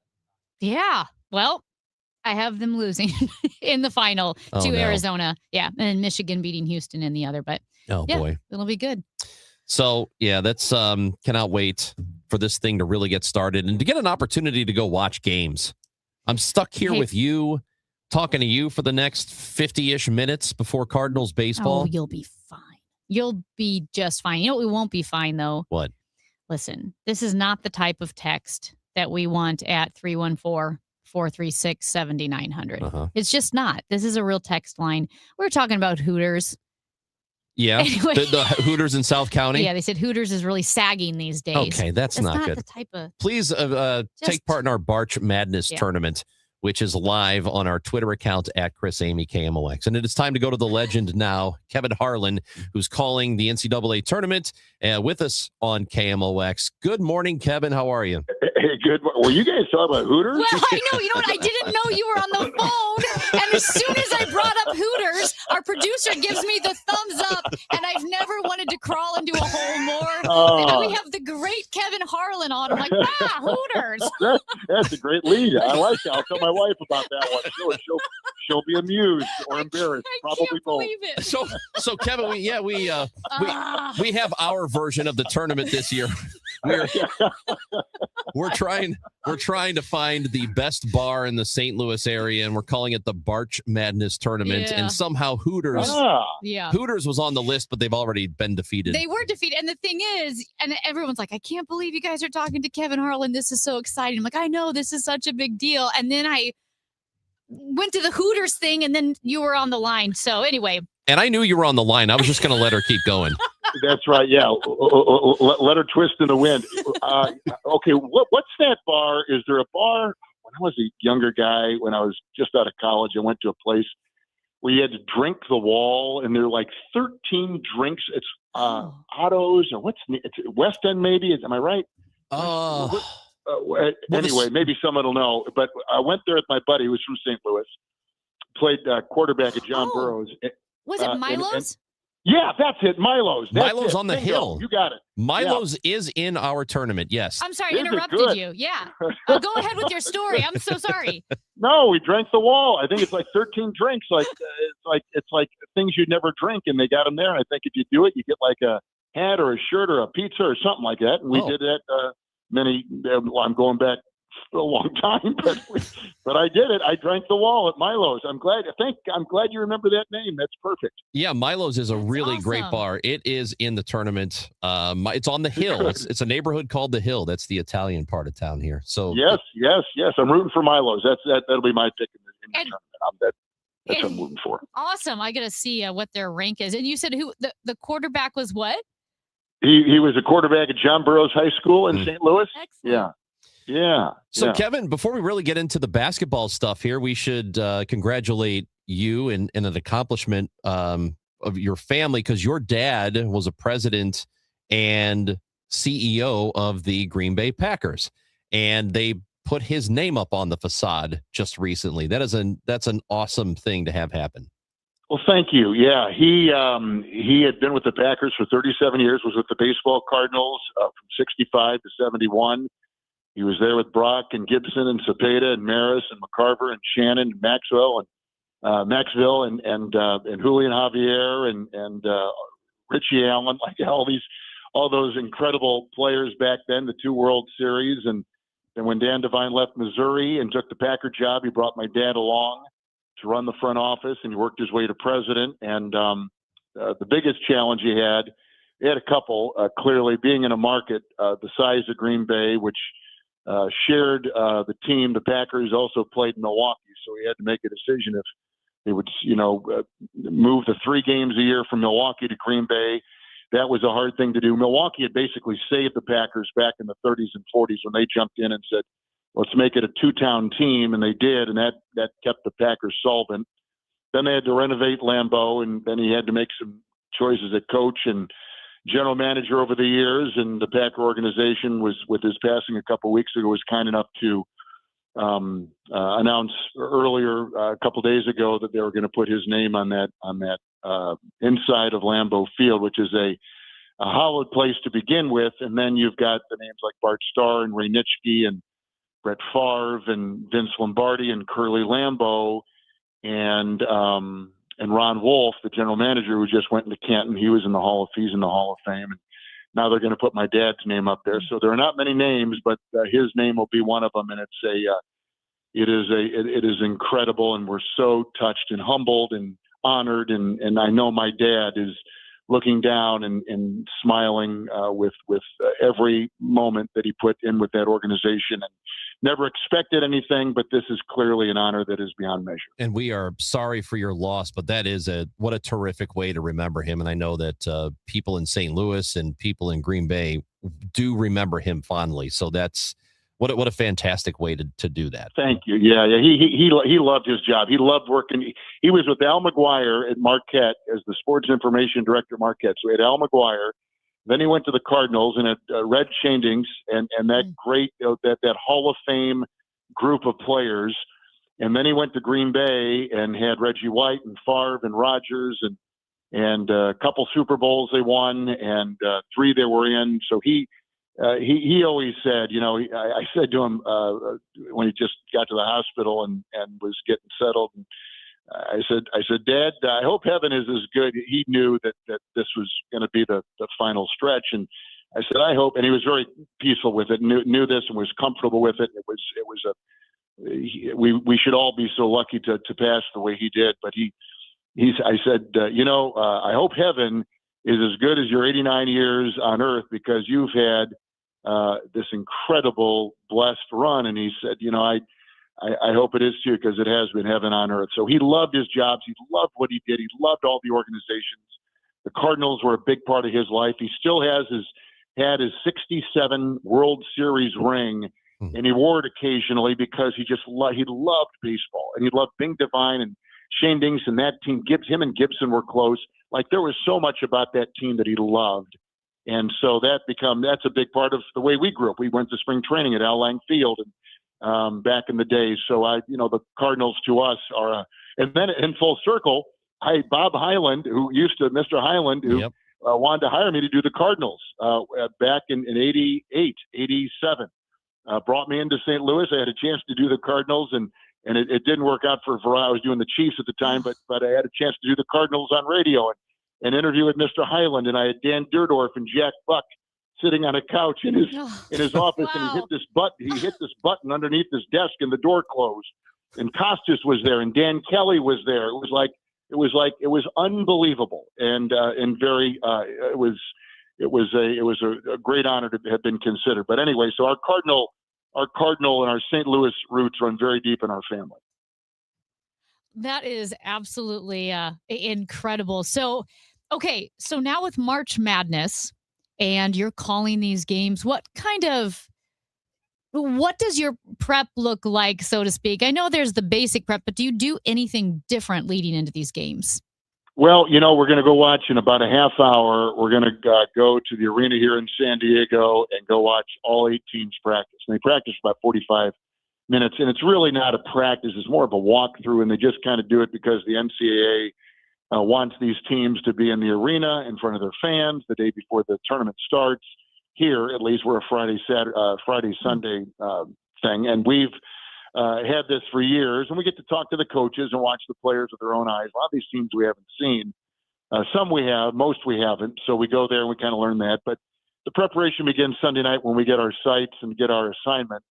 Yeah. Well, I have them losing in the final to Arizona. Yeah. And Michigan beating Houston in the other. But boy, it'll be good. So, yeah, that's cannot wait for this thing to really get started and to get an opportunity to go watch games. I'm stuck here with you, talking to you for the next 50-ish minutes before Cardinals baseball. Oh, you'll be fine. You'll be just fine. You know what we won't be fine, though? What? Listen, this is not the type of text that we want at 314-436-7900. It's just not. This is a real text line. We're talking about Hooters. Yeah, anyway. the Hooters in South County. Yeah, they said Hooters is really sagging these days. Okay, that's not good. The type of Please take part in our Barch Madness tournament, which is live on our Twitter account at Chris Amy KMOX. And it is time to go to the legend now, Kevin Harlan, who's calling the NCAA tournament with us on KMOX. Good morning, Kevin. How are you? Hey, good. Were you guys talking about Hooters? Well, I know. You know what? I didn't know you were on the phone. And as soon as I brought up Hooters, our producer gives me the thumbs up. And I've never wanted to crawl into a hole more. And we have the great Kevin Harlan on. I'm like, Hooters. That's a great lead. I like that. I'll tell my wife about that one. She'll be amused or embarrassed. Probably both. So Kevin, we have our version of the tournament this year. We're trying to find the best bar in the St. Louis area, and we're calling it the Barch Madness Tournament. And somehow Hooters was on the list, but they've already been defeated. They were defeated. And the thing is, and everyone's like, I can't believe you guys are talking to Kevin Harlan. This is so exciting. I'm like, I know, this is such a big deal. And then I went to the Hooters thing, and then you were on the line. So anyway. And I knew you were on the line. I was just going to let her keep going. That's right. Yeah. Let her twist in the wind. Okay. What's that bar? Is there a bar? When I was a younger guy, when I was just out of college, I went to a place where you had to drink the wall, and there are like 13 drinks. It's Otto's or it's West End maybe. Am I right? Anyway, maybe someone will know. But I went there with my buddy who was from St. Louis, played quarterback at John Burroughs. Was it Milo's? Yeah, that's it. Milo's. Milo's on the hill. You got it. Milo's is in our tournament. Yes. I'm sorry, I interrupted you. Yeah. Go ahead with your story. I'm so sorry. No, we drank the wall. I think it's like 13 drinks. It's like things you'd never drink, and they got them there. And I think if you do it, you get like a hat or a shirt or a pizza or something like that. And we did that I'm going back a long time, but I did it. I drank the wall at Milo's. I'm glad you remember that name. That's perfect. Yeah, Milo's is a really great bar. It is in the tournament. It's on the Hill. It's a neighborhood called the Hill. That's the Italian part of town here. So yes. I'm rooting for Milo's. That'll be my pick in the tournament. That's what I'm rooting for. Awesome. I got to see what their rank is. And you said who the quarterback was? What? He was a quarterback at John Burroughs High School in St. Louis. Excellent. Yeah. So, Kevin, before we really get into the basketball stuff here, we should congratulate you and an accomplishment of your family, because your dad was a president and CEO of the Green Bay Packers, and they put his name up on the facade just recently. That's an awesome thing to have happen. Well, thank you. Yeah, he had been with the Packers for 37 years, was with the baseball Cardinals from 65 to 71. He was there with Brock and Gibson and Cepeda and Maris and McCarver and Shannon and Maxwell and Julian Javier and Richie Allen, like all all those incredible players back then, the 2 World Series. And then when Dan Devine left Missouri and took the Packer job, he brought my dad along to run the front office, and he worked his way to president. And the biggest challenge he had a couple, clearly being in a market the size of Green Bay, which shared the team. The Packers also played in Milwaukee, so he had to make a decision if they would, move the 3 games a year from Milwaukee to Green Bay. That was a hard thing to do. Milwaukee had basically saved the Packers back in the 30s and 40s when they jumped in and said, let's make it a 2-town team, and they did, and that kept the Packers solvent. Then they had to renovate Lambeau, and then he had to make some choices at coach and general manager over the years. And the Packer organization was, with his passing a couple of weeks ago, was kind enough to announce earlier a couple of days ago that they were going to put his name on that inside of Lambeau Field, which is a hallowed place to begin with. And then you've got the names like Bart Starr and Ray Nitschke and Brett Favre and Vince Lombardi and Curly Lambeau and Ron Wolf, the general manager who just went into Canton. He's in the Hall of Fame. And now they're going to put my dad's name up there. So there are not many names, but his name will be one of them. And it is incredible. And we're so touched and humbled and honored. And I know my dad is looking down and smiling with every moment that he put in with that organization, and never expected anything, but this is clearly an honor that is beyond measure. And we are sorry for your loss, but that is what a terrific way to remember him. And I know that people in St. Louis and people in Green Bay do remember him fondly. So that's what a fantastic way to do that. Thank you. Yeah. He loved his job. He loved working. He was with Al McGuire at Marquette as the sports information director at Marquette. So he had Al McGuire. Then he went to the Cardinals and at Red Shandings and that great that Hall of Fame group of players. And then he went to Green Bay and had Reggie White and Favre and Rodgers and a couple Super Bowls they won and 3 they were in. So he always said, I said to him when he just got to the hospital and was getting settled. And I said, Dad, I hope heaven is as good. He knew that this was going to be the final stretch. And I said, I hope. And he was very peaceful with it, knew this and was comfortable with it. We should all be so lucky to pass the way he did. But I said, I hope heaven is as good as your 89 years on earth, because you've had this incredible blessed run. And he said, I hope it is too, because it has been heaven on earth. So he loved his jobs. He loved what he did. He loved all the organizations. The Cardinals were a big part of his life. He still had his 67 World Series ring, and he wore it occasionally because he loved baseball, and he loved Bing Devine and Shane Dings and that team. Him and Gibson were close. Like, there was so much about that team that he loved. And so that's a big part of the way we grew up. We went to spring training at Al Lang Field and back in the day. So the Cardinals to us are, and then in full circle, Bob Hyland, Mr. Hyland, who wanted to hire me to do the Cardinals back in 88, 87, brought me into St. Louis. I had a chance to do the Cardinals, and it didn't work out for I was doing the Chiefs at the time, but I had a chance to do the Cardinals on radio and interview with Mr. Hyland, and I had Dan Dierdorf and Jack Buck sitting on a couch in his office, and he hit this button underneath his desk, and the door closed. And Costas was there, and Dan Kelly was there. It was unbelievable, and very it was a great honor to have been considered. But anyway, so our Cardinal and our St. Louis roots run very deep in our family. That is absolutely incredible. So now with March Madness, and you're calling these games, what does your prep look like, so to speak? I know there's the basic prep, but do you do anything different leading into these games? Well, we're going to go watch in about a half hour. We're going to go to the arena here in San Diego and go watch all 8 teams practice. And they practice about 45 minutes, and it's really not a practice. It's more of a walkthrough, and they just kind of do it because the NCAA wants these teams to be in the arena in front of their fans the day before the tournament starts. Here, at least, we're a Friday, Sunday thing, and we've had this for years. And we get to talk to the coaches and watch the players with their own eyes. A lot of these teams we haven't seen. Some we have, most we haven't. So we go there and we kind of learn that. But the preparation begins Sunday night when we get our sites and get our assignment,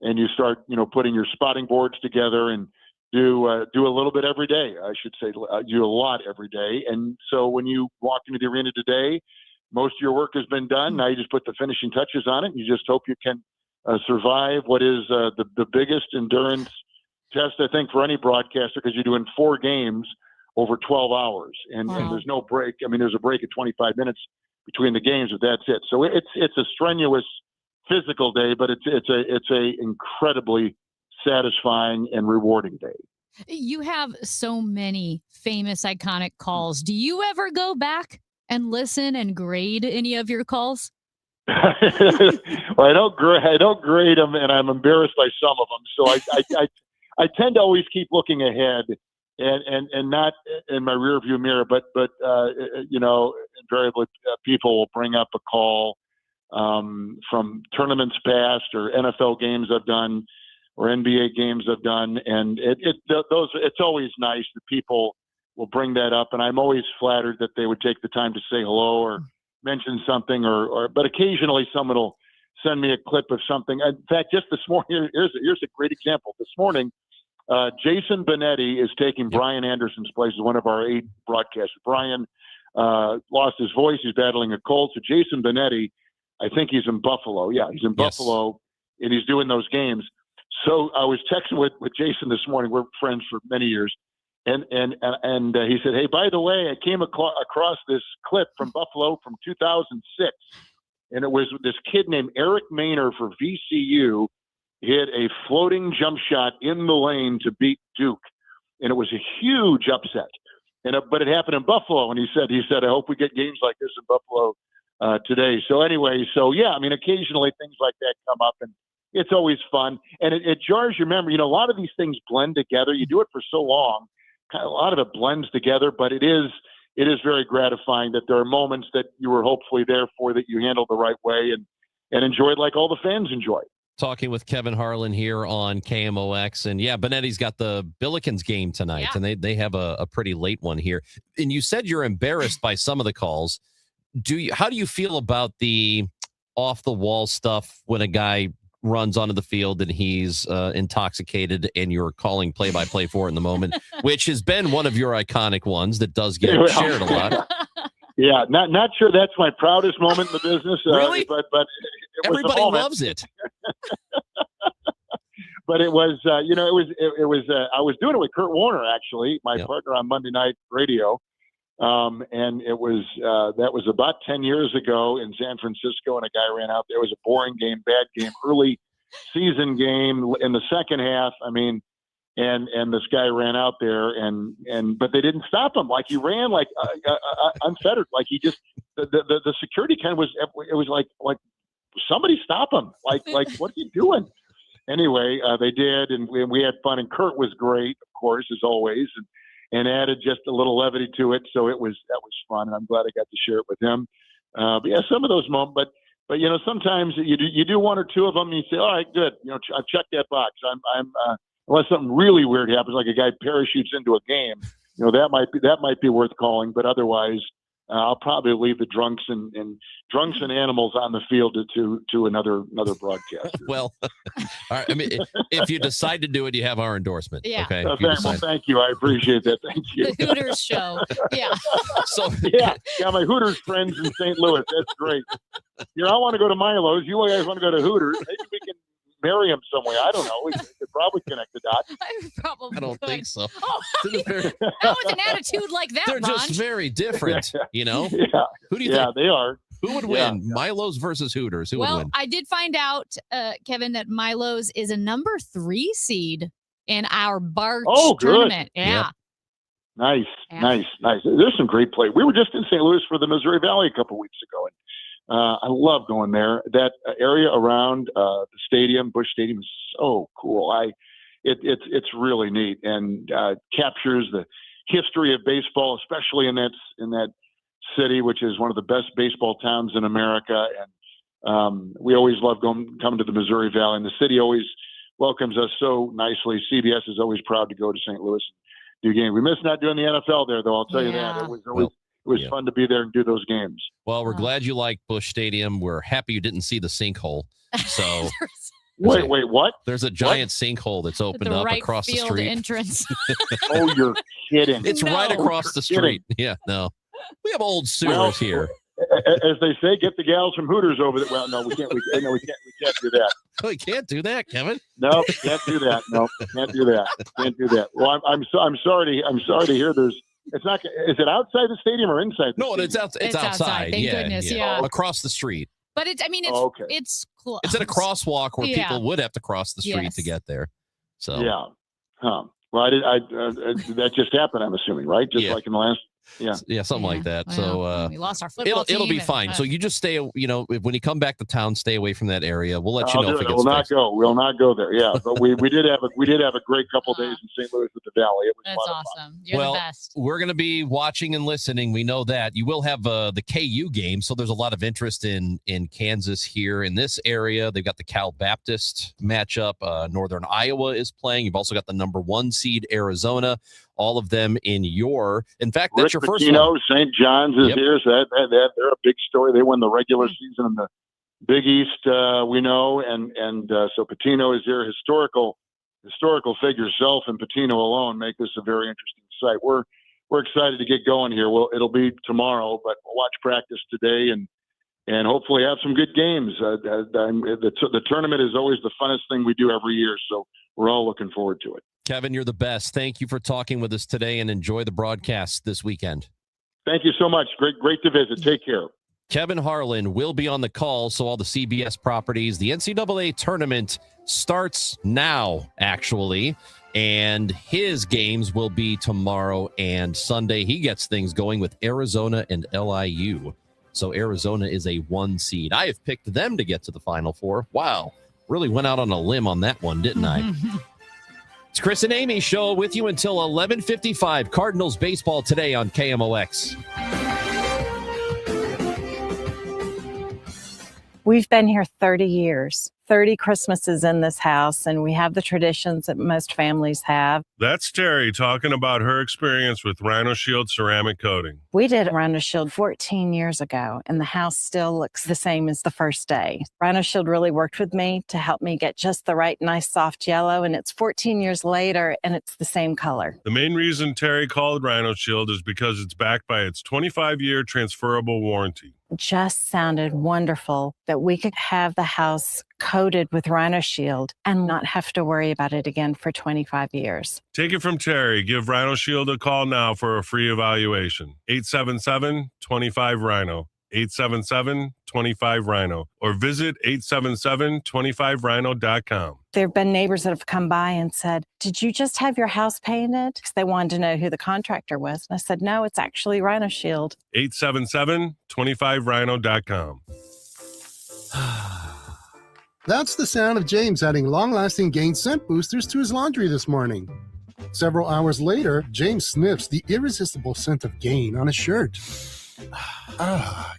and you start, putting your spotting boards together and do a little bit every day. I should say, do a lot every day. And so when you walk into the arena today, most of your work has been done. Now you just put the finishing touches on it. And you just hope you can survive what is the biggest endurance test, I think, for any broadcaster, because you're doing 4 games over 12 hours, and there's no break. I mean, there's a break of 25 minutes between the games, but that's it. So it's a strenuous physical day, but it's a incredibly satisfying and rewarding day. You have so many famous, iconic calls. Do you ever go back and listen and grade any of your calls? Well, I don't grade them, and I'm embarrassed by some of them. So I tend to always keep looking ahead and not in my rearview mirror, but invariably people will bring up a call from tournaments past or NFL games I've done or NBA games I've done, and it's always nice that people will bring that up, and I'm always flattered that they would take the time to say hello or mention something, but occasionally someone will send me a clip of something. In fact, just this morning, here's a great example. This morning, Jason Benetti is taking Brian Anderson's place as one of our 8 broadcasters. Brian lost his voice. He's battling a cold. So Jason Benetti, I think he's in Buffalo. Yeah, he's in Buffalo, and he's doing those games. So I was texting with Jason this morning. We're friends for many years. And he said, hey, by the way, I came across this clip from Buffalo from 2006. And it was this kid named Eric Maynor for VCU hit a floating jump shot in the lane to beat Duke. And it was a huge upset. But it happened in Buffalo. And he said, I hope we get games like this in Buffalo today. So anyway, occasionally things like that come up, and it's always fun. And it jars your memory. A lot of these things blend together. You do it for so long, a lot of it blends together, but it is very gratifying that there are moments that you were hopefully there for, that you handled the right way and enjoyed like all the fans enjoy. Talking with Kevin Harlan here on KMOX. And Benetti's got the Billikens game tonight, and they have a pretty late one here. And you said you're embarrassed by some of the calls. How do you feel about the off the wall stuff when a guy runs onto the field and he's intoxicated and you're calling play-by-play for it in the moment, which has been one of your iconic ones that does get shared a lot? Yeah, not sure that's my proudest moment in the business. Really? But everybody loves it. But it was, I was doing it with Kurt Warner, actually, my partner on Monday Night Radio. And it was, that was about 10 years ago in San Francisco, and a guy ran out there. It was a boring game, bad game, early season game in the second half. And this guy ran out there but they didn't stop him. Like, he ran like unfettered. Like, he just, the security kind of was like somebody stop him. Like what are you doing? Anyway, they did, and we had fun, and Kurt was great, of course, as always, and added just a little levity to it. So that was fun, and I'm glad I got to share it with him. But some of those moments, but sometimes you do one or two of them, and you say, all right, good, I've checked that box. I'm unless something really weird happens, like a guy parachutes into a game, that might be worth calling. But otherwise, I'll probably leave the drunks and animals on the field to another broadcaster. Well, all right. If you decide to do it, you have our endorsement. Yeah. Okay. Thank you. I appreciate that. Thank you. The Hooters show. Yeah. So my Hooters friends in St. Louis. That's great. I want to go to Milo's. You guys want to go to Hooters? Maybe we can marry him somewhere. I don't know. We could probably connect the dots. I don't think so. Oh, that was an attitude like that, They're Ron. just very different, Yeah. Who do you Yeah, think? they are. Who would win? Milo's versus Hooters. Who would win? I did find out, Kevin, that Milo's is a number 3 seed in our Barch tournament. Yeah. Nice. There's some great play. We were just in St. Louis for the Missouri Valley a couple weeks ago, and I love going there. That area around the stadium, Busch Stadium, is so cool. It's really neat, and captures the history of baseball, especially in that city, which is one of the best baseball towns in America. And we always love coming to the Missouri Valley, and the city always welcomes us so nicely. CBS is always proud to go to St. Louis and do games. We miss not doing the NFL there, though. I'll tell you that. It was always was fun to be there and do those games. Well, we're glad you like Busch Stadium. We're happy you didn't see the sinkhole. So wait, what? There's a giant sinkhole that's opened the up right across the field street. entrance. Oh, you're kidding. It's right across the street. Yeah, no. We have old sewers here. As they say, get the gals from Hooters over there. Well, no, we can't do that. Oh, you can't do that, Kevin. No, can't do that. No, can't do that. Can't do that. Well, I'm sorry to hear there's. It's not. Is it outside the stadium or inside? No, it's outside. It's outside. Thank goodness. Yeah. Across the street. But it's it's close. It's at a crosswalk where Yeah. people would have to cross the street Yes. to get there. So Yeah. Huh. Well, that just happened. I'm assuming, right? Just like in the last. Yeah. something like that. Well, So we lost our football it'll team be and, fine. So you just stay. When you come back to town, stay away from that area. We'll let you know if it gets We'll not fixed. go. We'll not go there. Yeah, but we did have a great couple days in St. Louis with the Valley. It was That's a lot of fun. awesome. You're the best. We're going to be watching and listening. We know that. You will have the KU game, so there's a lot of interest in Kansas here in this area. They've got the Cal Baptist matchup. Northern Iowa is playing. You've also got the number 1 seed Arizona. All of them in fact, that's your first one. St. John's is here, so that they're a big story. They won the regular season in the Big East, we know, and so Patino is here. Historical figure, Self and Patino alone make this a very interesting site. We're excited to get going here. It'll be tomorrow, but we'll watch practice today and hopefully have some good games. The tournament is always the funnest thing we do every year, so we're all looking forward to it. Kevin, you're the best. Thank you for talking with us today, and enjoy the broadcast this weekend. Thank you so much. Great to visit. Take care. Kevin Harlan will be on the call, so all the CBS properties. The NCAA tournament starts now, actually, and his games will be tomorrow and Sunday. He gets things going with Arizona and LIU. So Arizona is a 1 seed. I have picked them to get to the Final Four. Wow. Really went out on a limb on that one, didn't I? It's Chris and Amy show with you until 11:55. Cardinals baseball today on KMOX. We've been here 30 years, 30 Christmases in this house, and we have the traditions that most families have. That's Terry talking about her experience with Rhino Shield ceramic coating. We did Rhino Shield 14 years ago, and the house still looks the same as the first day. Rhino Shield really worked with me to help me get just the right, nice, soft yellow, and it's 14 years later, and it's the same color. The main reason Terry called Rhino Shield is because it's backed by its 25-year transferable warranty. It just sounded wonderful that we could have the house coated with Rhino Shield and not have to worry about it again for 25 years. Take it from Terry. Give Rhino Shield a call now for a free evaluation. 877-25-RHINO. 877-25-RHINO. Or visit 877-25rhino.com. There have been neighbors that have come by and said, "Did you just have your house painted?" Because they wanted to know who the contractor was. And I said, "No, it's actually Rhino Shield." 877-25rhino.com. That's the sound of James adding long-lasting Gain scent boosters to his laundry this morning. Several hours later, James sniffs the irresistible scent of Gain on his shirt.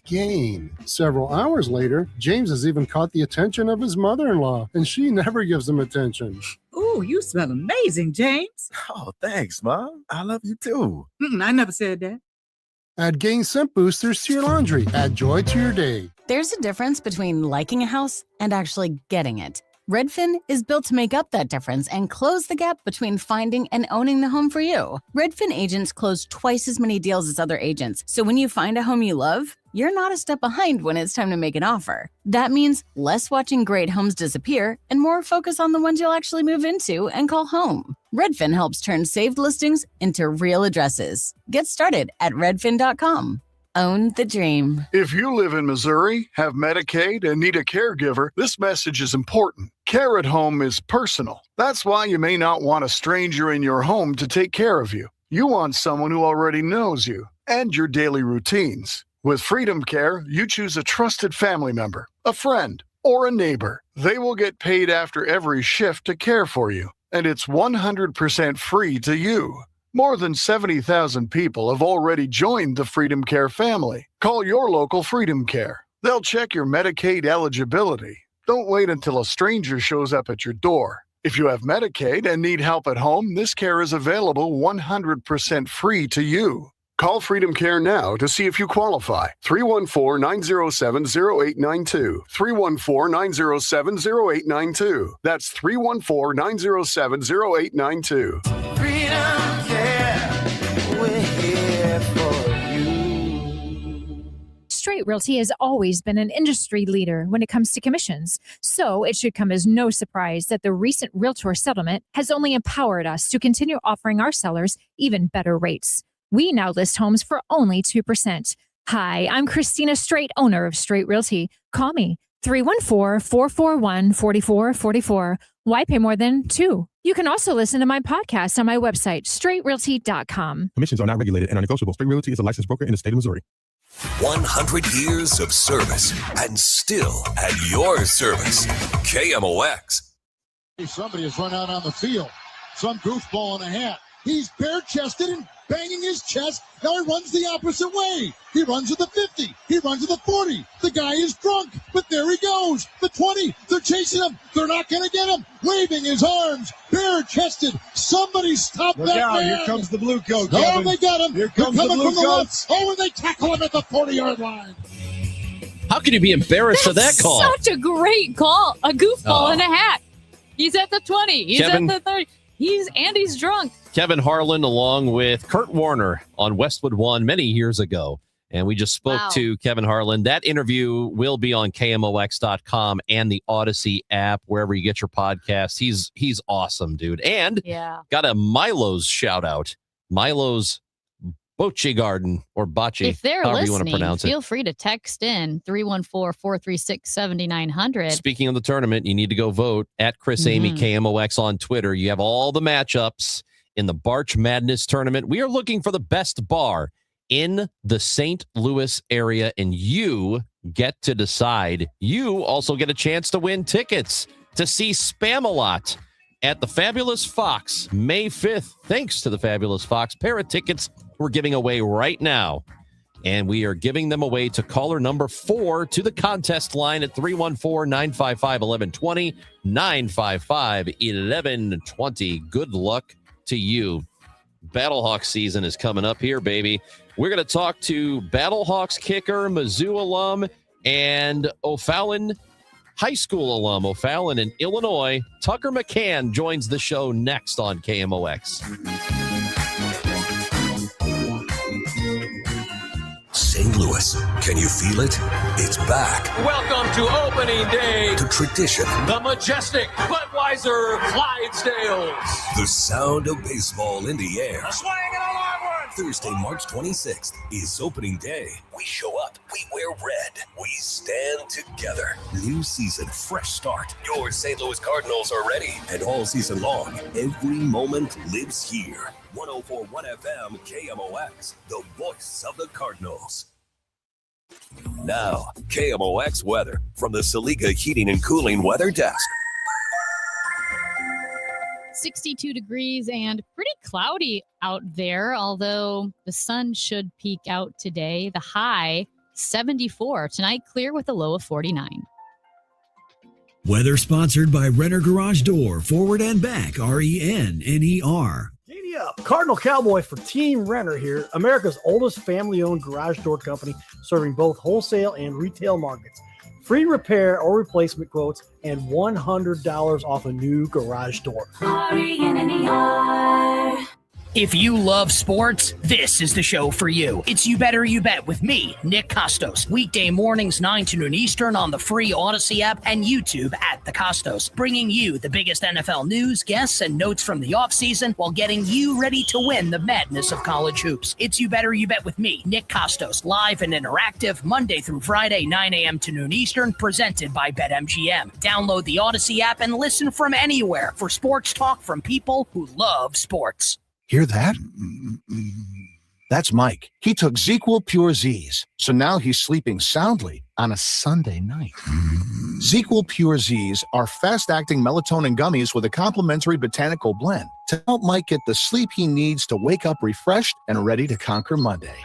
Gain. Several hours later, James has even caught the attention of his mother-in-law, and she never gives him attention. Ooh, you smell amazing, James. Oh, thanks, Mom. I love you too. I never said that. Add Gain scent boosters to your laundry. Add joy to your day. There's a difference between liking a house and actually getting it. Redfin is built to make up that difference and close the gap between finding and owning the home for you. Redfin agents close twice as many deals as other agents, so when you find a home you love, you're not a step behind when it's time to make an offer. That means less watching great homes disappear and more focus on the ones you'll actually move into and call home. Redfin helps turn saved listings into real addresses. Get started at redfin.com. Own the dream. If you live in Missouri, have Medicaid, and need a caregiver, this message is important. Care at home is personal. That's why you may not want a stranger in your home to take care of you. You want someone who already knows you and your daily routines. With Freedom Care, you choose a trusted family member, a friend, or a neighbor. They will get paid after every shift to care for you, and it's 100% free to you. More than 70,000 people have already joined the Freedom Care family. Call your local Freedom Care. They'll check your Medicaid eligibility. Don't wait until a stranger shows up at your door. If you have Medicaid and need help at home, this care is available 100% free to you. Call Freedom Care now to see if you qualify. 314-907-0892. 314-907-0892. That's 314-907-0892. Freedom Care, we're here for you. Straight Realty has always been an industry leader when it comes to commissions. So it should come as no surprise that the recent Realtor settlement has only empowered us to continue offering our sellers even better rates. We now list homes for only 2%. Hi, I'm Christina Straight, owner of Straight Realty. Call me 314-441-4444. Why pay more than 2? You can also listen to my podcast on my website, straightrealty.com. Commissions are not regulated and are negotiable. Straight Realty is a licensed broker in the state of Missouri. 100 years of service and still at your service. KMOX. Somebody has run out on the field. Some goofball in a hat. He's bare-chested and banging his chest. Now he runs the opposite way. He runs to the 50. He runs to the 40. The guy is drunk, but there he goes. The 20. They're chasing him. They're not going to get him. Waving his arms, bare-chested. Somebody stop that man. Here comes the blue coat. Oh, Kevin. They got him. Here comes the blue coats. Oh, and they tackle him at the 40-yard line. How can you be embarrassed of that call? Such a great call. A goofball in a hat. He's at the 20. He's Kevin, at the 30. He's drunk. Kevin Harlan along with Kurt Warner on Westwood One many years ago. And we just spoke to Kevin Harlan. That interview will be on KMOX.com and the Odyssey app, wherever you get your podcasts. He's awesome, dude. And got a Milo's shout out. Milo's Bocce Garden or Bocce, If they're however you listening, want to pronounce it. feel free to text in 314-436-7900. Speaking of the tournament, you need to go vote at Chris Amy KMOX on Twitter. You have all the matchups in the Barch Madness tournament. We are looking for the best bar in the St. Louis area, and you get to decide. You also get a chance to win tickets to see Spam-A-Lot at the Fabulous Fox May 5th. Thanks to the Fabulous Fox. Pair of tickets we're giving away right now. And we are giving them away to caller number 4 to the contest line at 314-955-1120, 955-1120. Good luck to you. Battlehawks season is coming up here, baby. We're going to talk to Battlehawks kicker, Mizzou alum, and O'Fallon High School alum, O'Fallon in Illinois. Tucker McCann joins the show next on KMOX. St. Louis, can you feel it? It's back. Welcome to opening day. To tradition. The majestic Budweiser Clydesdales. The sound of baseball in the air. A swing and a long one. Thursday, March 26th is opening day. We show up. We wear red. We stand together. New season, fresh start. Your St. Louis Cardinals are ready. And all season long, every moment lives here. 104.1 FM KMOX, the voice of the Cardinals. Now, KMOX weather from the Saliga Heating and Cooling Weather Desk. 62 degrees and pretty cloudy out there, although the sun should peek out today. The high 74. Tonight, clear with a low of 49. Weather sponsored by Renner Garage Door, forward and back, RENNER. Giddy up. Cardinal Cowboy for Team Renner here, America's oldest family-owned garage door company, serving both wholesale and retail markets. Free repair or replacement quotes and $100 off a new garage door. RENNER. If you love sports, this is the show for you. It's You Better You Bet with me, Nick Costos. Weekday mornings 9 to noon Eastern on the free Odyssey app and YouTube at The Costos. Bringing you the biggest NFL news, guests, and notes from the offseason while getting you ready to win the madness of college hoops. It's You Better You Bet with me, Nick Costos. Live and interactive, Monday through Friday, 9 a.m. to noon Eastern, presented by BetMGM. Download the Odyssey app and listen from anywhere for sports talk from people who love sports. Hear that? That's Mike. He took ZzzQuil Pure Z's, so now he's sleeping soundly on a Sunday night. ZzzQuil Pure Z's are fast-acting melatonin gummies with a complementary botanical blend to help Mike get the sleep he needs to wake up refreshed and ready to conquer Monday.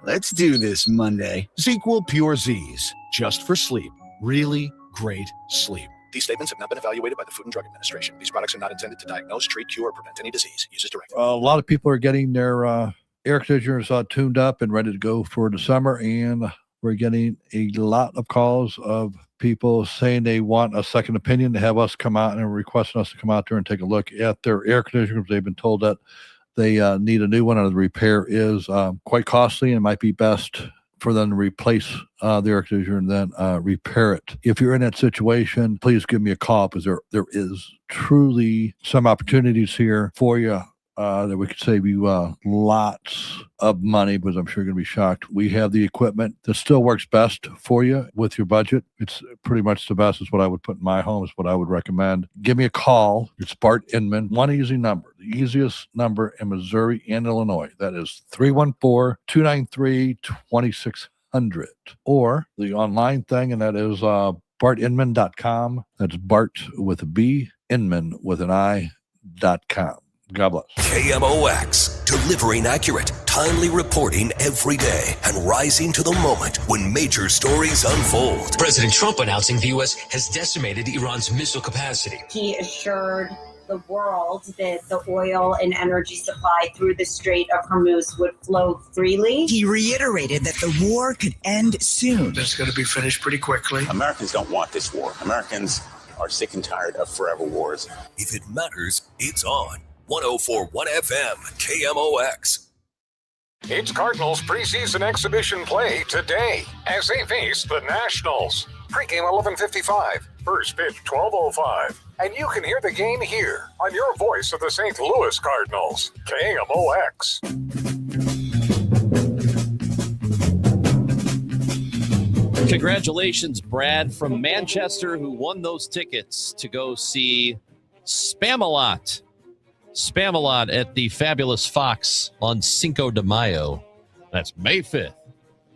Let's do this Monday. ZzzQuil Pure Z's, just for sleep. Really great sleep. These statements have not been evaluated by the Food and Drug Administration. These products are not intended to diagnose, treat, cure, or prevent any disease. Use as directed. A lot of people are getting their air conditioners tuned up and ready to go for the summer, and we're getting a lot of calls of people saying they want a second opinion, to have us come out and requesting us to come out there and take a look at their air conditioners. They've been told that they need a new one, and the repair is quite costly, and it might be best for them to replace the air conditioner and then repair it. If you're in that situation, please give me a call, because there is truly some opportunities here for you that we could save you lots of money, because I'm sure you're going to be shocked. We have the equipment that still works best for you with your budget. It's pretty much the best. Is what I would put in my home, is what I would recommend. Give me a call. It's Bart Inman. One easy number, the easiest number in Missouri and Illinois. That is 314-293-2600. Or the online thing, and that is bartinman.com. That's Bart with a B, Inman with an I.com. God bless. KMOX, delivering accurate, timely reporting every day and rising to the moment when major stories unfold. President Trump announcing the U.S. has decimated Iran's missile capacity. He assured the world that the oil and energy supply through the Strait of Hormuz would flow freely. He reiterated that the war could end soon. It's going to be finished pretty quickly. Americans don't want this war. Americans are sick and tired of forever wars. If it matters, it's on. 104.1 FM, KMOX. It's Cardinals preseason exhibition play today as they face the Nationals. Pre-game 11:55, first pitch 12:05, and you can hear the game here on your voice of the St. Louis Cardinals, KMOX. Congratulations, Brad from Manchester, who won those tickets to go see Spamalot. Spamalot at the Fabulous Fox on Cinco de Mayo. That's May 5th.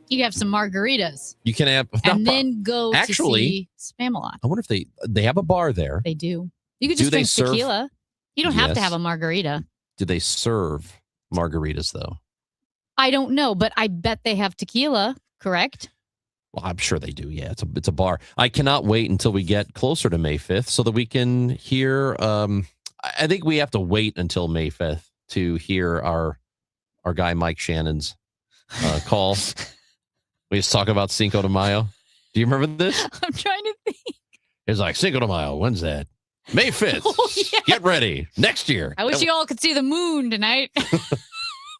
You have some margaritas. You can have... And then go actually, to see Spamalot. I wonder if they have a bar there. They do. You could just drink tequila. You don't have to have a margarita. Do they serve margaritas, though? I don't know, but I bet they have tequila, correct? Well, I'm sure they do. Yeah, it's a bar. I cannot wait until we get closer to May 5th so that we can hear... I think we have to wait until May 5th to hear our guy Mike Shannon's call. We just talk about Cinco de Mayo. Do you remember this? I'm trying to think. It's like, Cinco de Mayo, when's that? May 5th. Oh, yeah. Get ready. Next year. I wish you all could see the moon tonight. Do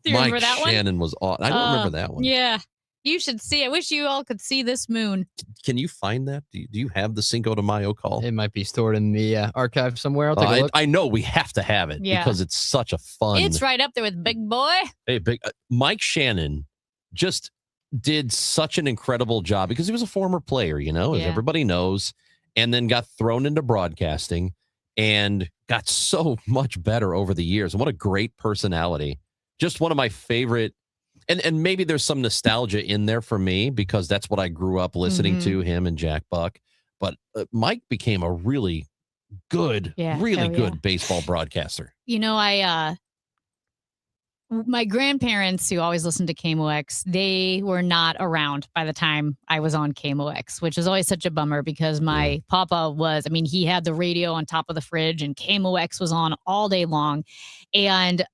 you remember that one? Mike Shannon was on. I don't remember that one. Yeah. You should see. I wish you all could see this moon. Can you find that? Do you have the Cinco de Mayo call? It might be stored in the archive somewhere. I'll take a look. I know we have to have it because it's such a fun. It's right up there with Big Boy. Hey, Mike Shannon just did such an incredible job because he was a former player, as everybody knows, and then got thrown into broadcasting and got so much better over the years. And what a great personality. Just one of my favorite. And maybe there's some nostalgia in there for me because that's what I grew up listening to, him and Jack Buck. But Mike became a really good, good baseball broadcaster. My grandparents, who always listened to KMOX, they were not around by the time I was on KMOX, which is always such a bummer because my papa he had the radio on top of the fridge and KMOX was on all day long. And,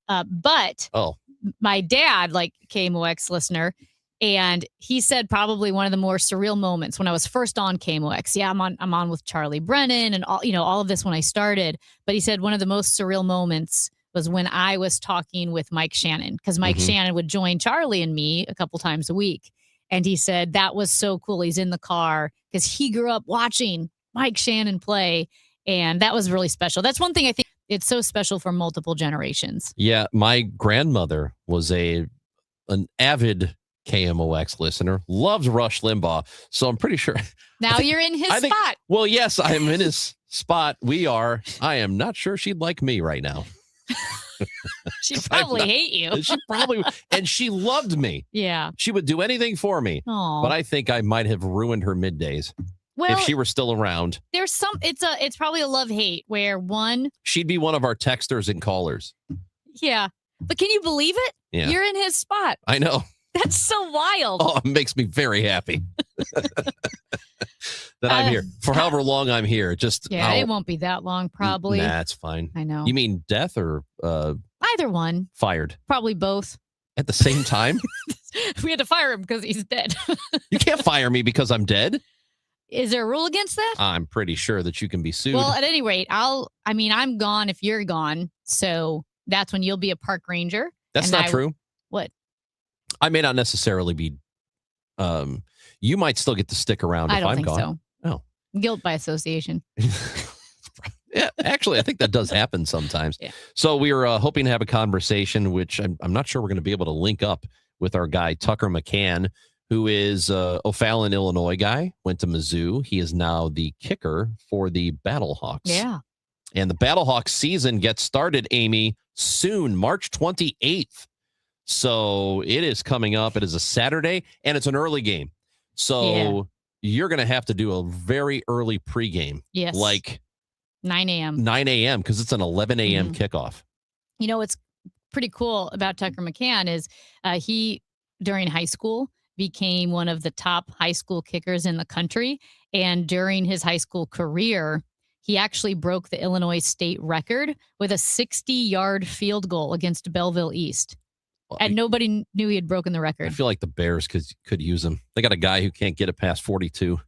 my dad, KMOX listener, and he said probably one of the more surreal moments when I was first on KMOX. Yeah, I'm on with Charlie Brennan and all of this when I started. But he said one of the most surreal moments was when I was talking with Mike Shannon, because Mike Shannon would join Charlie and me a couple times a week. And he said that was so cool. He's in the car because he grew up watching Mike Shannon play. And that was really special. That's one thing I think. It's so special for multiple generations. Yeah, my grandmother was an avid KMOX listener, loves Rush Limbaugh. So I'm pretty sure. Now you're in his spot. Well, yes, I am in his spot. We are. I am not sure she'd like me right now. She'd probably hate you. She probably, and she loved me. Yeah. She would do anything for me. Aww. But I think I might have ruined her middays. Well, if she were still around. There's it's probably a love-hate where she'd be one of our texters and callers. Yeah. But can you believe it? Yeah. You're in his spot. I know. That's so wild. Oh, it makes me very happy that I'm here for however long I'm here. It won't be that long, probably. Nah, it's fine. I know. You mean death or either one? Fired. Probably both. At the same time? We had to fire him because he's dead. You can't fire me because I'm dead. Is there a rule against that? I'm pretty sure that you can be sued. Well, at any rate, I'm gone if you're gone. So that's when you'll be a park ranger. That's not true. What? I may not necessarily be. You might still get to stick around if I'm gone. So. Oh. Guilt by association. Yeah, actually, I think that does happen sometimes. Yeah. So we were hoping to have a conversation, which I'm not sure we're going to be able to link up with our guy, Tucker McCann, who is O'Fallon, Illinois guy, went to Mizzou. He is now the kicker for the Battlehawks. Yeah. And the Battlehawks season gets started, Amy, soon, March 28th. So it is coming up. It is a Saturday, and it's an early game. So you're going to have to do a very early pregame. Yes. Like 9 a.m. 9 a.m. because it's an 11 a.m. kickoff. You know, what's pretty cool about Tucker McCann is he, during high school, became one of the top high school kickers in the country. And during his high school career, he actually broke the Illinois state record with a 60-yard field goal against Belleville East. And nobody knew he had broken the record. I feel like the Bears could use him. They got a guy who can't get it past 42.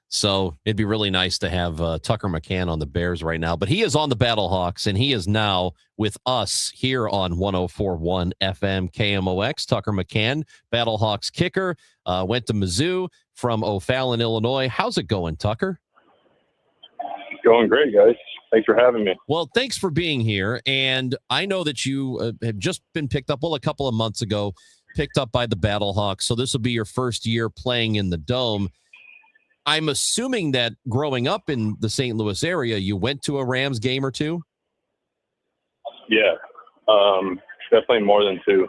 So it'd be really nice to have Tucker McCann on the Bears right now. But he is on the Battlehawks, and he is now with us here on 104.1 FM KMOX. Tucker McCann, Battlehawks kicker, went to Mizzou from O'Fallon, Illinois. How's it going, Tucker? Going great, guys. Thanks for having me. Well, thanks for being here. And I know that you have just been picked up, a couple of months ago, picked up by the Battlehawks. So this will be your first year playing in the Dome. I'm assuming that growing up in the St. Louis area, you went to a Rams game or two? Yeah, definitely more than two.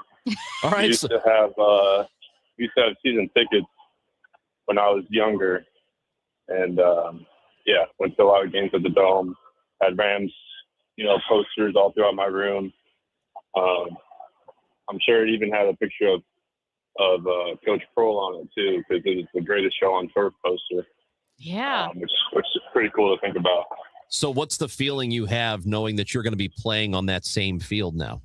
All right. We used to have season tickets when I was younger. And, went to a lot of games at the Dome. Had Rams, posters all throughout my room. I'm sure it even had a picture of Coach Prohl on it too, because it was the greatest show on turf poster. Yeah, which is pretty cool to think about. So what's the feeling you have knowing that you're going to be playing on that same field now?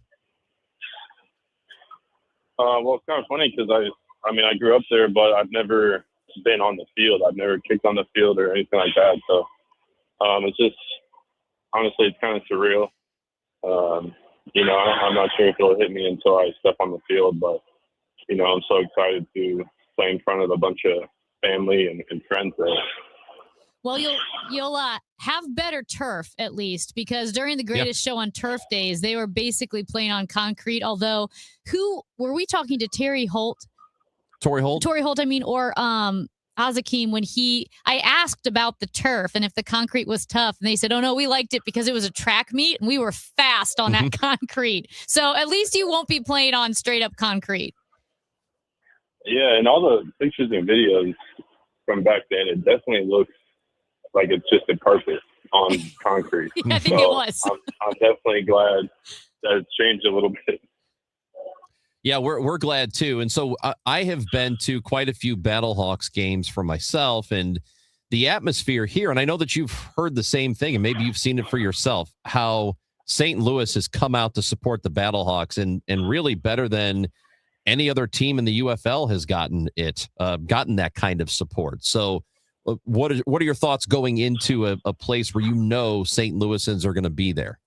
Well, it's kind of funny because I grew up there, but I've never been on the field. I've never kicked on the field or anything like that. So it's just, honestly, it's kind of surreal. I'm not sure if it'll hit me until I step on the field, but I'm so excited to play in front of a bunch of family and friends there. Well, you'll have better turf at least, because during the greatest show on turf days, they were basically playing on concrete. Although, who were we talking to? Tory Holt, or Azakim, when I asked about the turf and if the concrete was tough, and they said, "Oh no, we liked it because it was a track meet and we were fast on that concrete." So at least you won't be playing on straight up concrete. Yeah, and all the pictures and videos from back then, it definitely looks like it's just a carpet on concrete. Yeah, I think it was. I'm definitely glad that it's changed a little bit. Yeah, we're glad too. And so I have been to quite a few Battlehawks games for myself, and the atmosphere here, and I know that you've heard the same thing, and maybe you've seen it for yourself, how St. Louis has come out to support the Battlehawks, and really better than any other team in the UFL has gotten that kind of support. So what are your thoughts going into a place where St. Louisans are going to be there?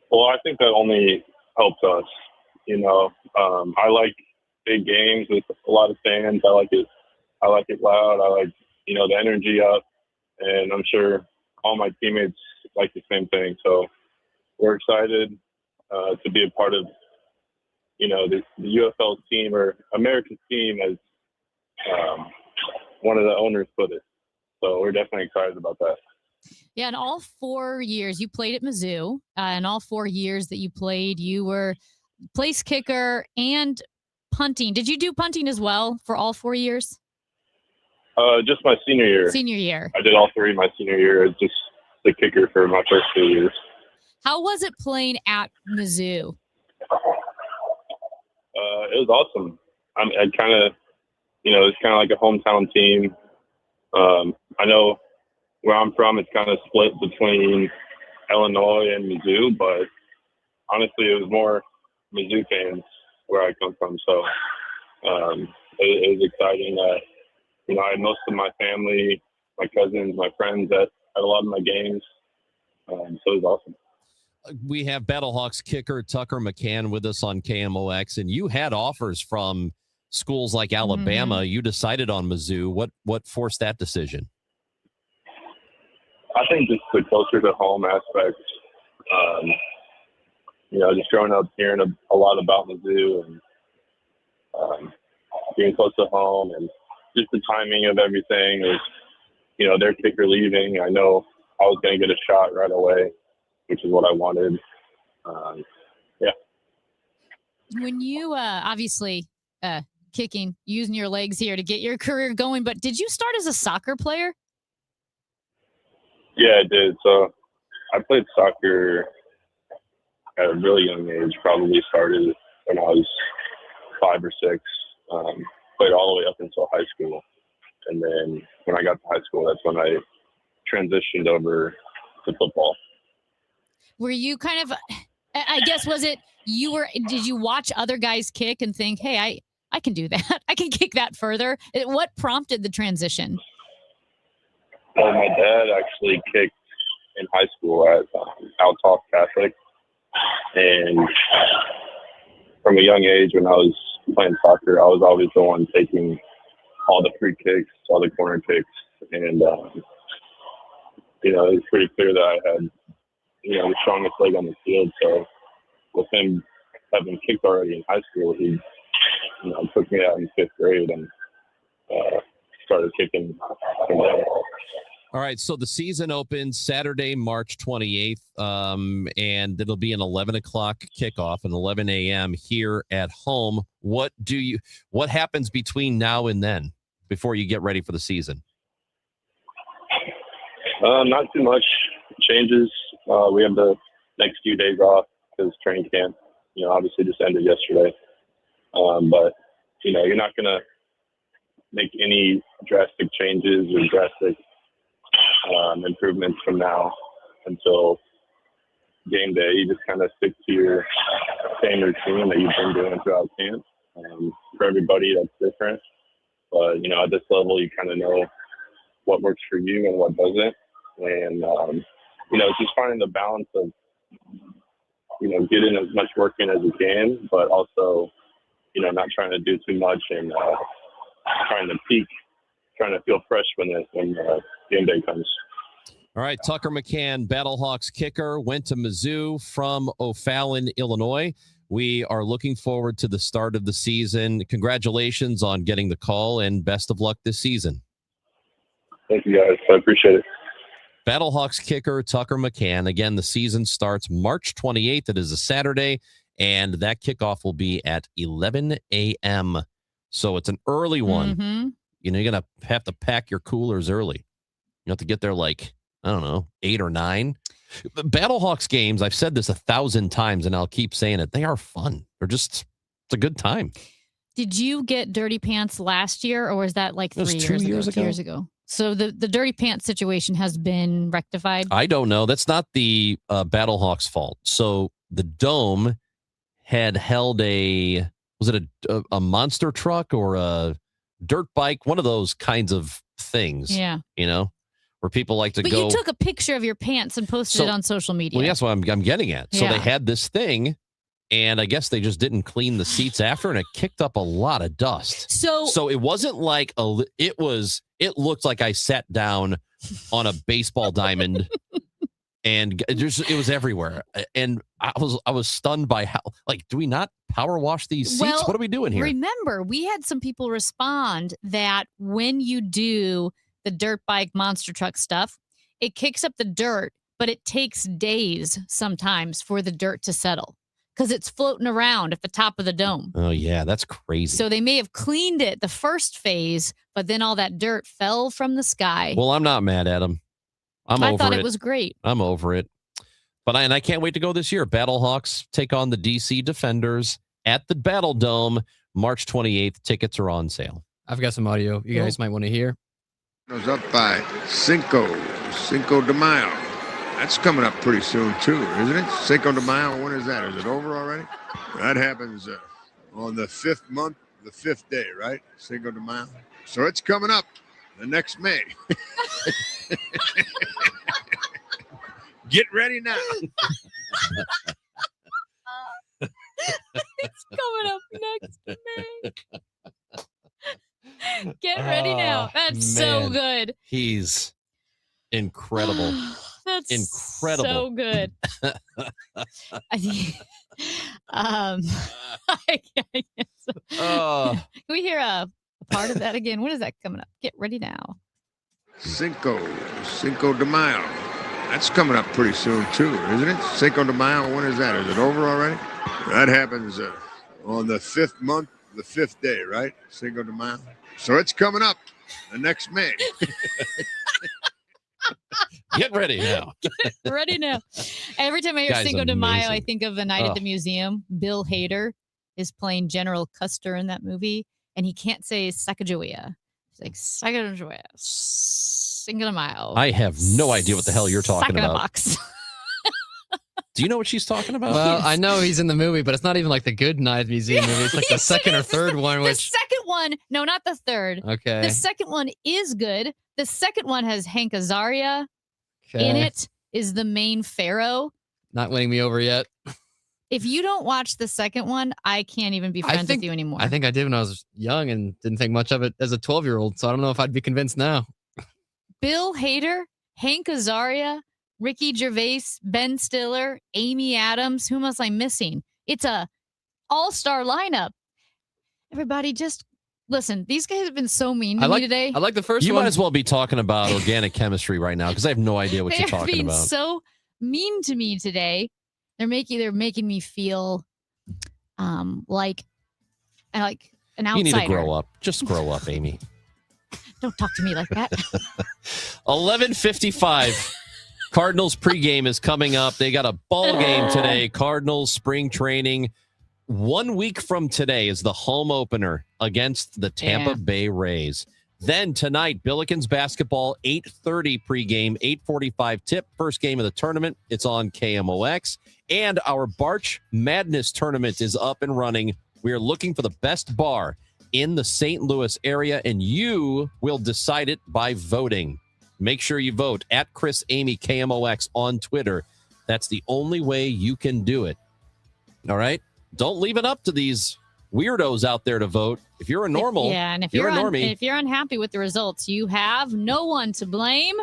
Well, I think that only helps us. I like big games with a lot of fans. I like it loud. I like, the energy up, and I'm sure all my teammates like the same thing. So we're excited to be a part of, the UFL team, or America's team, as one of the owners put it. So we're definitely excited about that. Yeah, in all 4 years you played at Mizzou, in all 4 years that you played, you were place kicker and punting. Did you do punting as well for all 4 years? Just my senior year. Senior year. I did all three my senior year. Just the kicker for my first 2 years. How was it playing at Mizzou? It was awesome. It's kind of like a hometown team. I know where I'm from, it's kind of split between Illinois and Mizzou, but honestly, it was more Mizzou fans where I come from. So it was exciting that, I had most of my family, my cousins, my friends at a lot of my games. So it was awesome. We have Battlehawks kicker Tucker McCann with us on KMOX, and you had offers from schools like Alabama. Mm-hmm. You decided on Mizzou. What forced that decision? I think just the closer to home aspect. Just growing up hearing a lot about Mizzou and being close to home, and just the timing of everything is, their kicker leaving. I know I was going to get a shot right away, which is what I wanted. When you obviously kicking, using your legs here to get your career going, but did you start as a soccer player? Yeah, I did. So I played soccer at a really young age, probably started when I was 5 or 6, played all the way up until high school. And then when I got to high school, that's when I transitioned over to football. Were you kind of, I guess, did you watch other guys kick and think, hey, I can do that. I can kick that further. What prompted the transition? Well, my dad actually kicked in high school at Althoff Catholic. And from a young age, when I was playing soccer, I was always the one taking all the free kicks, all the corner kicks. And, it was pretty clear that I had, the strongest leg on the field. So with him having kicked already in high school, he, took me out in 5th grade and started kicking from there. All right, so the season opens Saturday, March 28th, and it'll be an 11 o'clock kickoff, an 11 a.m. here at home. What happens between now and then before you get ready for the season? Not too much changes. We have the next few days off because training camp, obviously just ended yesterday. But, you're not going to make any drastic changes or drastic improvements from now until game day. You just kind of stick to your same routine that you've been doing throughout camp. For everybody, that's different. But, at this level, you kind of know what works for you and what doesn't. And, just finding the balance of, getting as much work in as you can, but also, not trying to do too much and trying to peak, trying to feel fresh when game day comes. All right, Tucker McCann, Battlehawks kicker, went to Mizzou from O'Fallon, Illinois. We are looking forward to the start of the season. Congratulations on getting the call, and best of luck this season. Thank you, guys. I appreciate it. Battlehawks kicker Tucker McCann. Again, the season starts March 28th. It is a Saturday, and that kickoff will be at 11 a.m. So it's an early one. Mm-hmm. You're going to have to pack your coolers early. You have to get there 8 or 9. Battlehawks games, I've said this 1,000 times, and I'll keep saying it. They are fun. it's a good time. Did you get dirty pants last year, or was that 3 years ago? 2 years ago. So the dirty pants situation has been rectified? I don't know. That's not the Battlehawks' fault. So the Dome had held a monster truck or a dirt bike, one of those kinds of things. Yeah. Where people like to go. But you took a picture of your pants and posted it on social media. Well, that's what I'm getting at. So they had this thing, and I guess they just didn't clean the seats after, and it kicked up a lot of dust. So it wasn't like it looked like I sat down on a baseball diamond, and it was everywhere. And I was stunned by how, do we not power wash these seats? Well, what are we doing here? Remember, we had some people respond that when you do the dirt bike monster truck stuff, it kicks up the dirt, but it takes days sometimes for the dirt to settle because it's floating around at the top of the dome. Oh, yeah, that's crazy. So they may have cleaned it the first phase, but then all that dirt fell from the sky. Well, I'm not mad at him. I thought it was great. I'm over it. But I can't wait to go this year. Battlehawks take on the DC Defenders at the Battle Dome, March 28th. Tickets are on sale. I've got some audio you guys might want to hear. Was up by Cinco de Mayo. That's coming up pretty soon, too, isn't it? Cinco de Mayo, when is that? Is it over already? That happens on the 5th month, the 5th day, right? Cinco de Mayo. So it's coming up the next May. Get ready now. It's coming up next May. Get ready now. That's so man. good. He's incredible. That's Incredible. so good. I think, Oh. Can we hear a part of that again? When is that coming up? Get ready now. Cinco de Mayo. That's coming up pretty soon, too, isn't it? Cinco de Mayo, when is that? Is it over already? That happens on the 5th month, the 5th day, right? Cinco de Mayo. So it's coming up the next May. Get ready now. Get ready now. Every time I hear Guy's Cinco de Mayo, I amazing. think of The Night at Oh. the Museum. Bill Hader is playing General Custer in that movie, and he can't say Sacagawea. He's like, Sacagawea, Cinco de Mayo. I have no idea what the hell you're talking about. Box. Do you know what she's talking about? Well, I know he's in the movie, but it's not even like the Good Night Museum movie. It's like the second or third one, The which second one, no, not the third. okay. The second one is good. The second one has Hank Azaria in Okay. it, is the main pharaoh. Not winning me over yet. If you don't watch the second one, I can't even be I friends think- with you anymore. I think I did when I was young and didn't think much of it as a 12-year-old. So I don't know if I'd be convinced now. Bill Hader, Hank Azaria, Ricky Gervais, Ben Stiller, Amy Adams. Who else I'm missing? It's a all-star lineup. Everybody just listen. These guys have been so mean to me today. I like the first You one. might as well be talking about organic chemistry right now because I have no idea what They're you're talking being about. so mean to me today. They're making me feel like an outsider. You need to grow up. Just grow up, Amy. Don't talk to me like that. 11:55. Cardinals pregame is coming up. They got a ball game today. Cardinals spring training. 1 week from today is the home opener against the Tampa Bay Rays. Then tonight, Billikens basketball, 8:30 pregame, 8:45 tip. First game of the tournament. It's on KMOX. And our Barch Madness tournament is up and running. We are looking for the best bar in the St. Louis area, and you will decide it by voting. Make sure you vote at Chris Amy KMOX on Twitter. That's the only way you can do it. All right? Don't leave it up to these weirdos out there to vote. If you're a normal, and if you're a you're normie. if you're unhappy with the results, you have no one to blame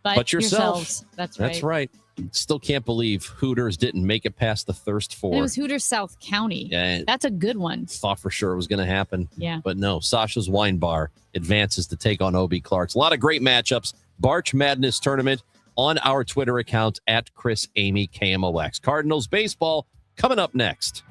but yourself. yourselves. That's right. That's right. Still can't believe Hooters didn't make it past the Thirst And it Four. was Hooters South County. Yeah. That's a good one. Thought for sure it was going to happen. Yeah. But no, Sasha's Wine Bar advances to take on OB Clark's. A lot of great matchups. Barch Madness tournament on our Twitter account at Chris Amy KMOX. Cardinals baseball coming up next.